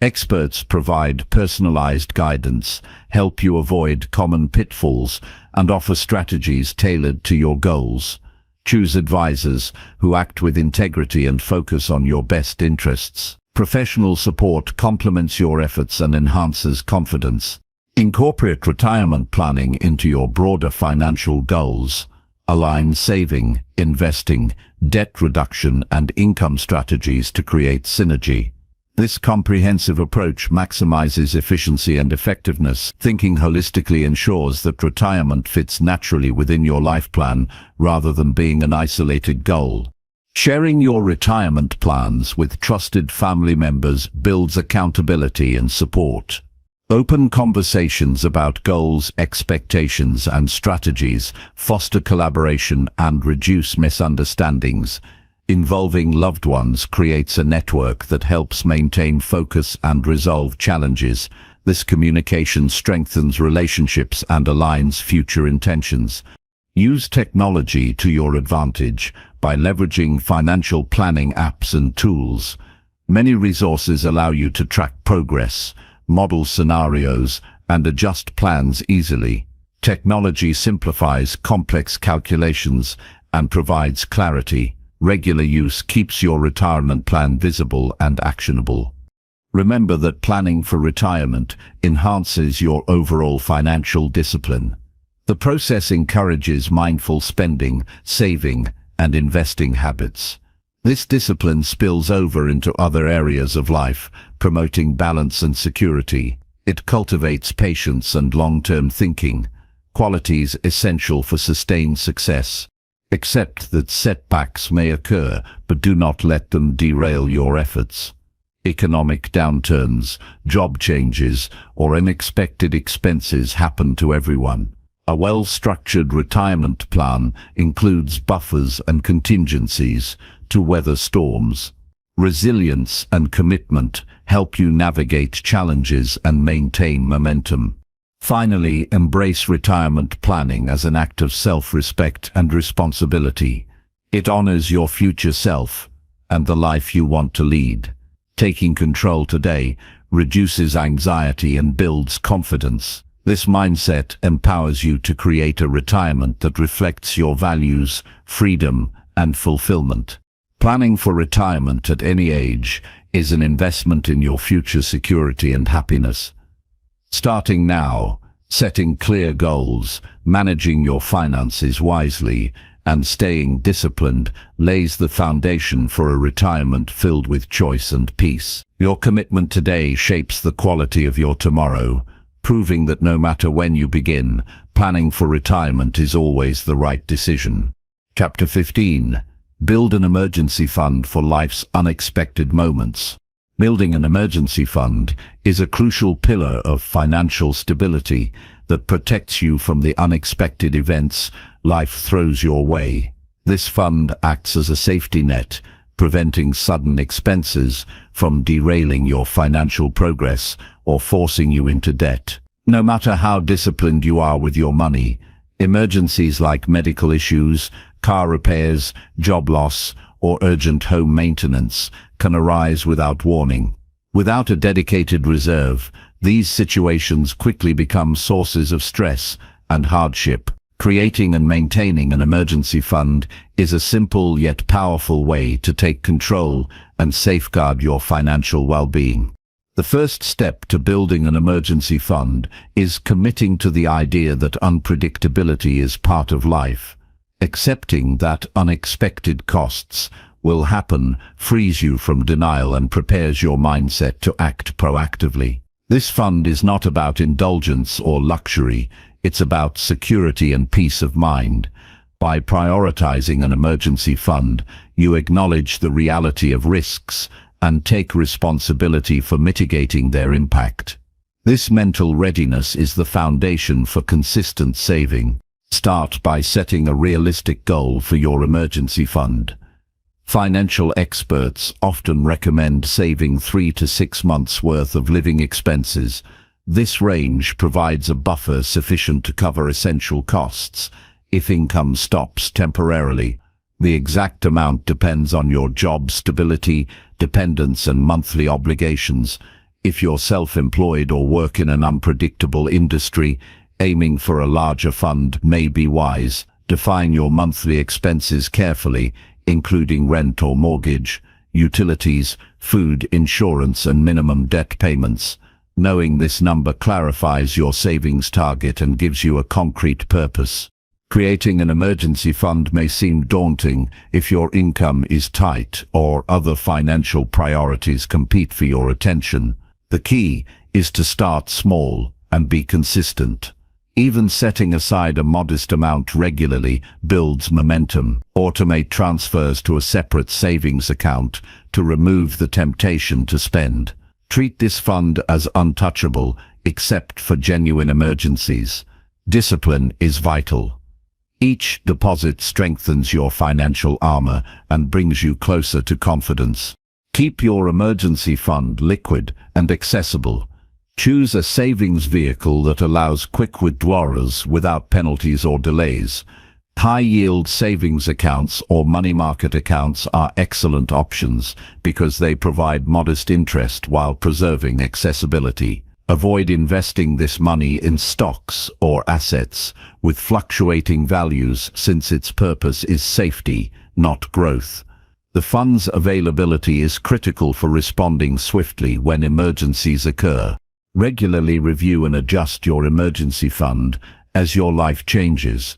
Experts provide personalized guidance, help you avoid common pitfalls, and offer strategies tailored to your goals. Choose advisors who act with integrity and focus on your best interests. Professional support complements your efforts and enhances confidence. Incorporate retirement planning into your broader financial goals. Align saving, investing, debt reduction, and income strategies to create synergy. This comprehensive approach maximizes efficiency and effectiveness. Thinking holistically ensures that retirement fits naturally within your life plan rather than being an isolated goal. Sharing your retirement plans with trusted family members builds accountability and support. Open conversations about goals, expectations, and strategies foster collaboration and reduce misunderstandings. Involving loved ones creates a network that helps maintain focus and resolve challenges. This communication strengthens relationships and aligns future intentions. Use technology to your advantage by leveraging financial planning apps and tools. Many resources allow you to track progress, model scenarios, and adjust plans easily. Technology simplifies complex calculations and provides clarity. Regular use keeps your retirement plan visible and actionable. Remember that planning for retirement enhances your overall financial discipline. The process encourages mindful spending, saving, and investing habits. This discipline spills over into other areas of life, promoting balance and security. It cultivates patience and long-term thinking, qualities essential for sustained success. Accept that setbacks may occur, but do not let them derail your efforts. Economic downturns, job changes, or unexpected expenses happen to everyone. A well-structured retirement plan includes buffers and contingencies to weather storms. Resilience and commitment help you navigate challenges and maintain momentum. Finally, embrace retirement planning as an act of self-respect and responsibility. It honors your future self and the life you want to lead. Taking control today reduces anxiety and builds confidence. This mindset empowers you to create a retirement that reflects your values, freedom, and fulfillment. Planning for retirement at any age is an investment in your future security and happiness. Starting now, setting clear goals, managing your finances wisely, and staying disciplined lays the foundation for a retirement filled with choice and peace. Your commitment today shapes the quality of your tomorrow, proving that no matter when you begin, planning for retirement is always the right decision. Chapter 15. Build an emergency fund for life's unexpected moments. Building an emergency fund is a crucial pillar of financial stability that protects you from the unexpected events life throws your way. This fund acts as a safety net, preventing sudden expenses from derailing your financial progress or forcing you into debt. No matter how disciplined you are with your money, emergencies like medical issues, car repairs, job loss, or urgent home maintenance can arise without warning. Without a dedicated reserve, these situations quickly become sources of stress and hardship. Creating and maintaining an emergency fund is a simple yet powerful way to take control and safeguard your financial well-being. The first step to building an emergency fund is committing to the idea that unpredictability is part of life. Accepting that unexpected costs will happen frees you from denial and prepares your mindset to act proactively. This fund is not about indulgence or luxury, it's about security and peace of mind. By prioritizing an emergency fund, you acknowledge the reality of risks and take responsibility for mitigating their impact. This mental readiness is the foundation for consistent saving. Start by setting a realistic goal for your emergency fund. Financial experts often recommend saving 3 to 6 months' worth of living expenses. This range provides a buffer sufficient to cover essential costs if income stops temporarily. The exact amount depends on your job stability, dependents, and monthly obligations. If you're self-employed or work in an unpredictable industry, aiming for a larger fund may be wise. Define your monthly expenses carefully, including rent or mortgage, utilities, food, insurance, and minimum debt payments. Knowing this number clarifies your savings target and gives you a concrete purpose. Creating an emergency fund may seem daunting if your income is tight or other financial priorities compete for your attention. The key is to start small and be consistent. Even setting aside a modest amount regularly builds momentum. Automate transfers to a separate savings account to remove the temptation to spend. Treat this fund as untouchable, except for genuine emergencies. Discipline is vital. Each deposit strengthens your financial armor and brings you closer to confidence. Keep your emergency fund liquid and accessible. Choose a savings vehicle that allows quick withdrawals without penalties or delays. High-yield savings accounts or money market accounts are excellent options because they provide modest interest while preserving accessibility. Avoid investing this money in stocks or assets with fluctuating values since its purpose is safety, not growth. The fund's availability is critical for responding swiftly when emergencies occur. Regularly review and adjust your emergency fund as your life changes.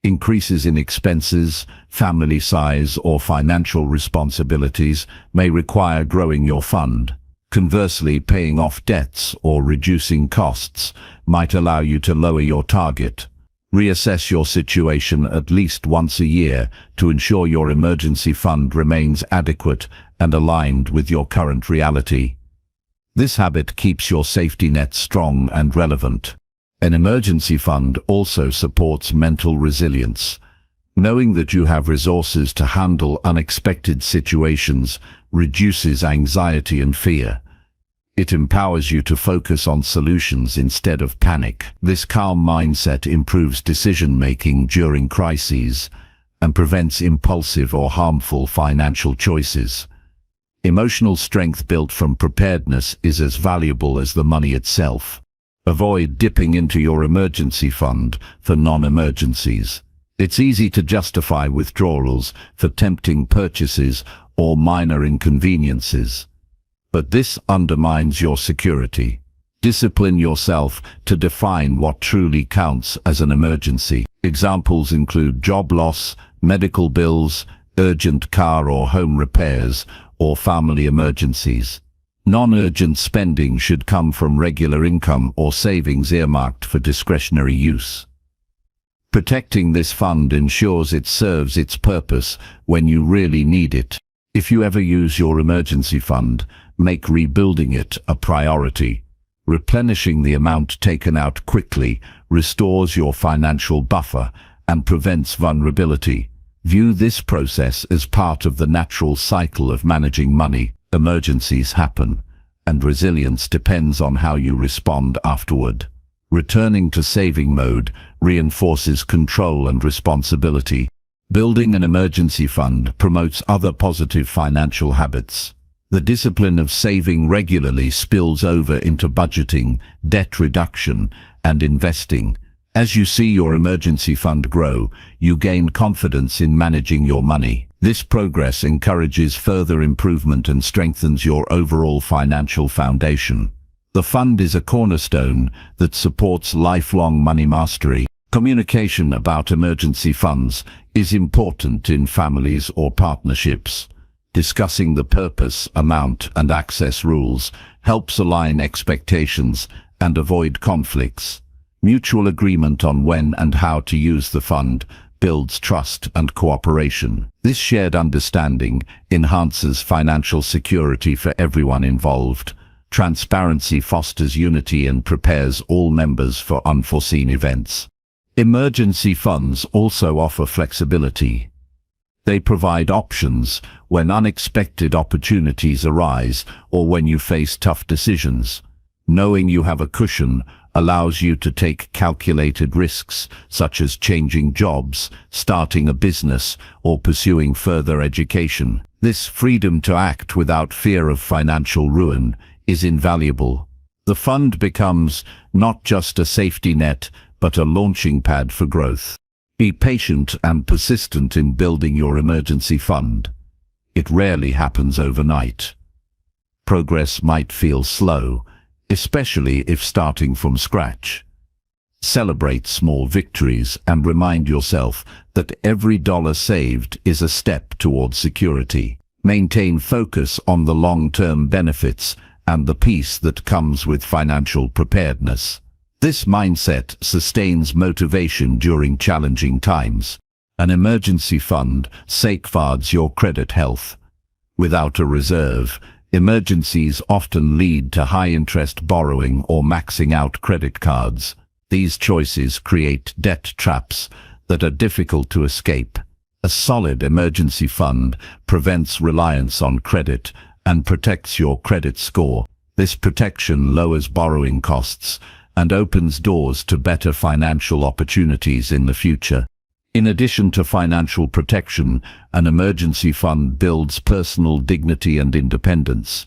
Increases in expenses, family size, or financial responsibilities may require growing your fund. Conversely, paying off debts or reducing costs might allow you to lower your target. Reassess your situation at least once a year to ensure your emergency fund remains adequate and aligned with your current reality. This habit keeps your safety net strong and relevant. An emergency fund also supports mental resilience. Knowing that you have resources to handle unexpected situations reduces anxiety and fear. It empowers you to focus on solutions instead of panic. This calm mindset improves decision-making during crises and prevents impulsive or harmful financial choices. Emotional strength built from preparedness is as valuable as the money itself. Avoid dipping into your emergency fund for non-emergencies. It's easy to justify withdrawals for tempting purchases or minor inconveniences. But this undermines your security. Discipline yourself to define what truly counts as an emergency. Examples include job loss, medical bills, urgent car or home repairs, or family emergencies. Non-urgent spending should come from regular income or savings earmarked for discretionary use. Protecting this fund ensures it serves its purpose when you really need it. If you ever use your emergency fund, make rebuilding it a priority. Replenishing the amount taken out quickly restores your financial buffer and prevents vulnerability. View this process as part of the natural cycle of managing money. Emergencies happen, and resilience depends on how you respond afterward. Returning to saving mode reinforces control and responsibility. Building an emergency fund promotes other positive financial habits. The discipline of saving regularly spills over into budgeting, debt reduction, and investing. As you see your emergency fund grow, you gain confidence in managing your money. This progress encourages further improvement and strengthens your overall financial foundation. The fund is a cornerstone that supports lifelong money mastery. Communication about emergency funds is important in families or partnerships. Discussing the purpose, amount, and access rules helps align expectations and avoid conflicts. Mutual agreement on when and how to use the fund builds trust and cooperation. This shared understanding enhances financial security for everyone involved. Transparency fosters unity and prepares all members for unforeseen events. Emergency funds also offer flexibility. They provide options when unexpected opportunities arise or when you face tough decisions. Knowing you have a cushion allows you to take calculated risks, such as changing jobs, starting a business, or pursuing further education. This freedom to act without fear of financial ruin is invaluable. The fund becomes not just a safety net, but a launching pad for growth. Be patient and persistent in building your emergency fund. It rarely happens overnight. Progress might feel slow, especially if starting from scratch. Celebrate small victories and remind yourself that every dollar saved is a step toward security. Maintain focus on the long-term benefits and the peace that comes with financial preparedness. This mindset sustains motivation during challenging times. An emergency fund safeguards your credit health. Without a reserve, emergencies often lead to high-interest borrowing or maxing out credit cards. These choices create debt traps that are difficult to escape. A solid emergency fund prevents reliance on credit and protects your credit score. This protection lowers borrowing costs and opens doors to better financial opportunities in the future. In addition to financial protection, an emergency fund builds personal dignity and independence.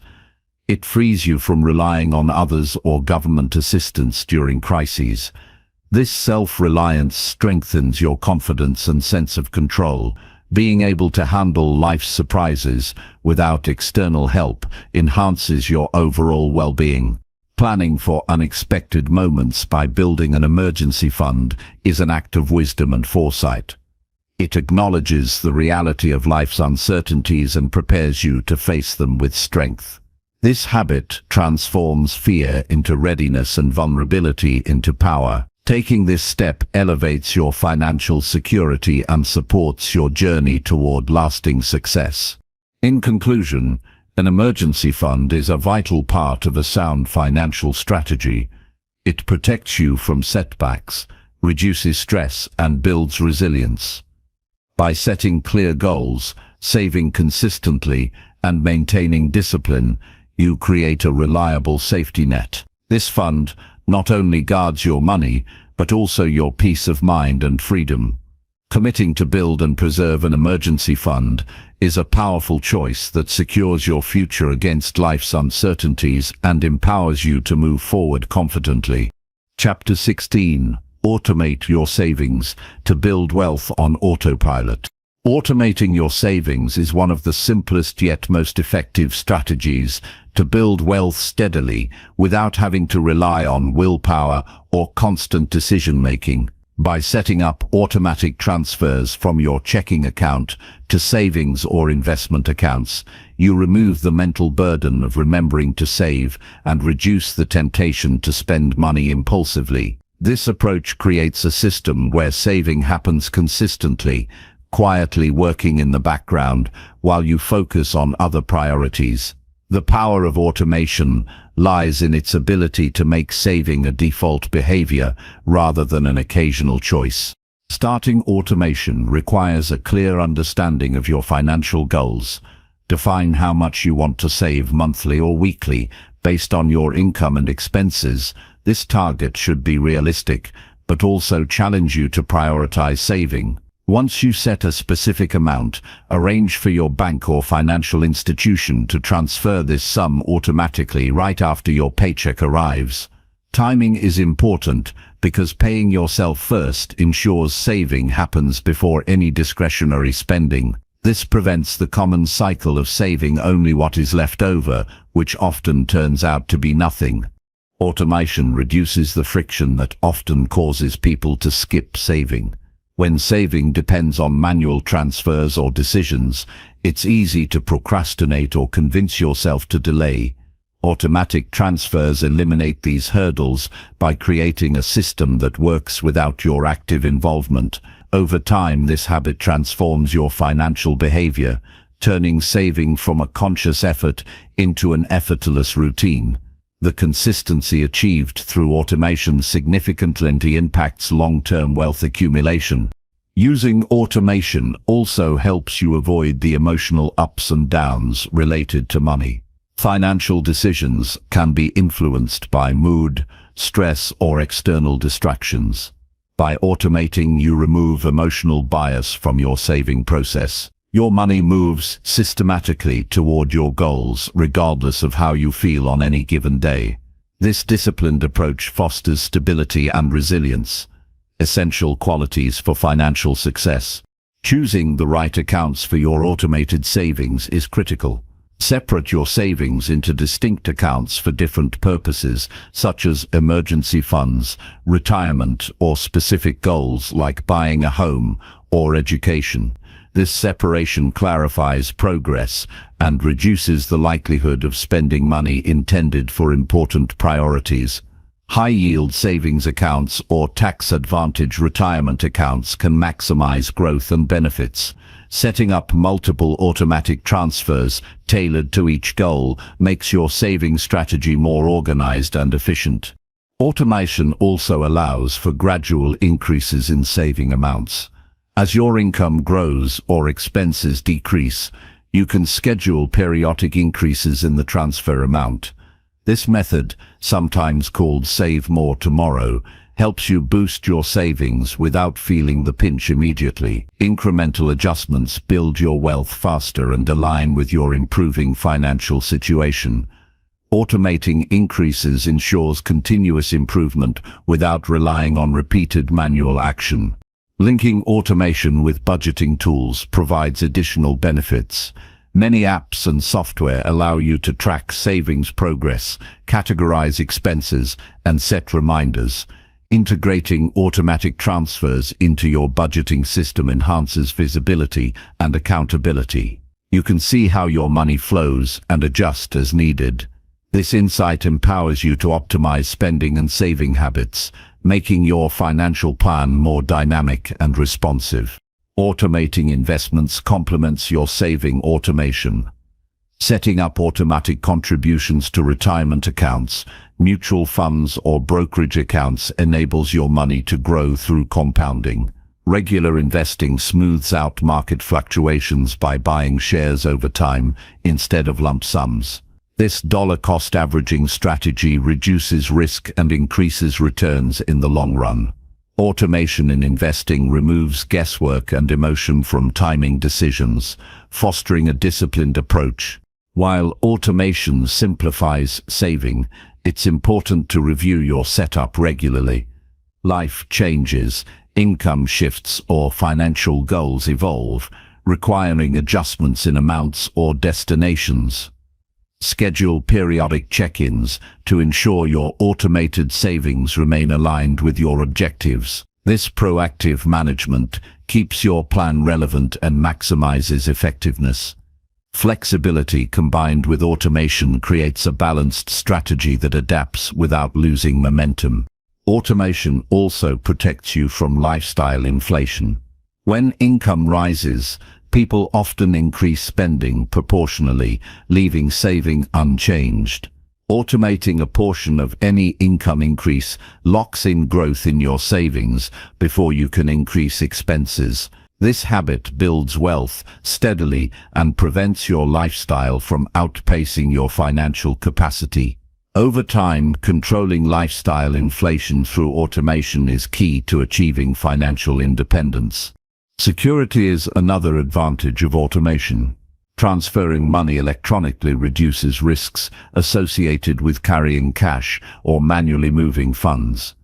It frees you from relying on others or government assistance during crises. This self-reliance strengthens your confidence and sense of control. Being able to handle life's surprises without external help enhances your overall well-being. Planning for unexpected moments by building an emergency fund is an act of wisdom and foresight. It acknowledges the reality of life's uncertainties and prepares you to face them with strength. This habit transforms fear into readiness and vulnerability into power. Taking this step elevates your financial security and supports your journey toward lasting success. In conclusion, an emergency fund is a vital part of a sound financial strategy. It protects you from setbacks, reduces stress, and builds resilience. By setting clear goals, saving consistently, and maintaining discipline, you create a reliable safety net. This fund not only guards your money, but also your peace of mind and freedom. Committing to build and preserve an emergency fund is a powerful choice that secures your future against life's uncertainties and empowers you to move forward confidently. Chapter 16. Automate your savings to build wealth on autopilot. Automating your savings is one of the simplest yet most effective strategies to build wealth steadily without having to rely on willpower or constant decision-making. By setting up automatic transfers from your checking account to savings or investment accounts, you remove the mental burden of remembering to save and reduce the temptation to spend money impulsively. This approach creates a system where saving happens consistently, quietly working in the background while you focus on other priorities. The power of automation lies in its ability to make saving a default behavior rather than an occasional choice. Starting automation requires a clear understanding of your financial goals. Define how much you want to save monthly or weekly based on your income and expenses. This target should be realistic, but also challenge you to prioritize saving. Once you set a specific amount, arrange for your bank or financial institution to transfer this sum automatically right after your paycheck arrives. Timing is important because paying yourself first ensures saving happens before any discretionary spending. This prevents the common cycle of saving only what is left over, which often turns out to be nothing. Automation reduces the friction that often causes people to skip saving. When saving depends on manual transfers or decisions, it's easy to procrastinate or convince yourself to delay. Automatic transfers eliminate these hurdles by creating a system that works without your active involvement. Over time, this habit transforms your financial behavior, turning saving from a conscious effort into an effortless routine. The consistency achieved through automation significantly impacts long-term wealth accumulation. Using automation also helps you avoid the emotional ups and downs related to money. Financial decisions can be influenced by mood, stress, or external distractions. By automating, you remove emotional bias from your saving process. Your money moves systematically toward your goals, regardless of how you feel on any given day. This disciplined approach fosters stability and resilience, essential qualities for financial success. Choosing the right accounts for your automated savings is critical. Separate your savings into distinct accounts for different purposes, such as emergency funds, retirement, or specific goals like buying a home or education. This separation clarifies progress and reduces the likelihood of spending money intended for important priorities. High-yield savings accounts or tax-advantaged retirement accounts can maximize growth and benefits. Setting up multiple automatic transfers tailored to each goal makes your saving strategy more organized and efficient. Automation also allows for gradual increases in saving amounts. As your income grows or expenses decrease, you can schedule periodic increases in the transfer amount. This method, sometimes called Save More Tomorrow, helps you boost your savings without feeling the pinch immediately. Incremental adjustments build your wealth faster and align with your improving financial situation. Automating increases ensures continuous improvement without relying on repeated manual action. Linking automation with budgeting tools provides additional benefits. Many apps and software allow you to track savings progress, categorize expenses, and set reminders. Integrating automatic transfers into your budgeting system enhances visibility and accountability. You can see how your money flows and adjust as needed. This insight empowers you to optimize spending and saving habits, making your financial plan more dynamic and responsive. Automating investments complements your saving automation. Setting up automatic contributions to retirement accounts, mutual funds, or brokerage accounts enables your money to grow through compounding. Regular investing smooths out market fluctuations by buying shares over time instead of lump sums. This dollar-cost averaging strategy reduces risk and increases returns in the long run. Automation in investing removes guesswork and emotion from timing decisions, fostering a disciplined approach. While automation simplifies saving, it's important to review your setup regularly. Life changes, income shifts, or financial goals evolve, requiring adjustments in amounts or destinations. Schedule periodic check-ins to ensure your automated savings remain aligned with your objectives. This proactive management keeps your plan relevant and maximizes effectiveness. Flexibility combined with automation creates a balanced strategy that adapts without losing momentum. Automation also protects you from lifestyle inflation. When income rises, people often increase spending proportionally, leaving saving unchanged. Automating a portion of any income increase locks in growth in your savings before you can increase expenses. This habit builds wealth steadily and prevents your lifestyle from outpacing your financial capacity. Over time, controlling lifestyle inflation through automation is key to achieving financial independence. Security is another advantage of automation. Transferring money electronically reduces risks associated with carrying cash or manually moving funds.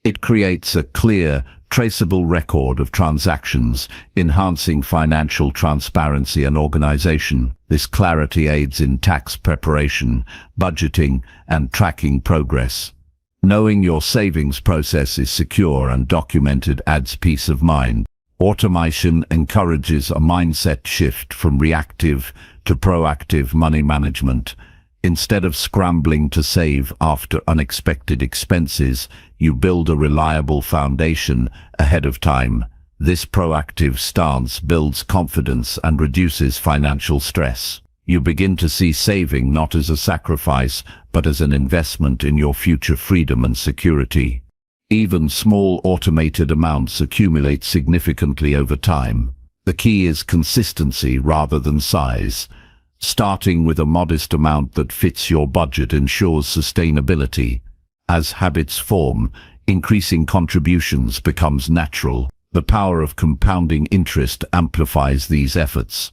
It creates a clear, traceable record of transactions, enhancing financial transparency and organization. This clarity aids in tax preparation, budgeting, and tracking progress. Knowing your savings process is secure and documented adds peace of mind. Automation encourages a mindset shift from reactive to proactive money management. Instead of scrambling to save after unexpected expenses, you build a reliable foundation ahead of time. This proactive stance builds confidence and reduces financial stress. You begin to see saving not as a sacrifice, but as an investment in your future freedom and security. Even small automated amounts accumulate significantly over time. The key is consistency rather than size. Starting with a modest amount that fits your budget ensures sustainability. As habits form, increasing contributions becomes natural. The power of compounding interest amplifies these efforts,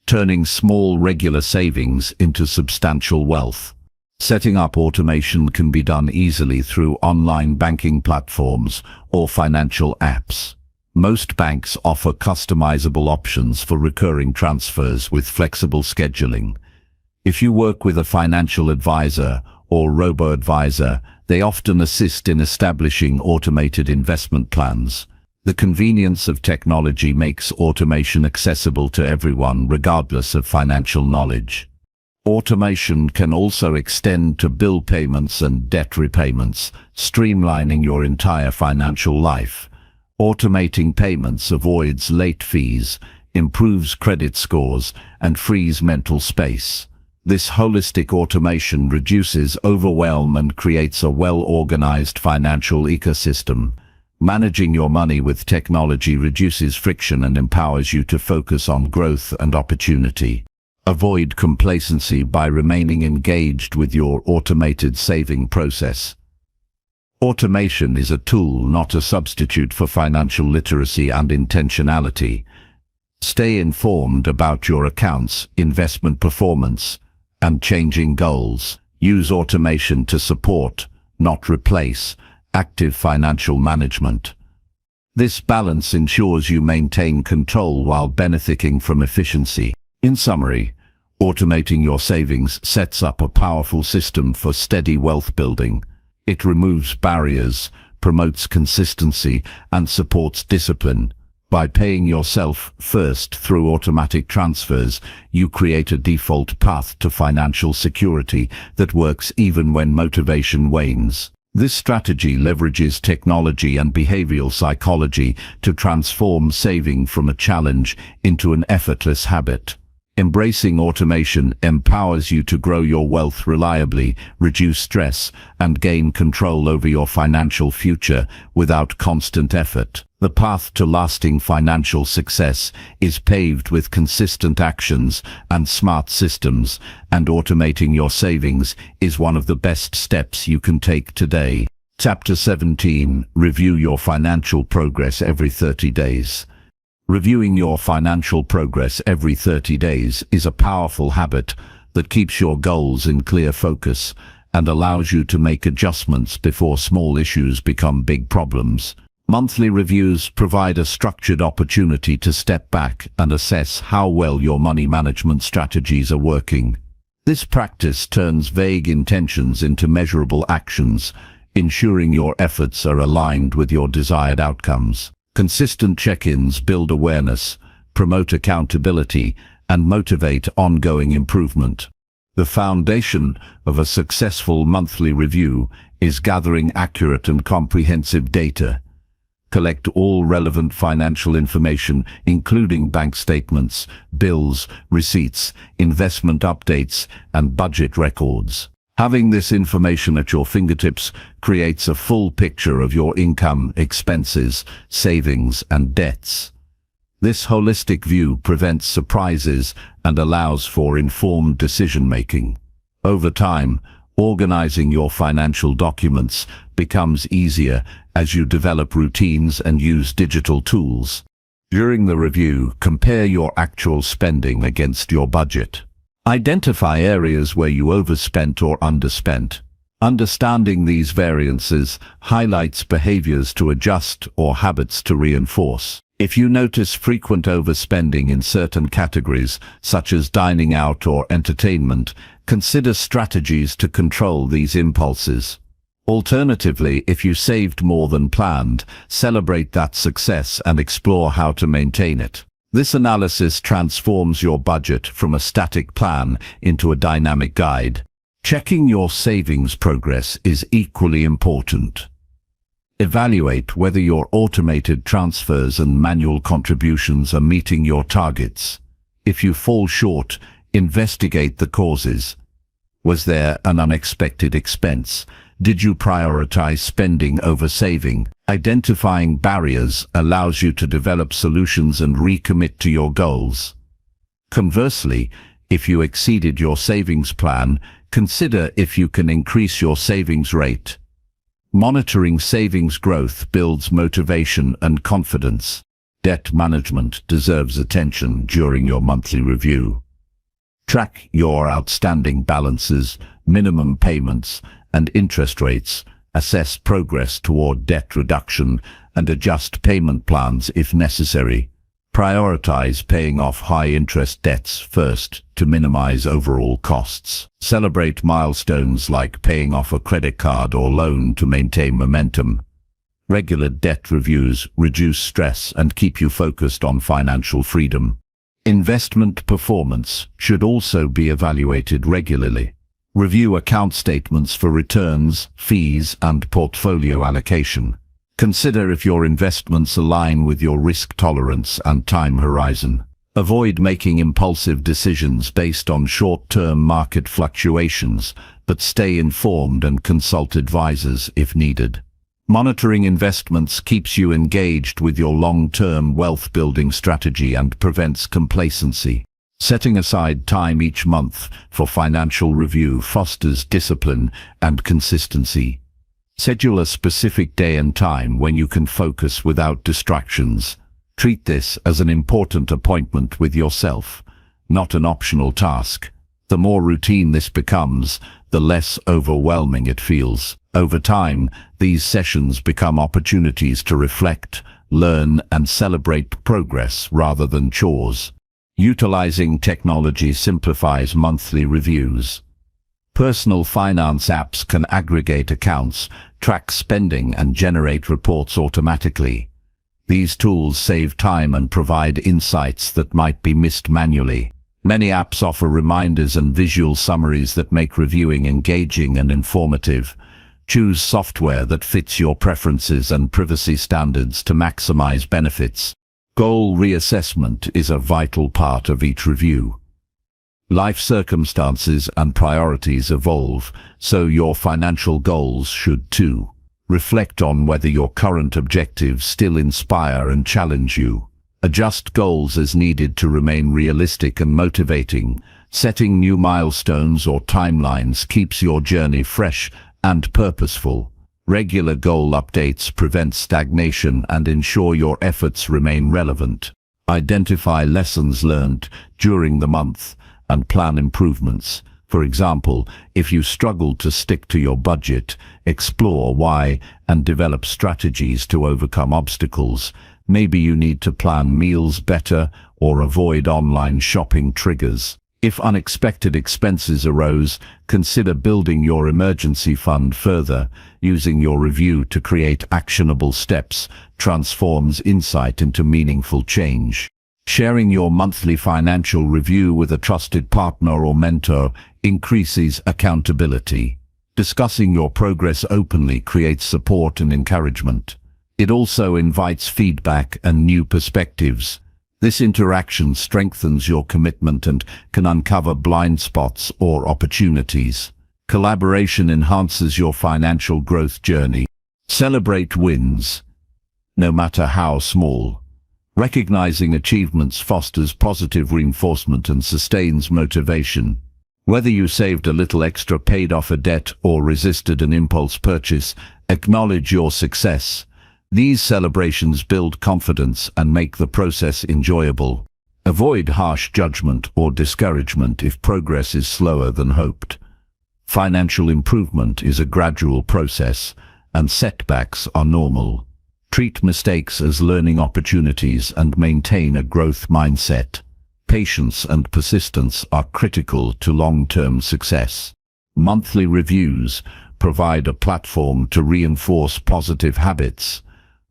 turning small regular savings into substantial wealth. Setting up automation can be done easily through online banking platforms or financial apps. Most banks offer customizable options for recurring transfers with flexible scheduling. If you work with a financial advisor or robo-advisor, they often assist in establishing automated investment plans. The convenience of technology makes automation accessible to everyone regardless of financial knowledge. Automation can also extend to bill payments and debt repayments, streamlining your entire financial life. Automating payments avoids late fees, improves credit scores, and frees mental space. This holistic automation reduces overwhelm and creates a well-organized financial ecosystem. Managing your money with technology reduces friction and empowers you to focus on growth and opportunity. Avoid complacency by remaining engaged with your automated saving process. Automation is a tool, not a substitute for financial literacy and intentionality. Stay informed about your accounts, investment performance, and changing goals. Use automation to support, not replace, active financial management. This balance ensures you maintain control while benefiting from efficiency. In summary, Automating your savings sets up a powerful system for steady wealth building. It removes barriers, promotes consistency, and supports discipline. By paying yourself first through automatic transfers, you create a default path to financial security that works even when motivation wanes. This strategy leverages technology and behavioral psychology to transform saving from a challenge into an effortless habit. Embracing automation empowers you to grow your wealth reliably, reduce stress, and gain control over your financial future without constant effort. The path to lasting financial success is paved with consistent actions and smart systems, and automating your savings is one of the best steps you can take today. Chapter 17. Review your financial progress every 30 days. Reviewing your financial progress every 30 days is a powerful habit that keeps your goals in clear focus and allows you to make adjustments before small issues become big problems. Monthly reviews provide a structured opportunity to step back and assess how well your money management strategies are working. This practice turns vague intentions into measurable actions, ensuring your efforts are aligned with your desired outcomes. Consistent check-ins build awareness, promote accountability, and motivate ongoing improvement. The foundation of a successful monthly review is gathering accurate and comprehensive data. Collect all relevant financial information, including bank statements, bills, receipts, investment updates, and budget records. Having this information at your fingertips creates a full picture of your income, expenses, savings, and debts. This holistic view prevents surprises and allows for informed decision-making. Over time, organizing your financial documents becomes easier as you develop routines and use digital tools. During the review, compare your actual spending against your budget. Identify areas where you overspent or underspent. Understanding these variances highlights behaviors to adjust or habits to reinforce. If you notice frequent overspending in certain categories, such as dining out or entertainment, consider strategies to control these impulses. Alternatively, if you saved more than planned, celebrate that success and explore how to maintain it. This analysis transforms your budget from a static plan into a dynamic guide. Checking your savings progress is equally important. Evaluate whether your automated transfers and manual contributions are meeting your targets. If you fall short, investigate the causes. Was there an unexpected expense? Did you prioritize spending over saving? Identifying barriers allows you to develop solutions and recommit to your goals. Conversely, if you exceeded your savings plan, consider if you can increase your savings rate. Monitoring savings growth builds motivation and confidence. Debt management deserves attention during your monthly review. Track your outstanding balances, minimum payments, and interest rates. Assess progress toward debt reduction and adjust payment plans if necessary. Prioritize paying off high-interest debts first to minimize overall costs. Celebrate milestones like paying off a credit card or loan to maintain momentum. Regular debt reviews reduce stress and keep you focused on financial freedom. Investment performance should also be evaluated regularly. Review account statements for returns, fees, and portfolio allocation. Consider if your investments align with your risk tolerance and time horizon. Avoid making impulsive decisions based on short-term market fluctuations, but stay informed and consult advisors if needed. Monitoring investments keeps you engaged with your long-term wealth-building strategy and prevents complacency. Setting aside time each month for financial review fosters discipline and consistency. Schedule a specific day and time when you can focus without distractions. Treat this as an important appointment with yourself, not an optional task. The more routine this becomes, the less overwhelming it feels. Over time, these sessions become opportunities to reflect, learn, and celebrate progress rather than chores. Utilizing technology simplifies monthly reviews. Personal finance apps can aggregate accounts, track spending, and generate reports automatically. These tools save time and provide insights that might be missed manually. Many apps offer reminders and visual summaries that make reviewing engaging and informative. Choose software that fits your preferences and privacy standards to maximize benefits. Goal reassessment is a vital part of each review. Life circumstances and priorities evolve, so your financial goals should too. Reflect on whether your current objectives still inspire and challenge you. Adjust goals as needed to remain realistic and motivating. Setting new milestones or timelines keeps your journey fresh and purposeful. Regular goal updates prevent stagnation and ensure your efforts remain relevant. Identify lessons learned during the month and plan improvements. For example, if you struggle to stick to your budget, explore why and develop strategies to overcome obstacles. Maybe you need to plan meals better or avoid online shopping triggers. If unexpected expenses arose, consider building your emergency fund further. Using your review to create actionable steps transforms insight into meaningful change. Sharing your monthly financial review with a trusted partner or mentor increases accountability. Discussing your progress openly creates support and encouragement. It also invites feedback and new perspectives. This interaction strengthens your commitment and can uncover blind spots or opportunities. Collaboration enhances your financial growth journey. Celebrate wins, no matter how small. Recognizing achievements fosters positive reinforcement and sustains motivation. Whether you saved a little extra, paid off a debt, or resisted an impulse purchase, acknowledge your success. These celebrations build confidence and make the process enjoyable. Avoid harsh judgment or discouragement if progress is slower than hoped. Financial improvement is a gradual process, and setbacks are normal. Treat mistakes as learning opportunities and maintain a growth mindset. Patience and persistence are critical to long-term success. Monthly reviews provide a platform to reinforce positive habits.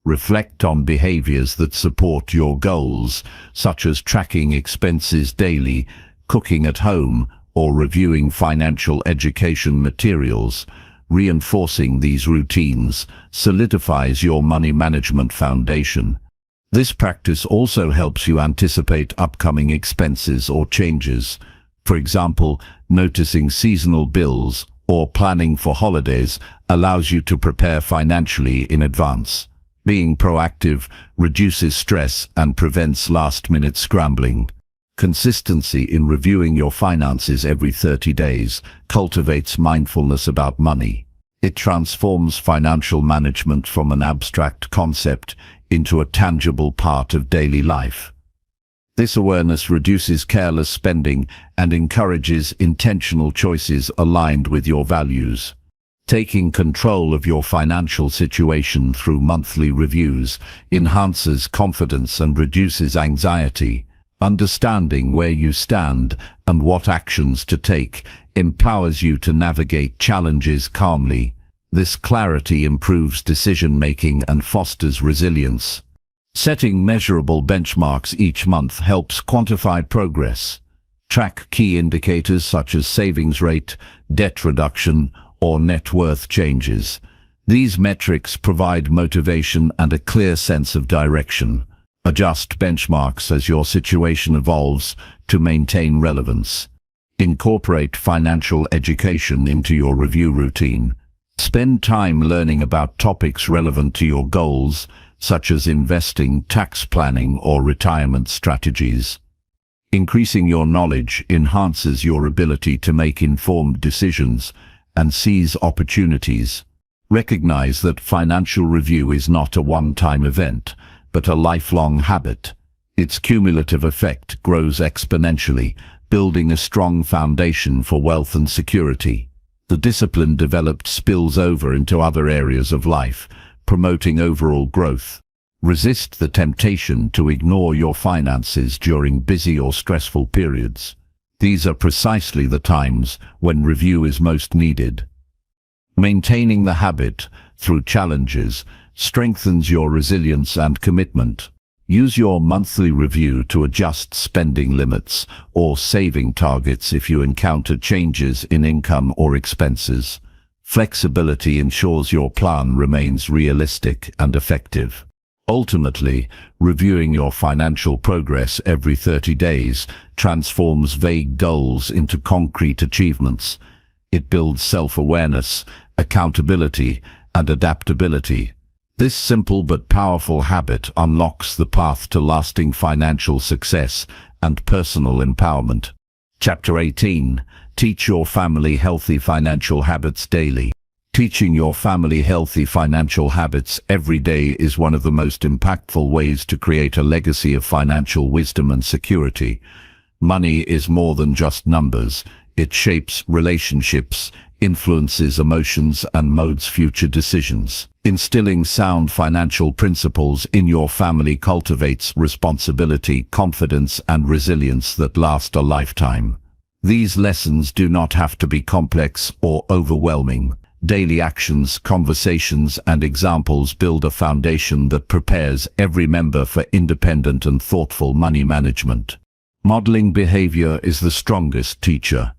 Reflect on behaviors that support your goals, such as tracking expenses daily, cooking at home, or reviewing financial education materials. Reinforcing these routines solidifies your money management foundation. This practice also helps you anticipate upcoming expenses or changes. For example, noticing seasonal bills or planning for holidays allows you to prepare financially in advance. Being proactive reduces stress and prevents last-minute scrambling. Consistency in reviewing your finances every 30 days cultivates mindfulness about money. It transforms financial management from an abstract concept into a tangible part of daily life. This awareness reduces careless spending and encourages intentional choices aligned with your values. Taking control of your financial situation through monthly reviews enhances confidence and reduces anxiety. Understanding where you stand and what actions to take empowers you to navigate challenges calmly. This clarity improves decision-making and fosters resilience. Setting measurable benchmarks each month helps quantify progress. Track key indicators such as savings rate, debt reduction, or net worth changes. These metrics provide motivation and a clear sense of direction. Adjust benchmarks as your situation evolves to maintain relevance. Incorporate financial education into your review routine. Spend time learning about topics relevant to your goals, such as investing, tax planning, or retirement strategies. Increasing your knowledge enhances your ability to make informed decisions and seize opportunities. Recognize that financial review is not a one-time event, but a lifelong habit. Its cumulative effect grows exponentially, building a strong foundation for wealth and security. The discipline developed spills over into other areas of life, promoting overall growth. Resist the temptation to ignore your finances during busy or stressful periods. These are precisely the times when review is most needed. Maintaining the habit through challenges strengthens your resilience and commitment. Use your monthly review to adjust spending limits or saving targets if you encounter changes in income or expenses. Flexibility ensures your plan remains realistic and effective. Ultimately, reviewing your financial progress every 30 days transforms vague goals into concrete achievements. It builds self-awareness, accountability, and adaptability. This simple but powerful habit unlocks the path to lasting financial success and personal empowerment. Chapter 18. Teach your family healthy financial habits daily. Teaching your family healthy financial habits every day is one of the most impactful ways to create a legacy of financial wisdom and security. Money is more than just numbers. It shapes relationships, influences emotions, and molds future decisions. Instilling sound financial principles in your family cultivates responsibility, confidence, and resilience that last a lifetime. These lessons do not have to be complex or overwhelming. Daily actions, conversations, and examples build a foundation that prepares every member for independent and thoughtful money management. Modeling behavior is the strongest teacher.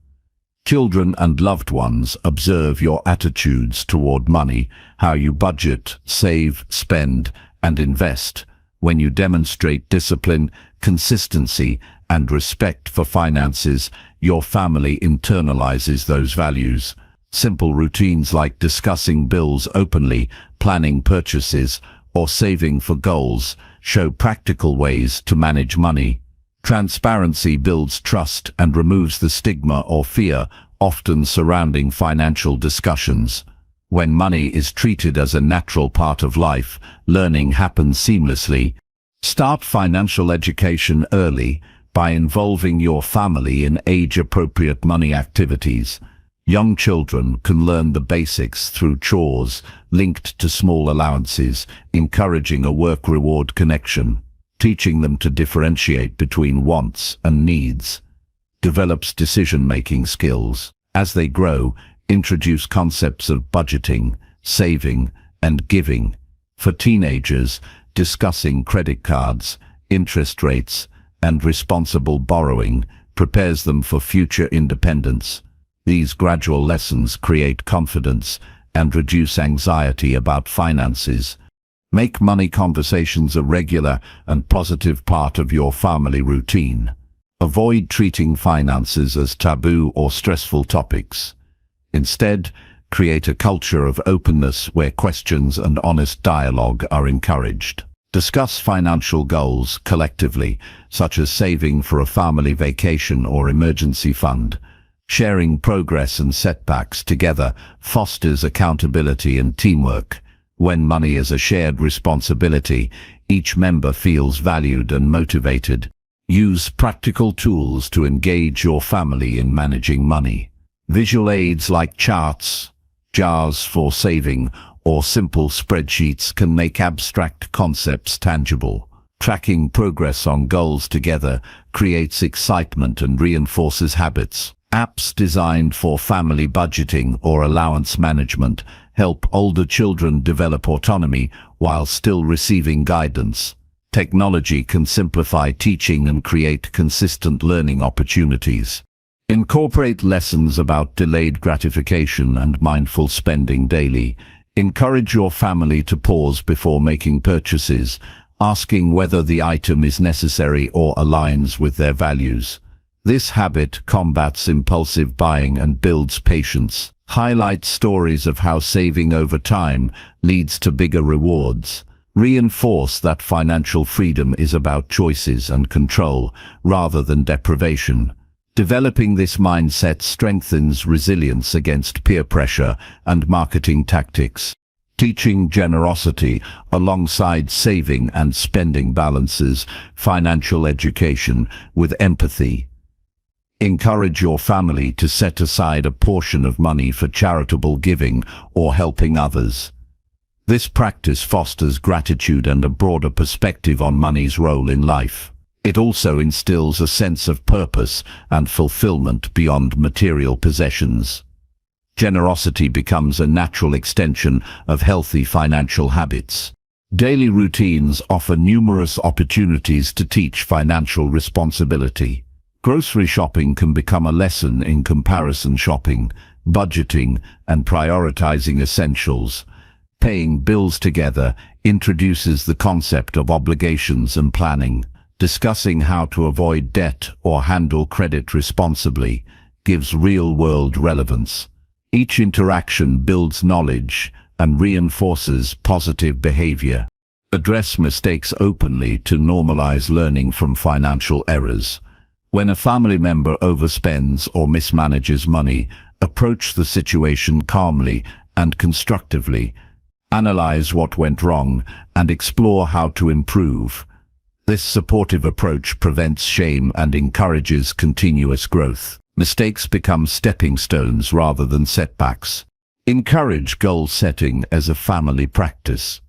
Children and loved ones observe your attitudes toward money, how you budget, save, spend, and invest. When you demonstrate discipline, consistency, and respect for finances, your family internalizes those values. Simple routines like discussing bills openly, planning purchases, or saving for goals show practical ways to manage money. Transparency builds trust and removes the stigma or fear often surrounding financial discussions. When money is treated as a natural part of life, learning happens seamlessly. Start financial education early by involving your family in age-appropriate money activities. Young children can learn the basics through chores linked to small allowances, encouraging a work-reward connection. Teaching them to differentiate between wants and needs develops decision-making skills. As they grow, introduce concepts of budgeting, saving, and giving. For teenagers, discussing credit cards, interest rates, and responsible borrowing prepares them for future independence. These gradual lessons create confidence and reduce anxiety about finances. Make money conversations a regular and positive part of your family routine. Avoid treating finances as taboo or stressful topics. Instead, create a culture of openness where questions and honest dialogue are encouraged. Discuss financial goals collectively, such as saving for a family vacation or emergency fund. Sharing progress and setbacks together fosters accountability and teamwork. When money is a shared responsibility, each member feels valued and motivated. Use practical tools to engage your family in managing money. Visual aids like charts, jars for saving, or simple spreadsheets can make abstract concepts tangible. Tracking progress on goals together creates excitement and reinforces habits. Apps designed for family budgeting or allowance management help older children develop autonomy while still receiving guidance. Technology can simplify teaching and create consistent learning opportunities. Incorporate lessons about delayed gratification and mindful spending daily. Encourage your family to pause before making purchases, asking whether the item is necessary or aligns with their values. This habit combats impulsive buying and builds patience. Highlight stories of how saving over time leads to bigger rewards. Reinforce that financial freedom is about choices and control rather than deprivation. Developing this mindset strengthens resilience against peer pressure and marketing tactics. Teaching generosity alongside saving and spending balances financial education with empathy. Encourage your family to set aside a portion of money for charitable giving or helping others. This practice fosters gratitude and a broader perspective on money's role in life. It also instills a sense of purpose and fulfillment beyond material possessions. Generosity becomes a natural extension of healthy financial habits. Daily routines offer numerous opportunities to teach financial responsibility. Grocery shopping can become a lesson in comparison shopping, budgeting, and prioritizing essentials. Paying bills together introduces the concept of obligations and planning. Discussing how to avoid debt or handle credit responsibly gives real-world relevance. Each interaction builds knowledge and reinforces positive behavior. Address mistakes openly to normalize learning from financial errors. When a family member overspends or mismanages money, approach the situation calmly and constructively. Analyze what went wrong and explore how to improve. This supportive approach prevents shame and encourages continuous growth. Mistakes become stepping stones rather than setbacks. Encourage goal setting as a family practice.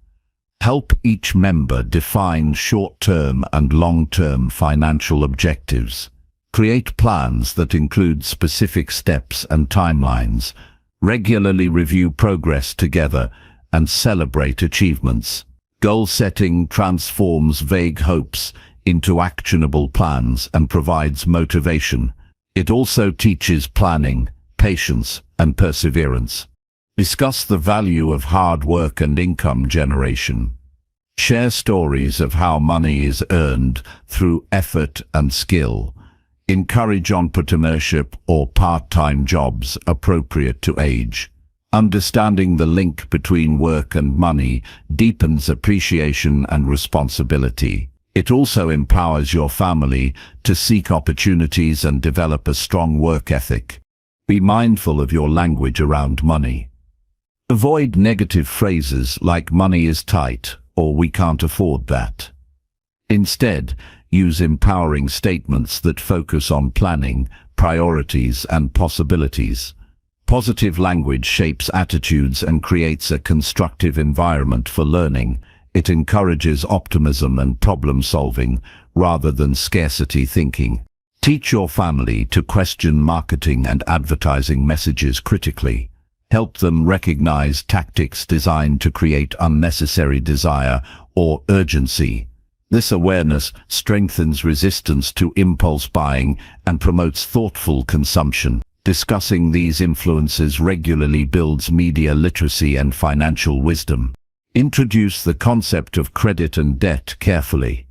Help each member define short-term and long-term financial objectives. Create plans that include specific steps and timelines. Regularly review progress together and celebrate achievements. Goal setting transforms vague hopes into actionable plans and provides motivation. It also teaches planning, patience, and perseverance. Discuss the value of hard work and income generation. Share stories of how money is earned through effort and skill. Encourage entrepreneurship or part-time jobs appropriate to age. Understanding the link between work and money deepens appreciation and responsibility. It also empowers your family to seek opportunities and develop a strong work ethic. Be mindful of your language around money. Avoid negative phrases like "money is tight" or "we can't afford that." Instead, use empowering statements that focus on planning, priorities, and possibilities. Positive language shapes attitudes and creates a constructive environment for learning. It encourages optimism and problem-solving rather than scarcity thinking. Teach your family to question marketing and advertising messages critically. Help them recognize tactics designed to create unnecessary desire or urgency. This awareness strengthens resistance to impulse buying and promotes thoughtful consumption. Discussing these influences regularly builds media literacy and financial wisdom. Introduce the concept of credit and debt carefully.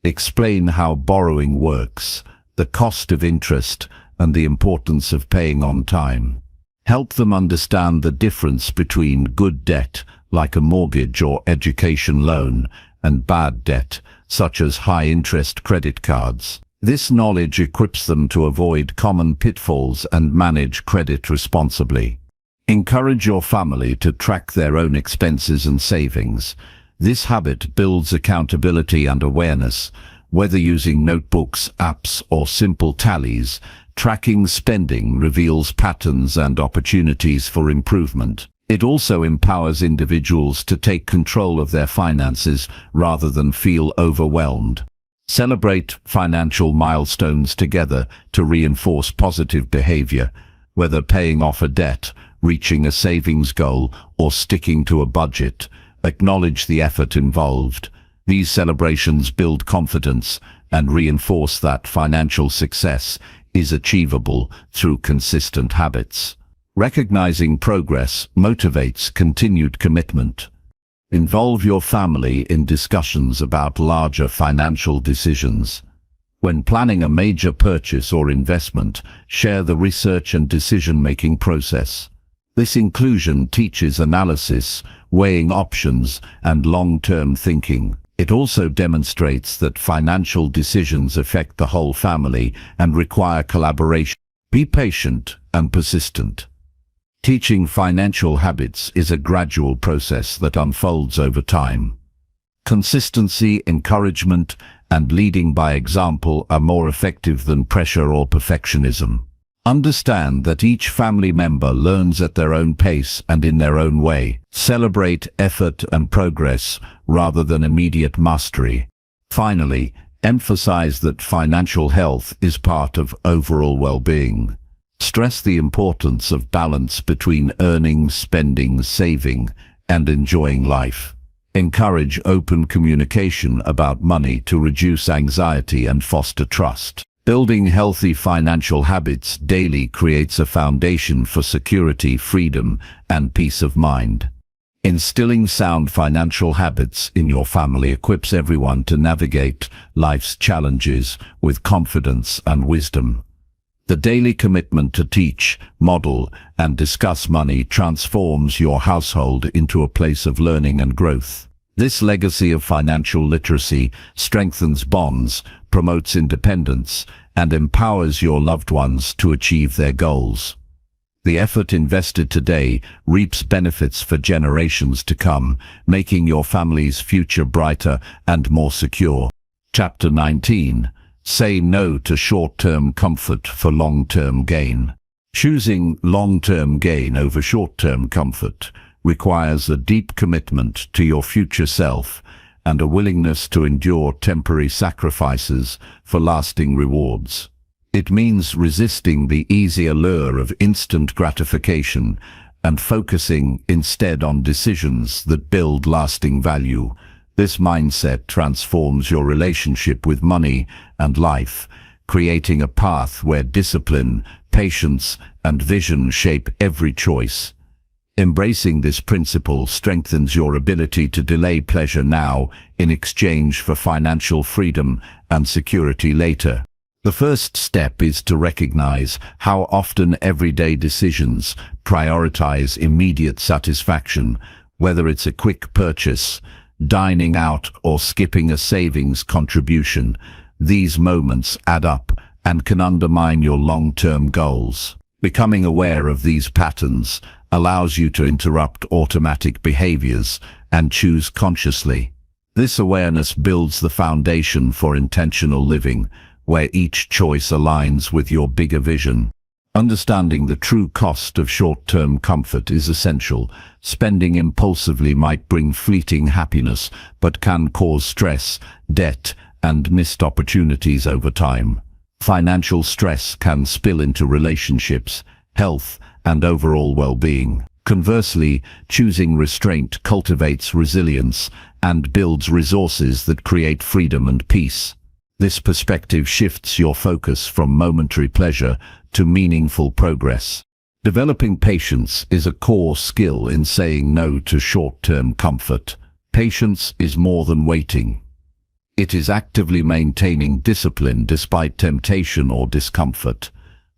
Explain how borrowing works, the cost of interest, and the importance of paying on time. Help them understand the difference between good debt, like a mortgage or education loan, and bad debt, such as high-interest credit cards. This knowledge equips them to avoid common pitfalls and manage credit responsibly. Encourage your family to track their own expenses and savings. This habit builds accountability and awareness. Whether using notebooks, apps, or simple tallies, tracking spending reveals patterns and opportunities for improvement. It also empowers individuals to take control of their finances rather than feel overwhelmed. Celebrate financial milestones together to reinforce positive behavior, whether paying off a debt, reaching a savings goal, or sticking to a budget. Acknowledge the effort involved. These celebrations build confidence and reinforce that financial success is achievable through consistent habits. Recognizing progress motivates continued commitment. Involve your family in discussions about larger financial decisions. When planning a major purchase or investment, share the research and decision-making process. This inclusion teaches analysis, weighing options, and long-term thinking. It also demonstrates that financial decisions affect the whole family and require collaboration. Be patient and persistent. Teaching financial habits is a gradual process that unfolds over time. Consistency, encouragement, and leading by example are more effective than pressure or perfectionism. Understand that each family member learns at their own pace and in their own way. Celebrate effort and progress rather than immediate mastery. Finally, emphasize that financial health is part of overall well-being. Stress the importance of balance between earning, spending, saving, and enjoying life. Encourage open communication about money to reduce anxiety and foster trust. Building healthy financial habits daily creates a foundation for security, freedom, and peace of mind. Instilling sound financial habits in your family equips everyone to navigate life's challenges with confidence and wisdom. The daily commitment to teach, model, and discuss money transforms your household into a place of learning and growth. This legacy of financial literacy strengthens bonds, promotes independence, and empowers your loved ones to achieve their goals. The effort invested today reaps benefits for generations to come, making your family's future brighter and more secure. Chapter 19. Say no to short-term comfort for long-term gain. Choosing long-term gain over short-term comfort requires a deep commitment to your future self and a willingness to endure temporary sacrifices for lasting rewards. It means resisting the easy allure of instant gratification and focusing instead on decisions that build lasting value. This mindset transforms your relationship with money and life, creating a path where discipline, patience, and vision shape every choice. Embracing this principle strengthens your ability to delay pleasure now in exchange for financial freedom and security later. The first step is to recognize how often everyday decisions prioritize immediate satisfaction, whether it's a quick purchase, dining out, or skipping a savings contribution. These moments add up and can undermine your long-term goals. Becoming aware of these patterns allows you to interrupt automatic behaviors and choose consciously. This awareness builds the foundation for intentional living, where each choice aligns with your bigger vision. Understanding the true cost of short-term comfort is essential. Spending impulsively might bring fleeting happiness, but can cause stress, debt, and missed opportunities over time. Financial stress can spill into relationships, health, and overall well-being. Conversely, choosing restraint cultivates resilience and builds resources that create freedom and peace. This perspective shifts your focus from momentary pleasure to meaningful progress. Developing patience is a core skill in saying no to short-term comfort. Patience is more than waiting. It is actively maintaining discipline despite temptation or discomfort.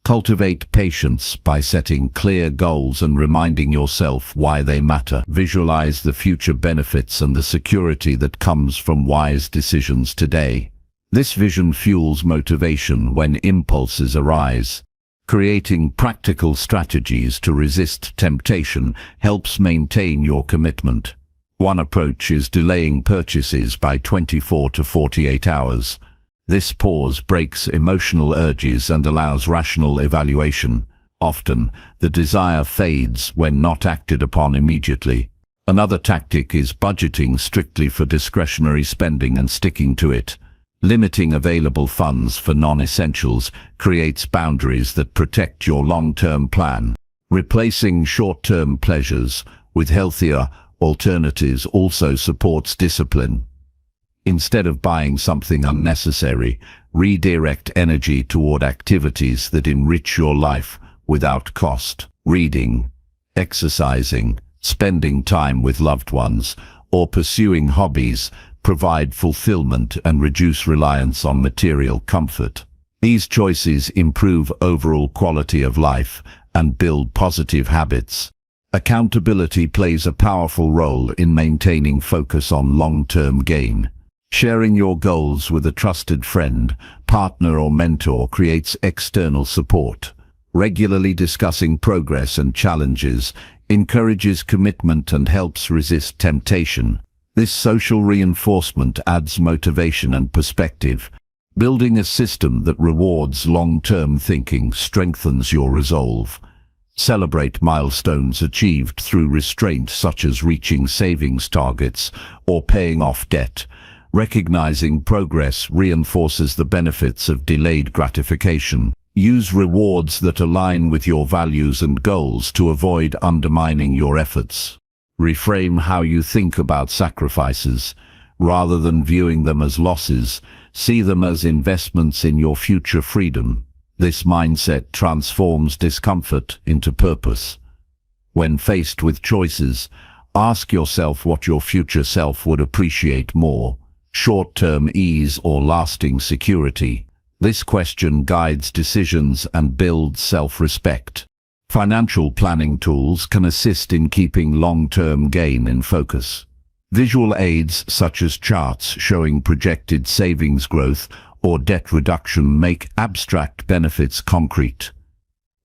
Cultivate patience by setting clear goals and reminding yourself why they matter. Visualize the future benefits and the security that comes from wise decisions today. This vision fuels motivation when impulses arise. Creating practical strategies to resist temptation helps maintain your commitment. One approach is delaying purchases by 24 to 48 hours. This pause breaks emotional urges and allows rational evaluation. Often, the desire fades when not acted upon immediately. Another tactic is budgeting strictly for discretionary spending and sticking to it. Limiting available funds for non-essentials creates boundaries that protect your long-term plan. Replacing short-term pleasures with healthier alternatives also supports discipline. Instead of buying something unnecessary, redirect energy toward activities that enrich your life without cost. Reading, exercising, spending time with loved ones, or pursuing hobbies provide fulfillment and reduce reliance on material comfort. These choices improve overall quality of life and build positive habits. Accountability plays a powerful role in maintaining focus on long-term gain. Sharing your goals with a trusted friend, partner, or mentor creates external support. Regularly discussing progress and challenges encourages commitment and helps resist temptation. This social reinforcement adds motivation and perspective, Building a system that rewards long-term thinking strengthens your resolve. Celebrate milestones achieved through restraint, such as reaching savings targets or paying off debt. Recognizing progress reinforces the benefits of delayed gratification. Use rewards that align with your values and goals to avoid undermining your efforts. Reframe how you think about sacrifices. Rather than viewing them as losses, see them as investments in your future freedom. This mindset transforms discomfort into purpose. When faced with choices, ask yourself what your future self would appreciate more: short-term ease or lasting security. This question guides decisions and builds self-respect. Financial planning tools can assist in keeping long-term gain in focus. Visual aids such as charts showing projected savings growth or debt reduction make abstract benefits concrete.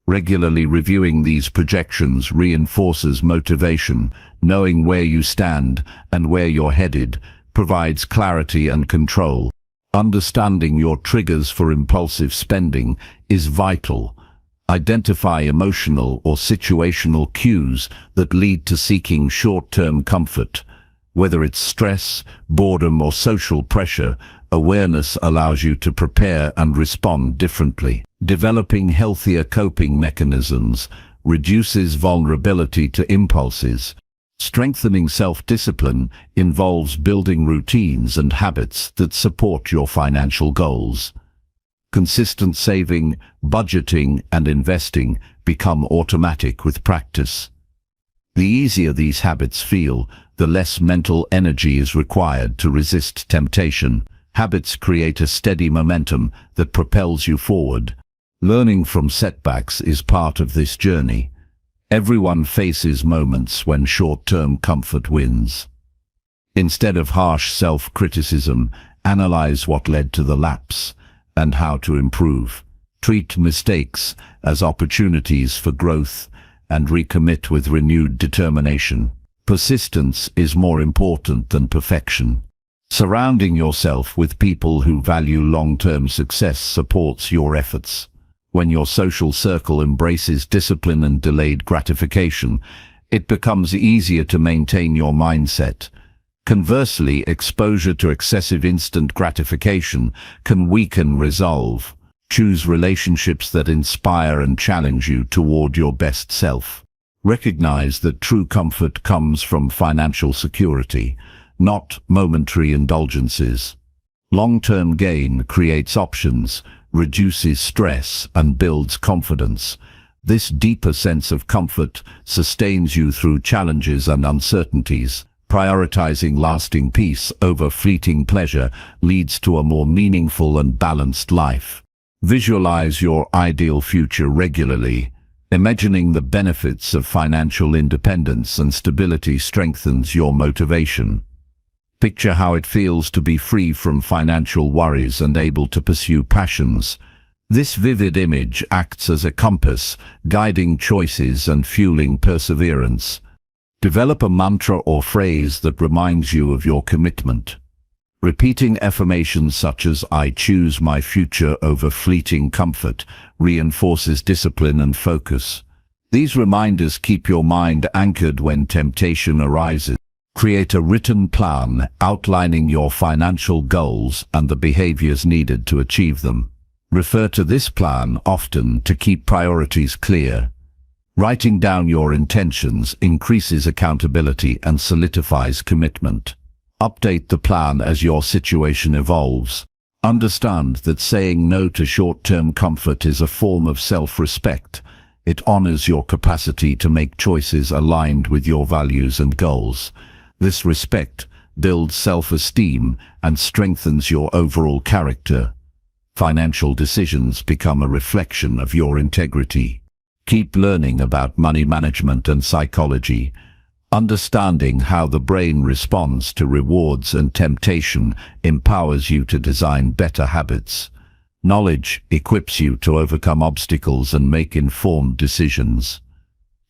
Regularly reviewing these projections reinforces motivation. Knowing where you stand and where you're headed provides clarity and control. Understanding your triggers for impulsive spending is vital. Identify emotional or situational cues that lead to seeking short-term comfort. Whether it's stress, boredom, or social pressure, awareness allows you to prepare and respond differently. Developing healthier coping mechanisms reduces vulnerability to impulses. Strengthening self-discipline involves building routines and habits that support your financial goals. Consistent saving, budgeting, and investing become automatic with practice. The easier these habits feel, the less mental energy is required to resist temptation. Habits create a steady momentum that propels you forward. Learning from setbacks is part of this journey. Everyone faces moments when short-term comfort wins. Instead of harsh self-criticism, analyze what led to the lapse and how to improve. Treat mistakes as opportunities for growth and recommit with renewed determination. Persistence is more important than perfection. Surrounding yourself with people who value long-term success supports your efforts. When your social circle embraces discipline and delayed gratification, it becomes easier to maintain your mindset. Conversely, exposure to excessive instant gratification can weaken resolve. Choose relationships that inspire and challenge you toward your best self. Recognize that true comfort comes from financial security, not momentary indulgences. Long-term gain creates options, reduces stress, and builds confidence. This deeper sense of comfort sustains you through challenges and uncertainties. Prioritizing lasting peace over fleeting pleasure leads to a more meaningful and balanced life. Visualize your ideal future regularly. Imagining the benefits of financial independence and stability strengthens your motivation. Picture how it feels to be free from financial worries and able to pursue passions. This vivid image acts as a compass, guiding choices and fueling perseverance. Develop a mantra or phrase that reminds you of your commitment. Repeating affirmations such as "I choose my future over fleeting comfort" reinforces discipline and focus. These reminders keep your mind anchored when temptation arises. Create a written plan outlining your financial goals and the behaviors needed to achieve them. Refer to this plan often to keep priorities clear. Writing down your intentions increases accountability and solidifies commitment. Update the plan as your situation evolves. Understand that saying no to short-term comfort is a form of self-respect. It honors your capacity to make choices aligned with your values and goals. This respect builds self-esteem and strengthens your overall character. Financial decisions become a reflection of your integrity. Keep learning about money management and psychology. Understanding how the brain responds to rewards and temptation empowers you to design better habits. Knowledge equips you to overcome obstacles and make informed decisions.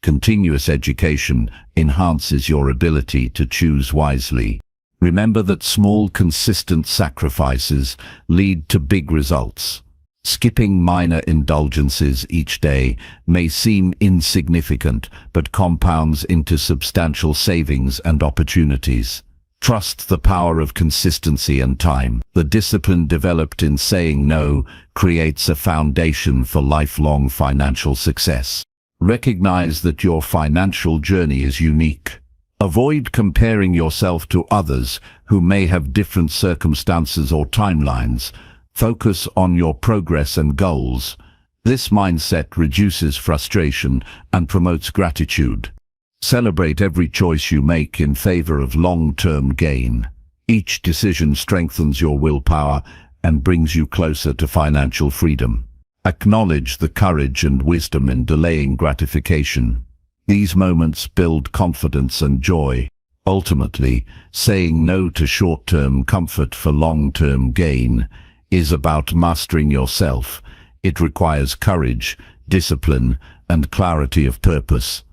Continuous education enhances your ability to choose wisely. Remember that small, consistent sacrifices lead to big results. Skipping minor indulgences each day may seem insignificant, but compounds into substantial savings and opportunities. Trust the power of consistency and time. The discipline developed in saying no creates a foundation for lifelong financial success. Recognize that your financial journey is unique. Avoid comparing yourself to others who may have different circumstances or timelines. Focus on your progress and goals. This mindset reduces frustration and promotes gratitude. Celebrate every choice you make in favor of long-term gain. Each decision strengthens your willpower and brings you closer to financial freedom. Acknowledge the courage and wisdom in delaying gratification. These moments build confidence and joy. Ultimately, saying no to short-term comfort for long-term gain is about mastering yourself. It requires courage, discipline, and clarity of purpose.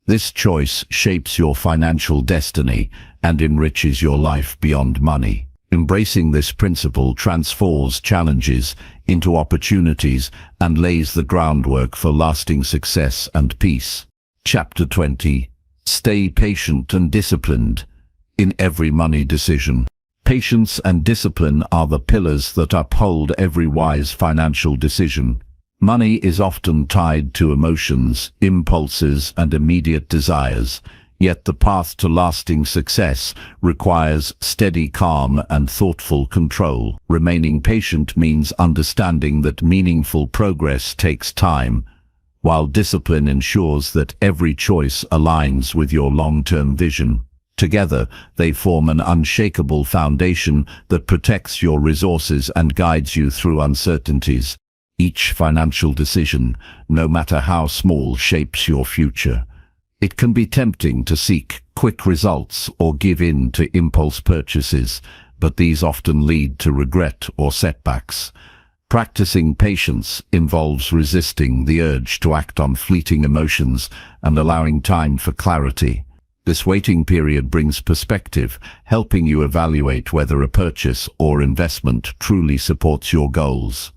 This choice shapes your financial destiny and enriches your life beyond money. Embracing this principle transforms challenges into opportunities and lays the groundwork for lasting success and peace. Chapter 20. Stay patient and disciplined in every money decision. Patience and discipline are the pillars that uphold every wise financial decision. Money is often tied to emotions, impulses, and immediate desires, yet the path to lasting success requires steady calm and thoughtful control. Remaining patient means understanding that meaningful progress takes time, while discipline ensures that every choice aligns with your long-term vision. Together, they form an unshakable foundation that protects your resources and guides you through uncertainties. Each financial decision, no matter how small, shapes your future. It can be tempting to seek quick results or give in to impulse purchases, but these often lead to regret or setbacks. Practicing patience involves resisting the urge to act on fleeting emotions and allowing time for clarity. This waiting period brings perspective, helping you evaluate whether a purchase or investment truly supports your goals.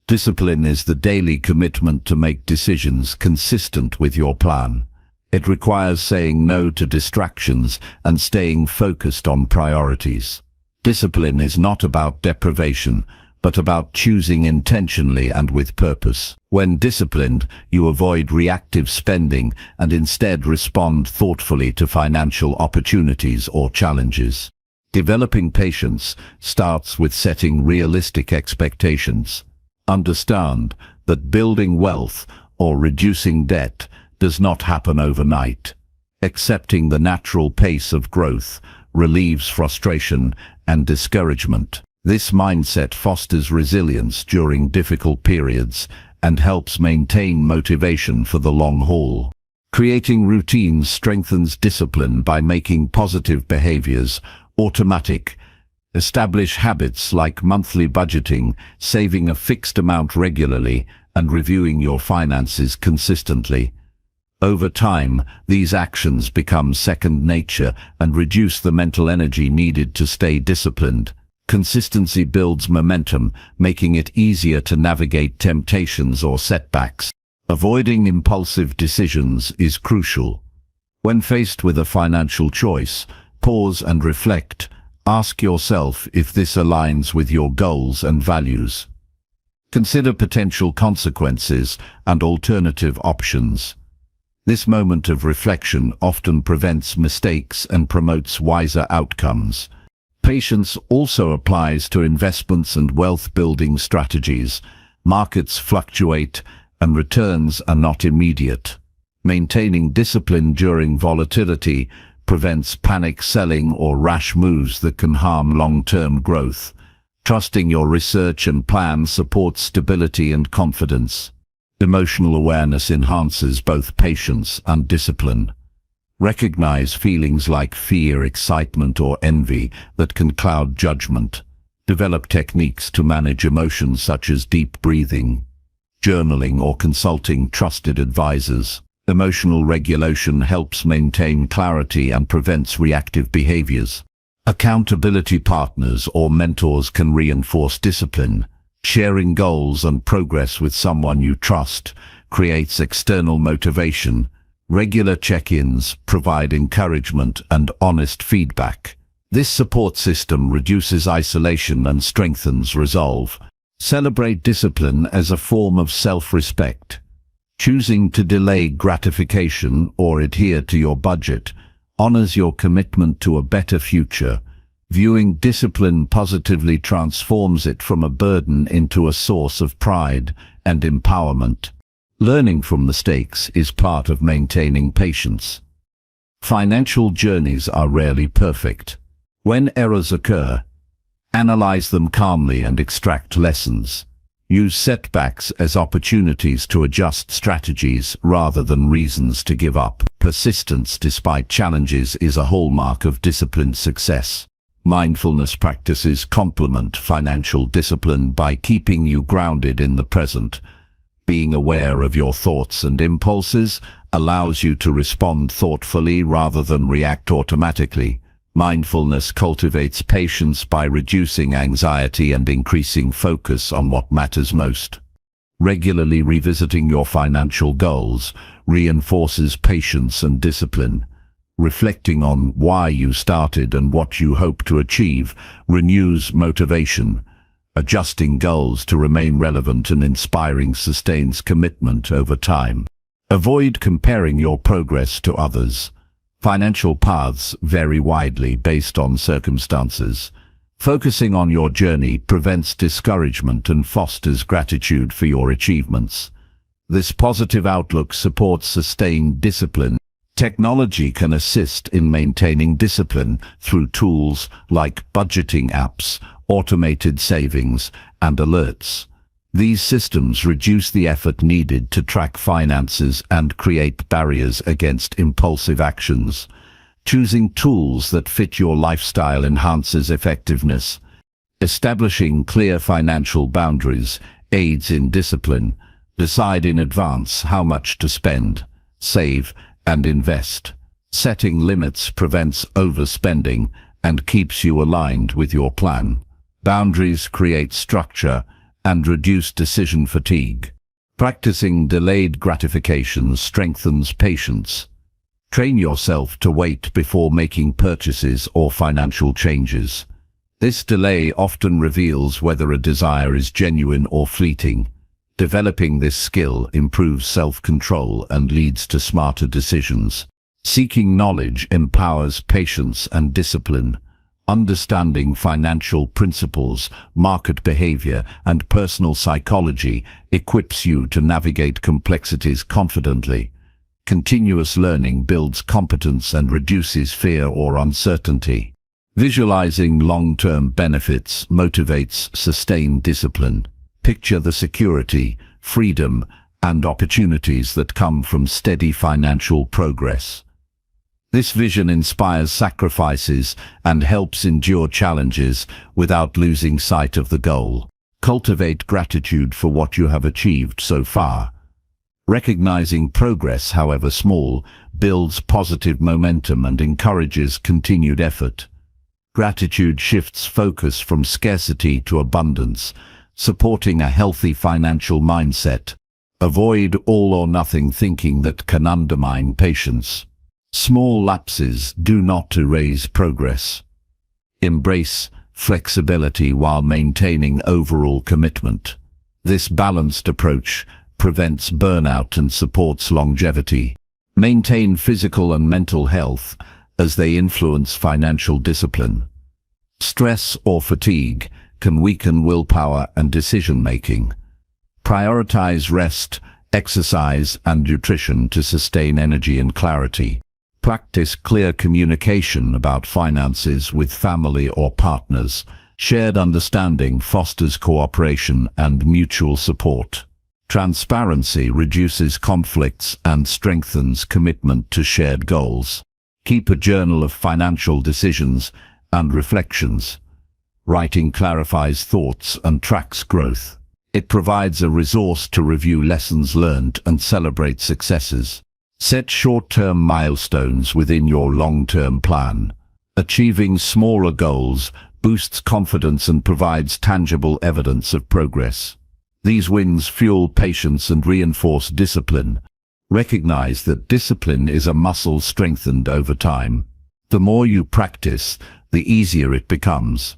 Discipline is the daily commitment to make decisions consistent with your plan. It requires saying no to distractions and staying focused on priorities. Discipline is not about deprivation, but about choosing intentionally and with purpose. When disciplined, you avoid reactive spending and instead respond thoughtfully to financial opportunities or challenges. Developing patience starts with setting realistic expectations. Understand that building wealth or reducing debt does not happen overnight. Accepting the natural pace of growth relieves frustration and discouragement. This mindset fosters resilience during difficult periods and helps maintain motivation for the long haul. Creating routines strengthens discipline by making positive behaviors automatic. Establish habits like monthly budgeting, saving a fixed amount regularly, and reviewing your finances consistently. Over time, these actions become second nature and reduce the mental energy needed to stay disciplined. Consistency builds momentum, making it easier to navigate temptations or setbacks. Avoiding impulsive decisions is crucial. When faced with a financial choice, pause and reflect. Ask yourself if this aligns with your goals and values. Consider potential consequences and alternative options. This moment of reflection often prevents mistakes and promotes wiser outcomes. Patience also applies to investments and wealth-building strategies. Markets fluctuate and returns are not immediate. Maintaining discipline during volatility prevents panic selling or rash moves that can harm long-term growth. Trusting your research and plan supports stability and confidence. Emotional awareness enhances both patience and discipline. Recognize feelings like fear, excitement, or envy that can cloud judgment. Develop techniques to manage emotions such as deep breathing, journaling, or consulting trusted advisors. Emotional regulation helps maintain clarity and prevents reactive behaviors. Accountability partners or mentors can reinforce discipline. Sharing goals and progress with someone you trust creates external motivation. Regular check-ins provide encouragement and honest feedback. This support system reduces isolation and strengthens resolve. Celebrate discipline as a form of self-respect. Choosing to delay gratification or adhere to your budget honors your commitment to a better future. Viewing discipline positively transforms it from a burden into a source of pride and empowerment. Learning from mistakes is part of maintaining patience. Financial journeys are rarely perfect. When errors occur, analyze them calmly and extract lessons. Use setbacks as opportunities to adjust strategies rather than reasons to give up. Persistence despite challenges is a hallmark of disciplined success. Mindfulness practices complement financial discipline by keeping you grounded in the present. Being aware of your thoughts and impulses allows you to respond thoughtfully rather than react automatically. Mindfulness cultivates patience by reducing anxiety and increasing focus on what matters most. Regularly revisiting your financial goals reinforces patience and discipline. Reflecting on why you started and what you hope to achieve renews motivation. Adjusting goals to remain relevant and inspiring sustains commitment over time. Avoid comparing your progress to others. Financial paths vary widely based on circumstances. Focusing on your journey prevents discouragement and fosters gratitude for your achievements. This positive outlook supports sustained discipline. Technology can assist in maintaining discipline through tools like budgeting apps, automated savings, and alerts. These systems reduce the effort needed to track finances and create barriers against impulsive actions. Choosing tools that fit your lifestyle enhances effectiveness. Establishing clear financial boundaries aids in discipline. Decide in advance how much to spend, save, and invest. Setting limits prevents overspending and keeps you aligned with your plan. Boundaries create structure and reduce decision fatigue. Practicing delayed gratification strengthens patience. Train yourself to wait before making purchases or financial changes. This delay often reveals whether a desire is genuine or fleeting. Developing this skill improves self-control and leads to smarter decisions. Seeking knowledge empowers patience and discipline. Understanding financial principles, market behavior, and personal psychology equips you to navigate complexities confidently. Continuous learning builds competence and reduces fear or uncertainty. Visualizing long-term benefits motivates sustained discipline. Picture the security, freedom, and opportunities that come from steady financial progress. This vision inspires sacrifices and helps endure challenges without losing sight of the goal. Cultivate gratitude for what you have achieved so far. Recognizing progress, however small, builds positive momentum and encourages continued effort. Gratitude shifts focus from scarcity to abundance, supporting a healthy financial mindset. Avoid all-or-nothing thinking that can undermine patience. Small lapses do not erase progress. Embrace flexibility while maintaining overall commitment. This balanced approach prevents burnout and supports longevity. Maintain physical and mental health as they influence financial discipline. Stress or fatigue can weaken willpower and decision-making. Prioritize rest, exercise, and nutrition to sustain energy and clarity. Practice clear communication about finances with family or partners. Shared understanding fosters cooperation and mutual support. Transparency reduces conflicts and strengthens commitment to shared goals. Keep a journal of financial decisions and reflections. Writing clarifies thoughts and tracks growth. It provides a resource to review lessons learned and celebrate successes. Set short-term milestones within your long-term plan. Achieving smaller goals boosts confidence and provides tangible evidence of progress. These wins fuel patience and reinforce discipline. Recognize that discipline is a muscle strengthened over time. The more you practice, the easier it becomes.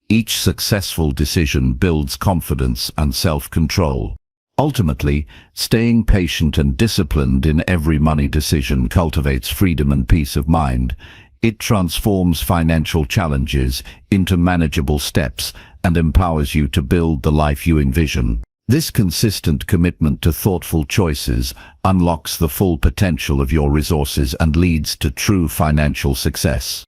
Each successful decision builds confidence and self-control. Ultimately, staying patient and disciplined in every money decision cultivates freedom and peace of mind. It transforms financial challenges into manageable steps and empowers you to build the life you envision. This consistent commitment to thoughtful choices unlocks the full potential of your resources and leads to true financial success.